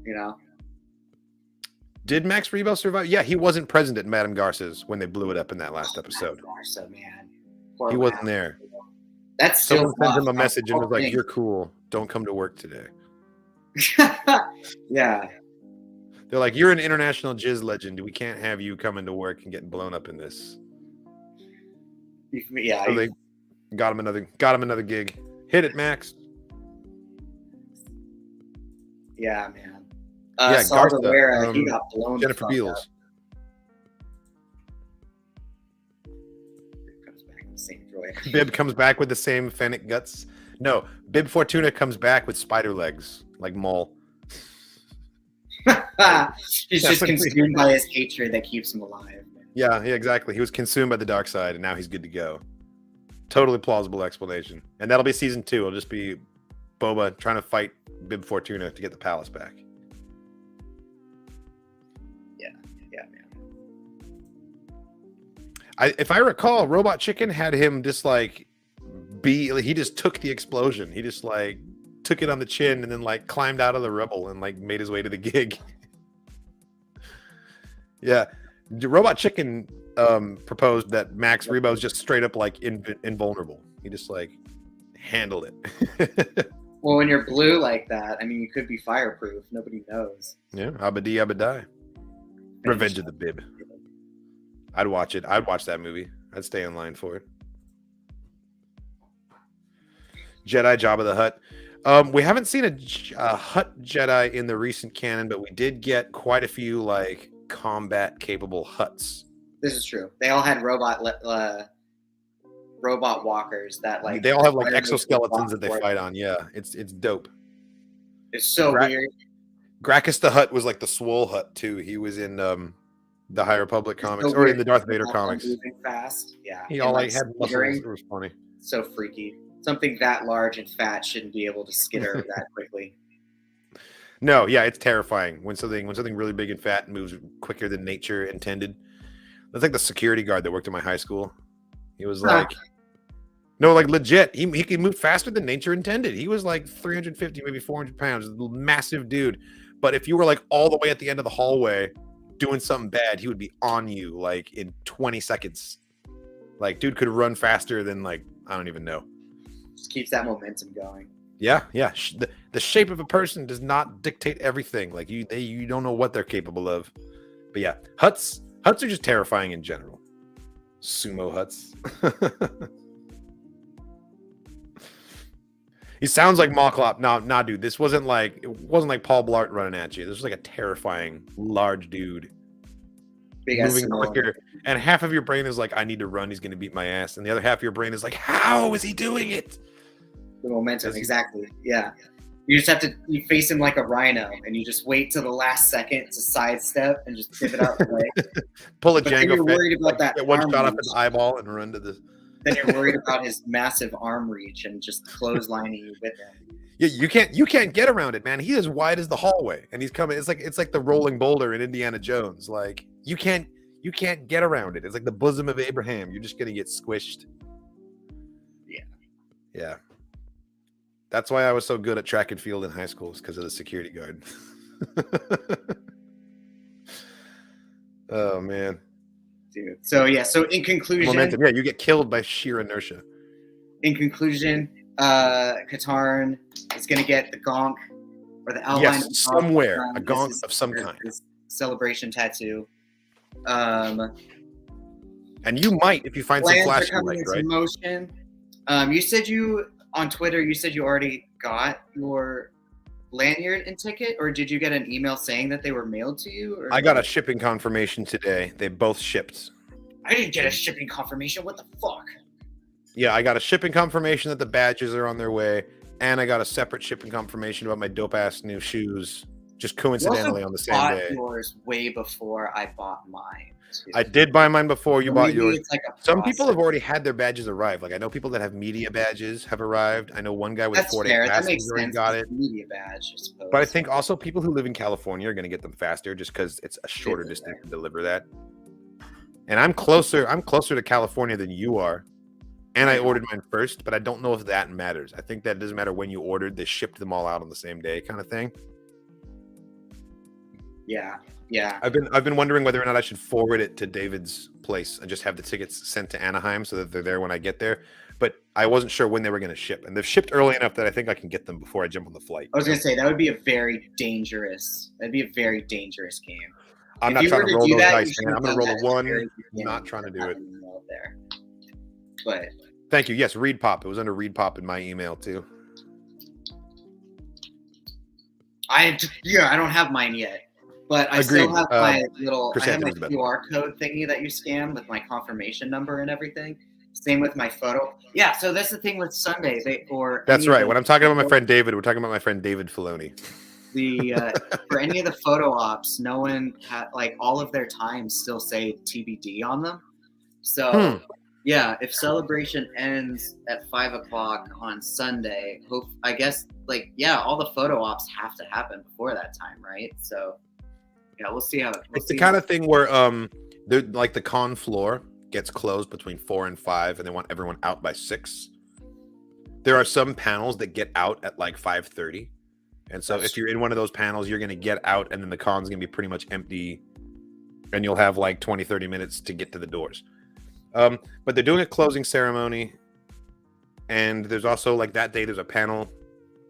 Speaker 2: You know.
Speaker 1: Did Max Rebo survive? Yeah, he wasn't present at Madame Garza's when they blew it up in that last episode.
Speaker 2: Madame Garza, man.
Speaker 1: He wasn't there.
Speaker 2: That's still
Speaker 1: someone sent him a message and was like, "You're cool. Don't come to work today."
Speaker 2: Yeah.
Speaker 1: They're like, "You're an international jizz legend. We can't have you coming to work and getting blown up in this."
Speaker 2: Yeah.
Speaker 1: So they got him another gig. Hit it, Max.
Speaker 2: Yeah, man.
Speaker 1: Garza,
Speaker 2: he got blown.
Speaker 1: Jennifer Beals. Bib comes back with the same Fennec guts. No, Bib Fortuna comes back with spider legs, like Maul.
Speaker 2: He's just consumed by his hatred that keeps him alive.
Speaker 1: Yeah, exactly. He was consumed by the dark side, and now he's good to go. Totally plausible explanation. And that'll be season 2. It'll just be Boba trying to fight Bib Fortuna to get the palace back.
Speaker 2: Yeah, man.
Speaker 1: If I recall, Robot Chicken had him just like he just took the explosion. He just like took it on the chin and then like climbed out of the rubble and like made his way to the gig. Yeah. Robot Chicken proposed that Max Rebo's just straight up like invulnerable. He just like handled it.
Speaker 2: Well, when you're blue like that, I mean, you could be fireproof. Nobody knows.
Speaker 1: Yeah, Abadi Abadai. Revenge of the Bib. I'd watch it. I'd watch that movie. I'd stay in line for it. Jedi Jabba the Hutt. We haven't seen a Hutt Jedi in the recent canon, but we did get quite a few like combat capable Hutts.
Speaker 2: This is true. They all had robot walkers that like
Speaker 1: they all have like exoskeletons that they fight on. Yeah, it's dope.
Speaker 2: It's so weird.
Speaker 1: Gracchus the Hutt was like the swole Hutt too. He was in the High Republic comics or in the Darth Vader comics.
Speaker 2: Moving fast. Yeah.
Speaker 1: He all like had muscles. It was funny.
Speaker 2: So freaky. Something that large and fat shouldn't be able to skitter that quickly.
Speaker 1: No, yeah, it's terrifying when something really big and fat moves quicker than nature intended. That's like the security guard that worked at my high school. He was like, no, like legit. He could move faster than nature intended. He was like 350, maybe 400 pounds, massive dude. But if you were like all the way at the end of the hallway doing something bad, he would be on you like in 20 seconds. Like, dude could run faster than like, I don't even know.
Speaker 2: Just keeps that momentum going.
Speaker 1: Yeah. The shape of a person does not dictate everything. Like you don't know what they're capable of. But yeah, huts are just terrifying in general. Sumo huts. He sounds like Mocklop. Nah, dude. It wasn't like Paul Blart running at you. This was like a terrifying, large dude.
Speaker 2: Big
Speaker 1: moving quicker. And half of your brain is like, I need to run. He's going to beat my ass. And the other half of your brain is like, how is he doing it?
Speaker 2: The momentum, exactly. Yeah. You just have to face him like a rhino, and you just wait till the last second to sidestep and just pivot out the way.
Speaker 1: Pull a Django.
Speaker 2: You're worried about that.
Speaker 1: Get one shot off his eyeball and run to the.
Speaker 2: Then you're worried about his massive arm reach and just clotheslining you with him.
Speaker 1: Yeah, you can't get around it, man. He's as wide as the hallway, and he's coming. It's like the rolling boulder in Indiana Jones. Like you can't get around it. It's like the bosom of Abraham. You're just gonna get squished. Yeah. That's why I was so good at track and field in high school, because of the security guard. Oh man,
Speaker 2: dude. So in conclusion,
Speaker 1: momentum. Yeah, you get killed by sheer inertia.
Speaker 2: In conclusion, Katarn is going to get the gonk or the outline.
Speaker 1: Yes, somewhere a gonk of some kind.
Speaker 2: Celebration tattoo.
Speaker 1: And you might, if you find some flashing light, right?
Speaker 2: Motion. You said on Twitter, you said you already got your lanyard and ticket, or did you get an email saying that they were mailed to you? Or
Speaker 1: I got a shipping confirmation today. They both shipped.
Speaker 2: I didn't get a shipping confirmation. What the fuck?
Speaker 1: Yeah, I got a shipping confirmation that the badges are on their way, and I got a separate shipping confirmation about my dope-ass new shoes, just coincidentally on the same day.
Speaker 2: I bought yours way before I bought mine.
Speaker 1: I did buy mine before you bought yours.
Speaker 2: Like
Speaker 1: some people have already had their badges arrive. Like I know people that have media badges have arrived. I know one guy with 4-day pass has already got it.
Speaker 2: Media badge, I suppose.
Speaker 1: But I think also people who live in California are going to get them faster, just because it's a shorter distance to deliver that. And I'm closer to California than you are, and I ordered mine first. But I don't know if that matters. I think that it doesn't matter when you ordered; they shipped them all out on the same day, kind of thing.
Speaker 2: Yeah.
Speaker 1: I've been wondering whether or not I should forward it to David's place and just have the tickets sent to Anaheim so that they're there when I get there. But I wasn't sure when they were going to ship, and they've shipped early enough that I think I can get them before I jump on the flight.
Speaker 2: I was going to say that would be a very dangerous game.
Speaker 1: I'm not trying to roll those dice, man. I'm going to roll a 1. I'm not trying to do it.
Speaker 2: There. But
Speaker 1: thank you. Yes, Reed Pop. It was under Reed Pop in my email too.
Speaker 2: I don't have mine yet. But I still have my QR code thingy that you scan with my confirmation number and everything. Same with my photo. Yeah, so that's the thing with Sunday.
Speaker 1: That's right. When I'm talking about my friend David, we're talking about my friend David Filoni.
Speaker 2: For any of the photo ops, no one had, like, all of their times still say TBD on them. So yeah, if celebration ends at 5:00 on Sunday, I guess all the photo ops have to happen before that time, right? So. Yeah, we'll see how
Speaker 1: it's the kind of thing where they're like the con floor gets closed between 4 and 5, and they want everyone out by 6. There are some panels that get out at like 5:30, and so if you're in one of those panels, you're going to get out, and then the con's going to be pretty much empty, and you'll have like 20-30 minutes to get to the doors. But they're doing a closing ceremony, and there's also like that day there's a panel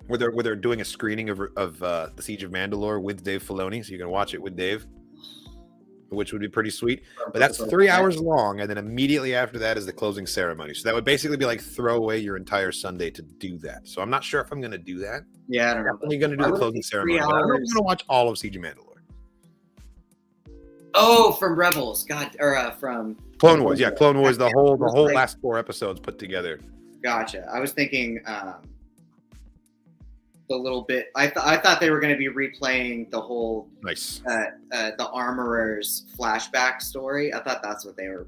Speaker 1: where they're doing a screening of the Siege of Mandalore with Dave Filoni, so you can watch it with Dave, which would be pretty sweet. But that's 3 hours long, and then immediately after that is the closing ceremony. So that would basically be like throw away your entire Sunday to do that. So I'm not sure if I'm going to do that.
Speaker 2: Yeah, I don't know.
Speaker 1: I'm only going to do the closing ceremony. But I'm going to watch all of Siege of Mandalore.
Speaker 2: Oh, from Rebels, from
Speaker 1: Clone Wars. Yeah, Clone Wars. The whole last 4 episodes put together.
Speaker 2: Gotcha. I was thinking. A little bit. I thought they were going to be replaying the whole
Speaker 1: nice
Speaker 2: the Armorer's flashback story. I thought that's what they were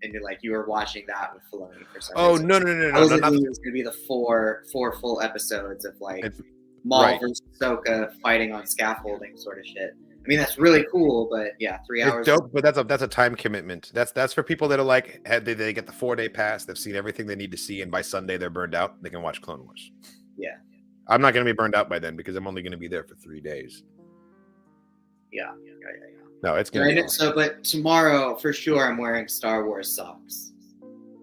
Speaker 2: and you were watching that with Filoni for some
Speaker 1: Oh
Speaker 2: reason.
Speaker 1: no,
Speaker 2: I was
Speaker 1: not
Speaker 2: thinking it was going to be the four full episodes of
Speaker 1: It's-
Speaker 2: Maul
Speaker 1: right.
Speaker 2: versus Ahsoka fighting on scaffolding sort of shit. I mean, that's really cool, but yeah, 3 hours.
Speaker 1: It's dope, but that's a time commitment. That's for people that are like they get the 4-day pass. They've seen everything they need to see, and by Sunday they're burned out. They can watch Clone Wars.
Speaker 2: Yeah.
Speaker 1: I'm not going to be burned out by then because I'm only going to be there for 3 days.
Speaker 2: Yeah.
Speaker 1: No, it's going to be awesome.
Speaker 2: So, but tomorrow for sure, I'm wearing Star Wars socks.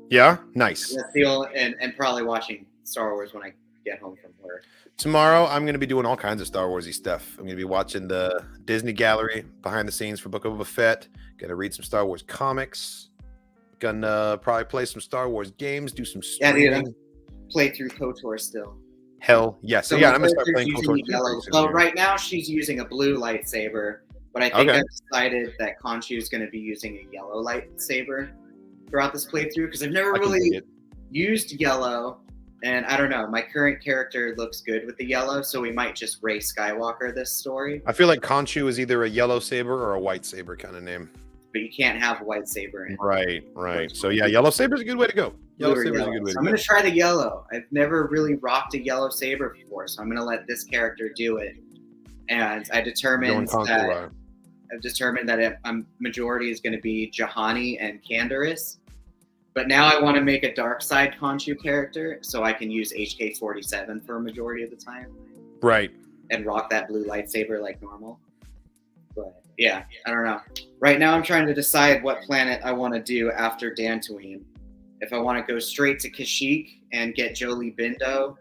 Speaker 1: Yeah, nice.
Speaker 2: That's the only, and probably watching Star Wars when I get home from work.
Speaker 1: Tomorrow, I'm going to be doing all kinds of Star Warsy stuff. I'm going to be watching the Disney Gallery behind the scenes for Book of Boba Fett. Going to read some Star Wars comics. Gonna probably play some Star Wars games. Do some streaming.
Speaker 2: Yeah, dude, play through KOTOR still.
Speaker 1: Hell yes. So yeah, I'm gonna start playing
Speaker 2: using
Speaker 1: KOTOR.
Speaker 2: yellow. Well, right now she's using a blue lightsaber, but I think I've decided that Khonshu is going to be using a yellow lightsaber throughout this playthrough because I've never really used yellow, and I don't know. My current character looks good with the yellow, so we might just Rey Skywalker this story.
Speaker 1: I feel like Khonshu is either a yellow saber or a white saber kind of name.
Speaker 2: But you can't have a white saber in.
Speaker 1: Right. So yeah, yellow saber is a good way to go. Yellow saber is a good way to go.
Speaker 2: I'm going to try the yellow. I've never really rocked a yellow saber before, so I'm going to let this character do it. And I determined that majority is going to be Juhani and Canderous. But now I want to make a dark side Khonshu character, so I can use HK-47 for a majority of the time.
Speaker 1: Right.
Speaker 2: And rock that blue lightsaber like normal. But yeah, I don't know. Right now I'm trying to decide what planet I want to do after Dantooine. If I want to go straight to Kashyyyk and get Jolee Bindo,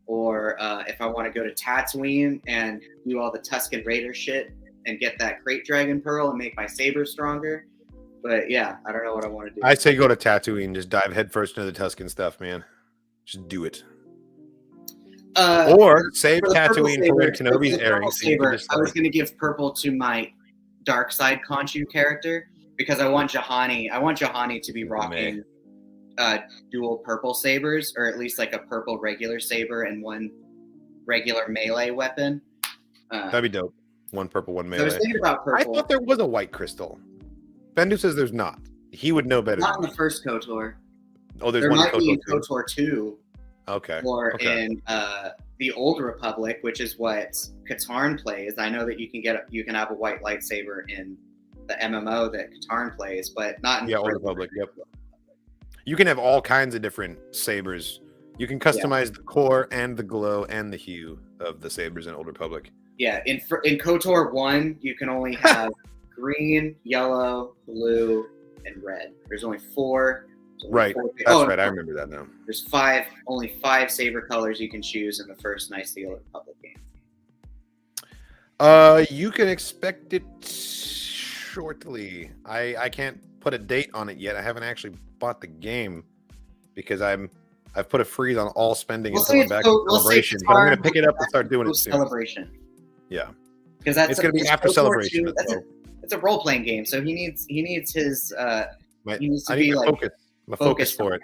Speaker 2: or if I want to go to Tatooine and do all the Tusken Raider shit and get that Crate Dragon Pearl and make my saber stronger. But yeah, I don't know what I want to do.
Speaker 1: I say go to Tatooine, just dive headfirst into the Tusken stuff, man. Just do it. Or save Tatooine for when Kenobi's airing.
Speaker 2: I was going to give purple to my dark side Khonshu character because I want Juhani. I want Juhani to be rocking dual purple sabers, or at least like a purple regular saber and one regular melee weapon.
Speaker 1: That'd be dope. One purple, one melee.
Speaker 2: I was thinking about purple.
Speaker 1: I thought there was a white crystal. Bendu says there's not. He would know better.
Speaker 2: Not in the first KOTOR.
Speaker 1: Oh, there's
Speaker 2: there
Speaker 1: one
Speaker 2: might be in
Speaker 1: KOTOR
Speaker 2: KOTOR 2.
Speaker 1: Okay.
Speaker 2: Or in the Old Republic, which is what Katarn plays. I know that you can have a white lightsaber in the MMO that Katarn plays, but not in
Speaker 1: Old Republic. Yep. You can have all kinds of different sabers. You can customize the core and the glow and the hue of the sabers in Old Republic.
Speaker 2: Yeah, in KOTOR 1, you can only have green, yellow, blue, and red. There's only 4.
Speaker 1: Right. That's right. I remember that now.
Speaker 2: There's only 5 saber colors you can choose in the first Knights of the Old Republic game.
Speaker 1: You can expect it shortly. I can't put a date on it yet. I haven't actually bought the game because I've put a freeze on all spending until I'm back in Celebration. But I'm going to pick it up and start doing it soon.
Speaker 2: Celebration.
Speaker 1: Yeah.
Speaker 2: Because
Speaker 1: it's going to be after Celebration.
Speaker 2: It's a role playing game, so he needs his he needs to
Speaker 1: be like
Speaker 2: focus
Speaker 1: for it.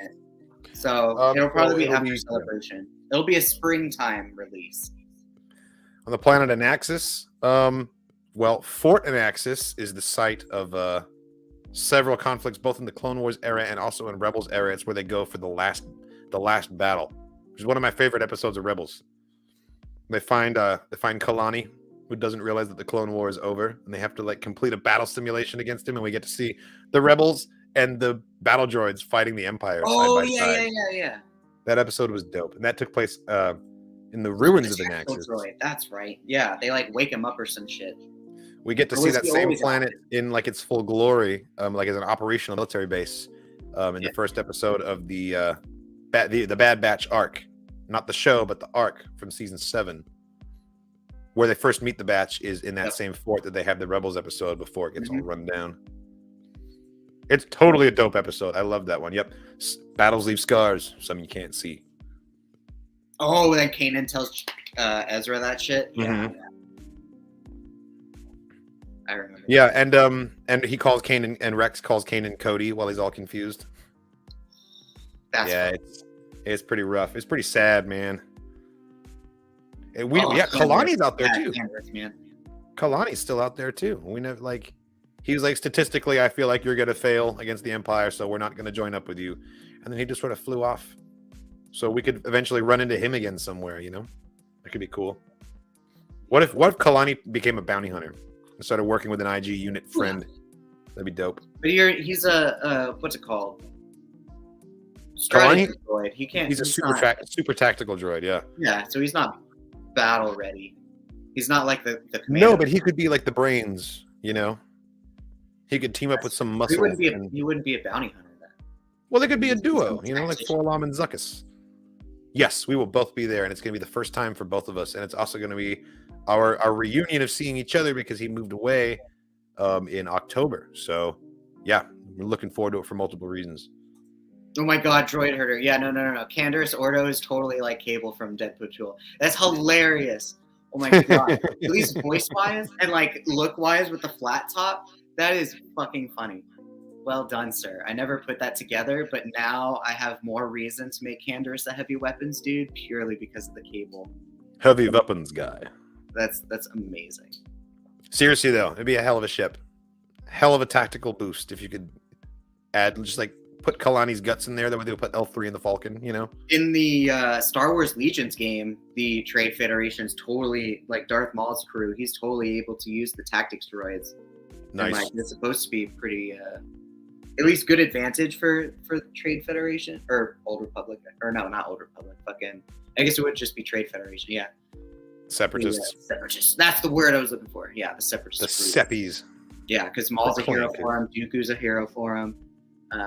Speaker 2: So it'll probably be after Celebration. It'll be a springtime release.
Speaker 1: On the planet Anaxis, Fort Anaxis is the site of several conflicts, both in the Clone Wars era and also in Rebels era. It's where they go for the last battle, which is one of my favorite episodes of Rebels. They find Kalani, who doesn't realize that the Clone War is over, and they have to complete a battle simulation against him, and we get to see the Rebels and the battle droids fighting the Empire side by side.
Speaker 2: Yeah.
Speaker 1: That episode was dope, and that took place in the ruins of Anaxis.
Speaker 2: That's right. Yeah, they wake him up or some shit.
Speaker 1: We get to see that same planet in its full glory, as an operational military base, in the first episode of the Bad Batch arc, not the show, but the arc from season 7, where they first meet the Batch is in that same fort that they have the Rebels episode before it gets all run down. It's totally a dope episode. I love that one. Yep, battles leave scars, some you can't see.
Speaker 2: Oh, then Kanan tells Ezra that shit.
Speaker 1: Mm-hmm.
Speaker 2: Yeah. I remember.
Speaker 1: Yeah, and he calls Kanan, and Rex calls Kanan Cody while he's all confused. It's pretty rough. It's pretty sad, man. Kalani's out there too. Kalani's still out there too. We never He was like, statistically, I feel like you're going to fail against the Empire, so we're not going to join up with you. And then he just sort of flew off. So we could eventually run into him again somewhere, you know? That could be cool. What if Kalani became a bounty hunter and started working with an IG unit friend? That'd be dope.
Speaker 2: But he's a what's it called?
Speaker 1: Kalani?
Speaker 2: Strategy droid. He can't.
Speaker 1: He's a super tactical droid, yeah.
Speaker 2: Yeah, so he's not battle ready. He's not like the
Speaker 1: No,
Speaker 2: commander.
Speaker 1: but he could be like the brains, you know? He could team up with some muscle.
Speaker 2: He wouldn't be a bounty hunter then.
Speaker 1: Well, they could be a duo, you know, like Forlom and Zuckuss. Yes, we will both be there, and it's going to be the first time for both of us, and it's also going to be our reunion of seeing each other because he moved away in October. So, yeah, we're looking forward to it for multiple reasons.
Speaker 2: Oh my God, droid herder. Yeah, no. Candace Ordo is totally like Cable from Deadpool Tool. That's hilarious. Oh my God. At least voice-wise and like look-wise with the flat top, that is fucking funny. Well done, sir. I never put that together, but now I have more reason to make Candace a heavy weapons dude purely because of the Cable.
Speaker 1: Heavy weapons guy.
Speaker 2: That's amazing.
Speaker 1: Seriously, though, it'd be a hell of a ship. Hell of a tactical boost if you could add, just like, put Kalani's guts in there. That way they would put L3 in the Falcon, you know? In
Speaker 2: the Star Wars Legions game, the Trade Federation's totally, like Darth Maul's crew, he's totally able to use the tactics droids.
Speaker 1: Nice.
Speaker 2: And, like, it's supposed to be pretty, at least good advantage for the Trade Federation, or Old Republic, or no, not Old Republic, fucking, I guess it would just be Trade Federation, yeah.
Speaker 1: Separatists.
Speaker 2: Separatists. That's the word I was looking for. Yeah, the Separatists.
Speaker 1: The Seppies.
Speaker 2: Yeah, because Maul's a hero for him, Dooku's a hero for him.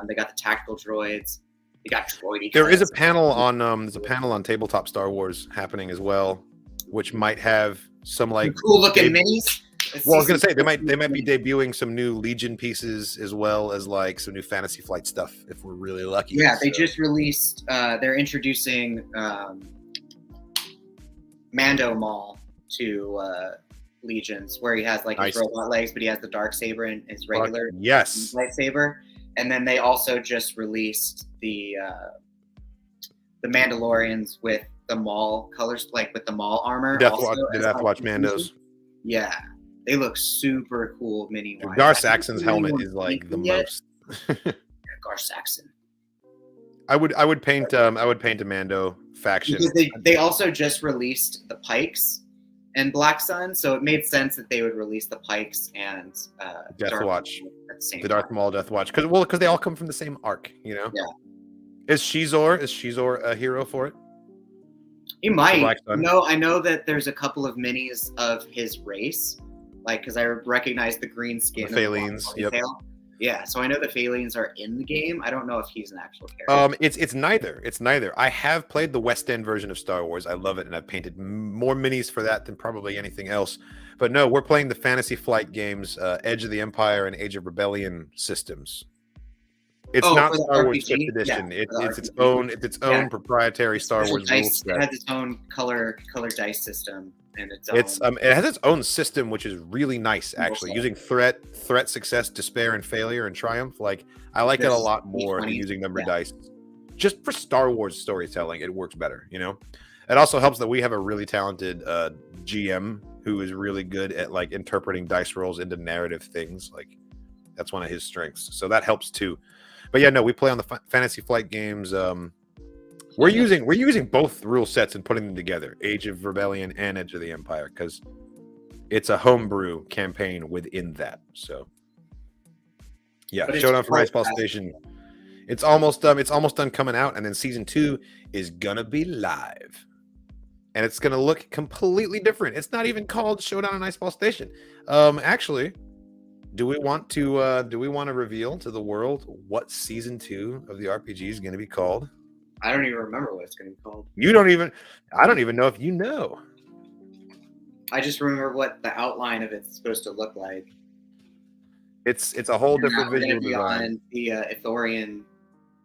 Speaker 2: They got the tactical droids. They got droidy.
Speaker 1: There is a panel on Tabletop Star Wars happening as well, which might have some like
Speaker 2: cool looking minis.
Speaker 1: Well, I was gonna say they might be debuting some new Legion pieces as well as like some new Fantasy Flight stuff if we're really lucky.
Speaker 2: Yeah, they just released. They're introducing Mando Maul to Legions, where he has like his robot legs, but he has the dark saber and his regular lightsaber. And then they also just released the Mandalorians with the Maul colors, like with the Maul armor.
Speaker 1: Death Watch Mandos.
Speaker 2: Yeah, they look super cool. Mini.
Speaker 1: Gar Saxon's helmet is like the most.
Speaker 2: Gar Saxon.
Speaker 1: I would paint a Mando faction.
Speaker 2: Because they also just released the Pikes and Black Sun, so it made sense that they would release the Pikes and
Speaker 1: Death Watch
Speaker 2: at the same
Speaker 1: the Darth Maul Death Watch because they all come from the same arc, you know.
Speaker 2: Yeah.
Speaker 1: Is Shizor a hero for it?
Speaker 2: He might. No, I know that there's a couple of minis of his race, like because I recognize the green skin.
Speaker 1: The Phalines. Yep.
Speaker 2: Yeah, so I know the Phalines are in the game. I don't know if he's an actual character.
Speaker 1: It's neither. It's neither. I have played the West End version of Star Wars. I love it, and I've painted more minis for that than probably anything else. But no, we're playing the Fantasy Flight games, Edge of the Empire and Age of Rebellion systems. It's not Star Wars 5th edition.
Speaker 2: Yeah,
Speaker 1: it's its own proprietary Star Wars rule set.
Speaker 2: It has its own color dice system. And
Speaker 1: it has its own system, which is really nice, actually. Using threat, success, despair, and failure, and triumph. Like I like it a lot more than using numbered dice. Just for Star Wars storytelling, it works better. You know, it also helps that we have a really talented GM who is really good at like interpreting dice rolls into narrative things. Like that's one of his strengths, so that helps too. But yeah, no, we play on the Fantasy Flight games. We're using both rule sets and putting them together, Age of Rebellion and Edge of the Empire, because it's a homebrew campaign within that. So yeah, Showdown for Ice Ball Station. It's almost done coming out, and then season 2 is gonna be live. And it's gonna look completely different. It's not even called Showdown on Ice Ball Station. Actually, do we want to reveal to the world what season 2 of the RPG is gonna be called?
Speaker 2: I don't even remember what it's going to be called.
Speaker 1: I don't even know if you know.
Speaker 2: I just remember what the outline of it's supposed to look like.
Speaker 1: It's a whole different visual design.
Speaker 2: On the Ithorian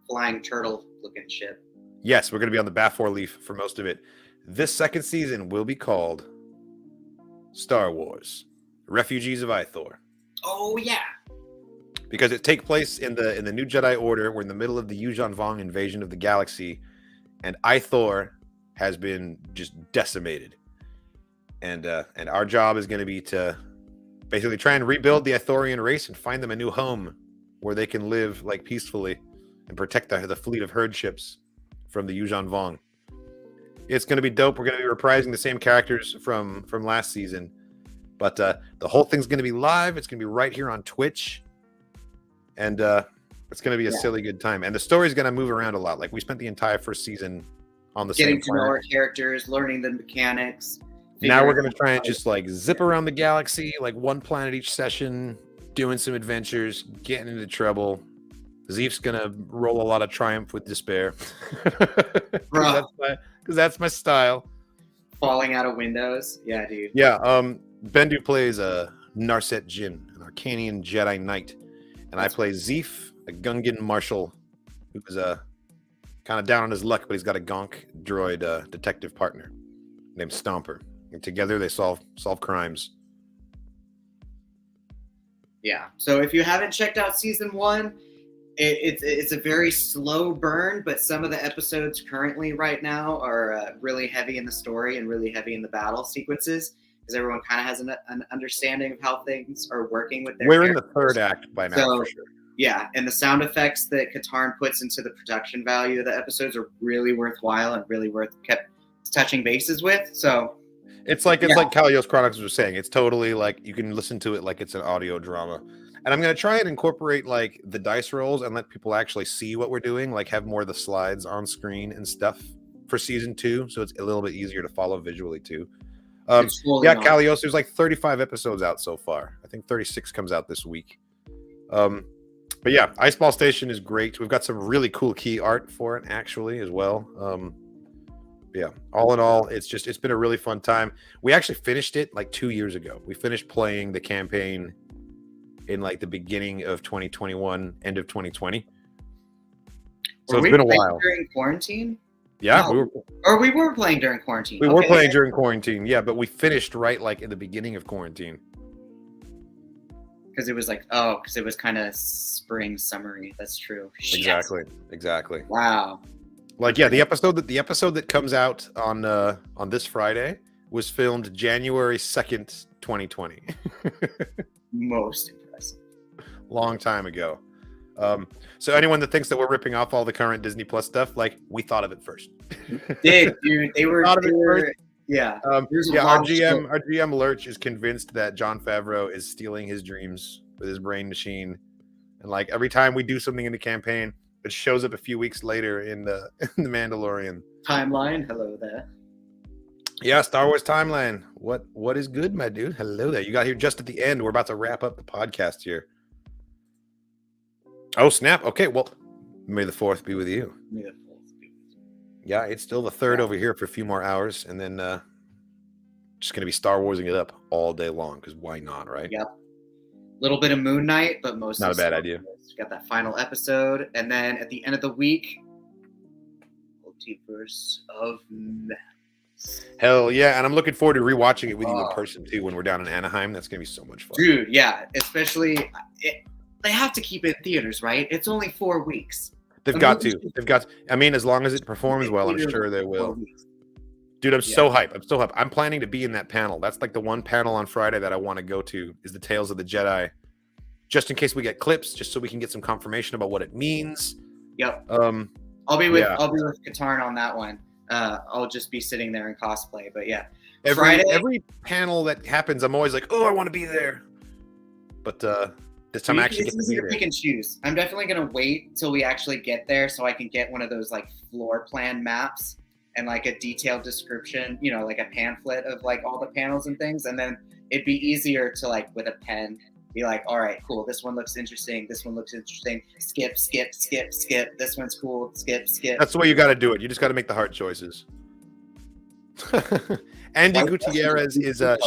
Speaker 2: flying turtle looking ship.
Speaker 1: Yes, we're going to be on the Bafor Leaf for most of it. This second season will be called Star Wars: Refugees of Ithor.
Speaker 2: Oh yeah.
Speaker 1: Because it takes place in the New Jedi Order. We're in the middle of the Yuuzhan Vong invasion of the galaxy, and Ithor has been just decimated. And our job is going to be to basically try and rebuild the Ithorian race and find them a new home where they can live like peacefully and protect the fleet of herd ships from the Yuuzhan Vong. It's going to be dope. We're going to be reprising the same characters from last season, but the whole thing's going to be live. It's going to be right here on Twitch, and it's going to be a silly good time. And the story's going to move around a lot. Like, we spent the entire first season on the
Speaker 2: getting
Speaker 1: same
Speaker 2: to know our characters, learning the mechanics.
Speaker 1: Now we're going to try and just like zip around the galaxy, like one planet each session, doing some adventures, getting into trouble. Zeef's going to roll a lot of triumph with despair. Because that's my style.
Speaker 2: Falling out of windows. Yeah, dude.
Speaker 1: Yeah, Bendu plays a Narset Jin, an Arcanian Jedi Knight. And I play Zeef, a Gungan Marshal, who's kind of down on his luck, but he's got a Gonk droid detective partner named Stomper. And together they solve crimes.
Speaker 2: Yeah. So if you haven't checked out season 1, it's a very slow burn, but some of the episodes currently right now are really heavy in the story and really heavy in the battle sequences, because everyone kind of has an understanding of how things are working with their
Speaker 1: We're
Speaker 2: characters.
Speaker 1: in the third act by now, for sure.
Speaker 2: Yeah, and the sound effects that Katarn puts into the production value of the episodes are really worthwhile and really kept touching bases with. So
Speaker 1: it's like Kalios Chronicles was saying. It's totally like you can listen to it like it's an audio drama. And I'm going to try and incorporate like the dice rolls and let people actually see what we're doing, like have more of the slides on screen and stuff for season 2. So it's a little bit easier to follow visually too. Kalios, there's like 35 episodes out so far. I think 36 comes out this week. But yeah, Iceball Station is great. We've got some really cool key art for it actually as well. Yeah, all in all, it's been a really fun time. We actually finished it like 2 years ago. We finished playing the campaign in like the beginning of 2021, end of 2020. So it's been a while.
Speaker 2: During quarantine?
Speaker 1: Yeah,
Speaker 2: no. we were playing during quarantine.
Speaker 1: We were playing during quarantine, yeah, but we finished right like in the beginning of quarantine.
Speaker 2: Because it was kind of spring, summery. That's true.
Speaker 1: Exactly.
Speaker 2: Wow.
Speaker 1: Like, yeah, the episode that comes out on this Friday was filmed January 2nd, 2020.
Speaker 2: Most impressive.
Speaker 1: Long time ago. So anyone that thinks that we're ripping off all the current Disney Plus stuff, like, we thought of it first.
Speaker 2: Dude, they were yeah.
Speaker 1: Our GM Lurch is convinced that Jon Favreau is stealing his dreams with his brain machine, and like every time we do something in the campaign, it shows up a few weeks later in the Mandalorian
Speaker 2: timeline. Hello there.
Speaker 1: Yeah, Star Wars timeline. What is good, my dude? Hello there. You got here just at the end. We're about to wrap up the podcast here. Oh, snap. Okay, well, may the 4th be with you.
Speaker 2: May the 4th be with you.
Speaker 1: Yeah, it's still the 3rd over here for a few more hours, and then just going to be Star Warsing it up all day long, because why not, right?
Speaker 2: Yep. Little bit of Moon Knight, but mostly
Speaker 1: not a bad idea.
Speaker 2: Got that final episode, and then at the end of the week, Multiverse of Madness.
Speaker 1: Hell yeah, and I'm looking forward to rewatching it with you in person too when we're down in Anaheim. That's gonna be so much fun,
Speaker 2: dude. Yeah, especially they have to keep it in theaters, right? It's only 4 weeks.
Speaker 1: They've got to. I mean, as long as it performs well, I'm sure they will. Dude, I'm so hyped. I'm planning to be in that panel. That's like the one panel on Friday that I want to go to is the Tales of the Jedi. Just in case we get clips, just so we can get some confirmation about what it means.
Speaker 2: Yep. I'll be with Katarn on that one. I'll just be sitting there in cosplay. But yeah.
Speaker 1: Every panel that happens, I'm always like, oh, I want to be there. But this time I actually get to be there.
Speaker 2: Pick and choose. I'm definitely gonna wait till we actually get there so I can get one of those like floor plan maps and like a detailed description, like a pamphlet of like all the panels and things, and then it'd be easier to like with a pen be like, all right, cool, this one looks interesting, this one looks interesting, skip, this one's cool, skip.
Speaker 1: That's the way you got to do it. You just got to make the hard choices. Andy Gutierrez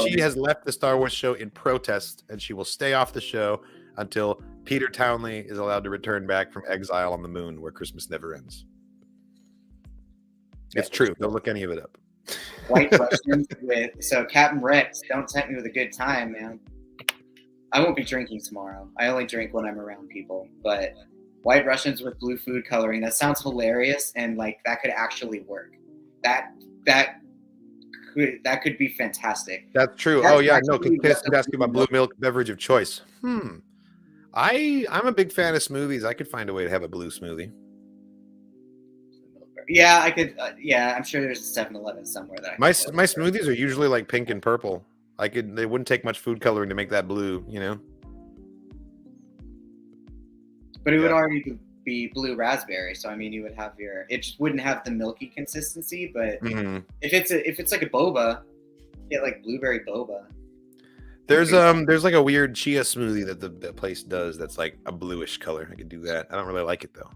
Speaker 1: she has left the Star Wars show in protest, and she will stay off the show until Peter Townley is allowed to return back from exile on the moon where Christmas never ends. It's true. Don't look any of it up.
Speaker 2: White Russians so Captain Rex, don't tempt me with a good time, man. I won't be drinking tomorrow. I only drink when I'm around people. But White Russians with blue food coloring, that sounds hilarious, and like that could actually work. That that could be fantastic.
Speaker 1: That's true.
Speaker 2: That's
Speaker 1: oh yeah, no,
Speaker 2: actually
Speaker 1: because
Speaker 2: what
Speaker 1: would ask you about blue milk beverage of choice. I'm a big fan of smoothies. I could find a way to have a blue smoothie.
Speaker 2: Yeah, I could. Yeah, I'm sure there's a 7-Eleven somewhere that
Speaker 1: My smoothies are usually like pink and purple. They wouldn't take much food coloring to make that blue, you know.
Speaker 2: But it would already be blue raspberry, so I mean, you would have it just wouldn't have the milky consistency. But if it's like a boba, get like blueberry boba.
Speaker 1: There's like a weird chia smoothie that the place does that's like a bluish color. I could do that. I don't really like it though.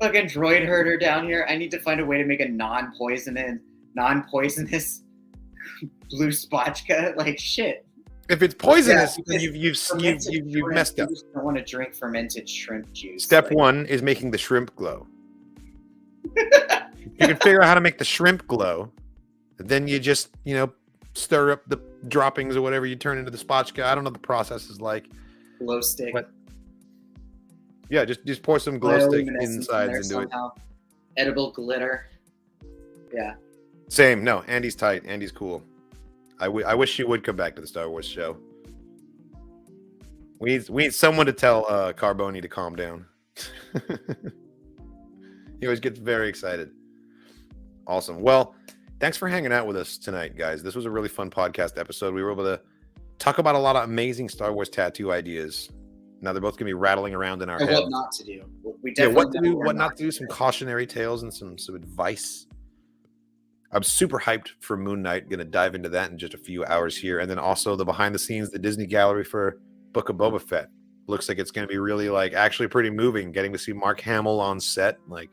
Speaker 2: Fucking droid herder down here. I need to find a way to make a non-poisonous blue spotchka. Like shit.
Speaker 1: If it's poisonous, then you've messed up.
Speaker 2: You just don't want to drink fermented shrimp juice.
Speaker 1: Step one is making the shrimp glow. You can figure out how to make the shrimp glow. Then you just, stir up the droppings or whatever you turn into the spotchka. I don't know what the process is like.
Speaker 2: Glow stick.
Speaker 1: But yeah, just pour some glow stick insides into it.
Speaker 2: Edible glitter. Yeah.
Speaker 1: Same. No, Andy's tight. Andy's cool. I wish she would come back to the Star Wars show. We need someone to tell Carboni to calm down. He always gets very excited. Awesome. Well, thanks for hanging out with us tonight, guys. This was a really fun podcast episode. We were able to talk about a lot of amazing Star Wars tattoo ideas. Now they're both going to be rattling around in our heads.
Speaker 2: What not to do. We definitely
Speaker 1: what not to do, some cautionary tales and some advice. I'm super hyped for Moon Knight. Going to dive into that in just a few hours here. And then also the behind the scenes, the Disney gallery for Book of Boba Fett. Looks like it's going to be really actually pretty moving. Getting to see Mark Hamill on set. I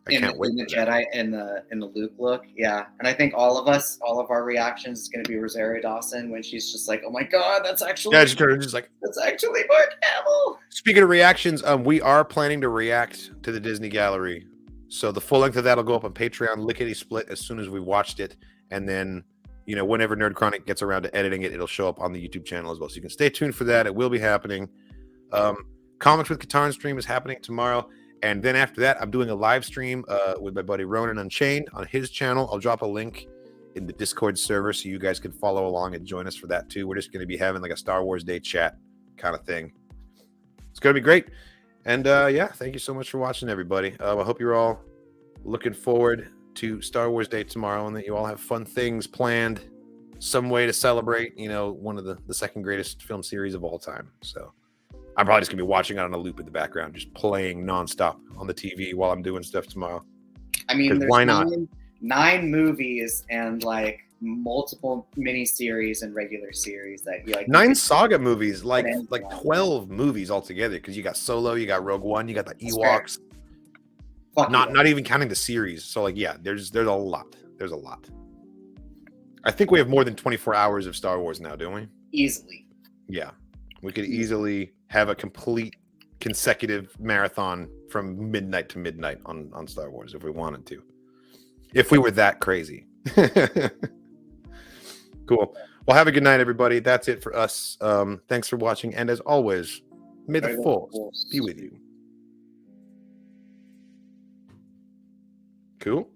Speaker 1: can't wait.
Speaker 2: In the Jedi and the Luke look. Yeah. And I think all of our reactions is going to be Rosario Dawson when she's just like, oh my God, that's actually.
Speaker 1: Yeah, just like.
Speaker 2: That's actually Mark Hamill.
Speaker 1: Speaking of reactions, we are planning to react to the Disney gallery. So the full length of that will go up on Patreon, lickety split, as soon as we watched it. And then, whenever Nerd Chronic gets around to editing it, it'll show up on the YouTube channel as well. So you can stay tuned for that. It will be happening. Comics with Katarn stream is happening tomorrow. And then after that, I'm doing a live stream with my buddy Ronan Unchained on his channel. I'll drop a link in the Discord server so you guys can follow along and join us for that too. We're just going to be having like a Star Wars Day chat kind of thing. It's going to be great. And thank you so much for watching, everybody. I hope you're all looking forward to Star Wars Day tomorrow and that you all have fun things planned, some way to celebrate, one of the second greatest film series of all time. So I'm probably just going to be watching it on a loop in the background, just playing nonstop on the TV while I'm doing stuff tomorrow.
Speaker 2: I mean, there's
Speaker 1: why not?
Speaker 2: 9 movies and multiple mini-series and regular series that you
Speaker 1: 9 saga movies, like 12 movies altogether, because you got Solo, you got Rogue One, you got the Ewoks. Not even counting the series. So there's a lot. There's a lot. I think we have more than 24 hours of Star Wars now, don't we?
Speaker 2: Easily.
Speaker 1: Yeah. We could easily have a complete consecutive marathon from midnight to midnight on Star Wars if we wanted to. If we were that crazy. Cool. Well, have a good night, everybody. That's it for us. Thanks for watching. And as always, may the Force be with you. Cool.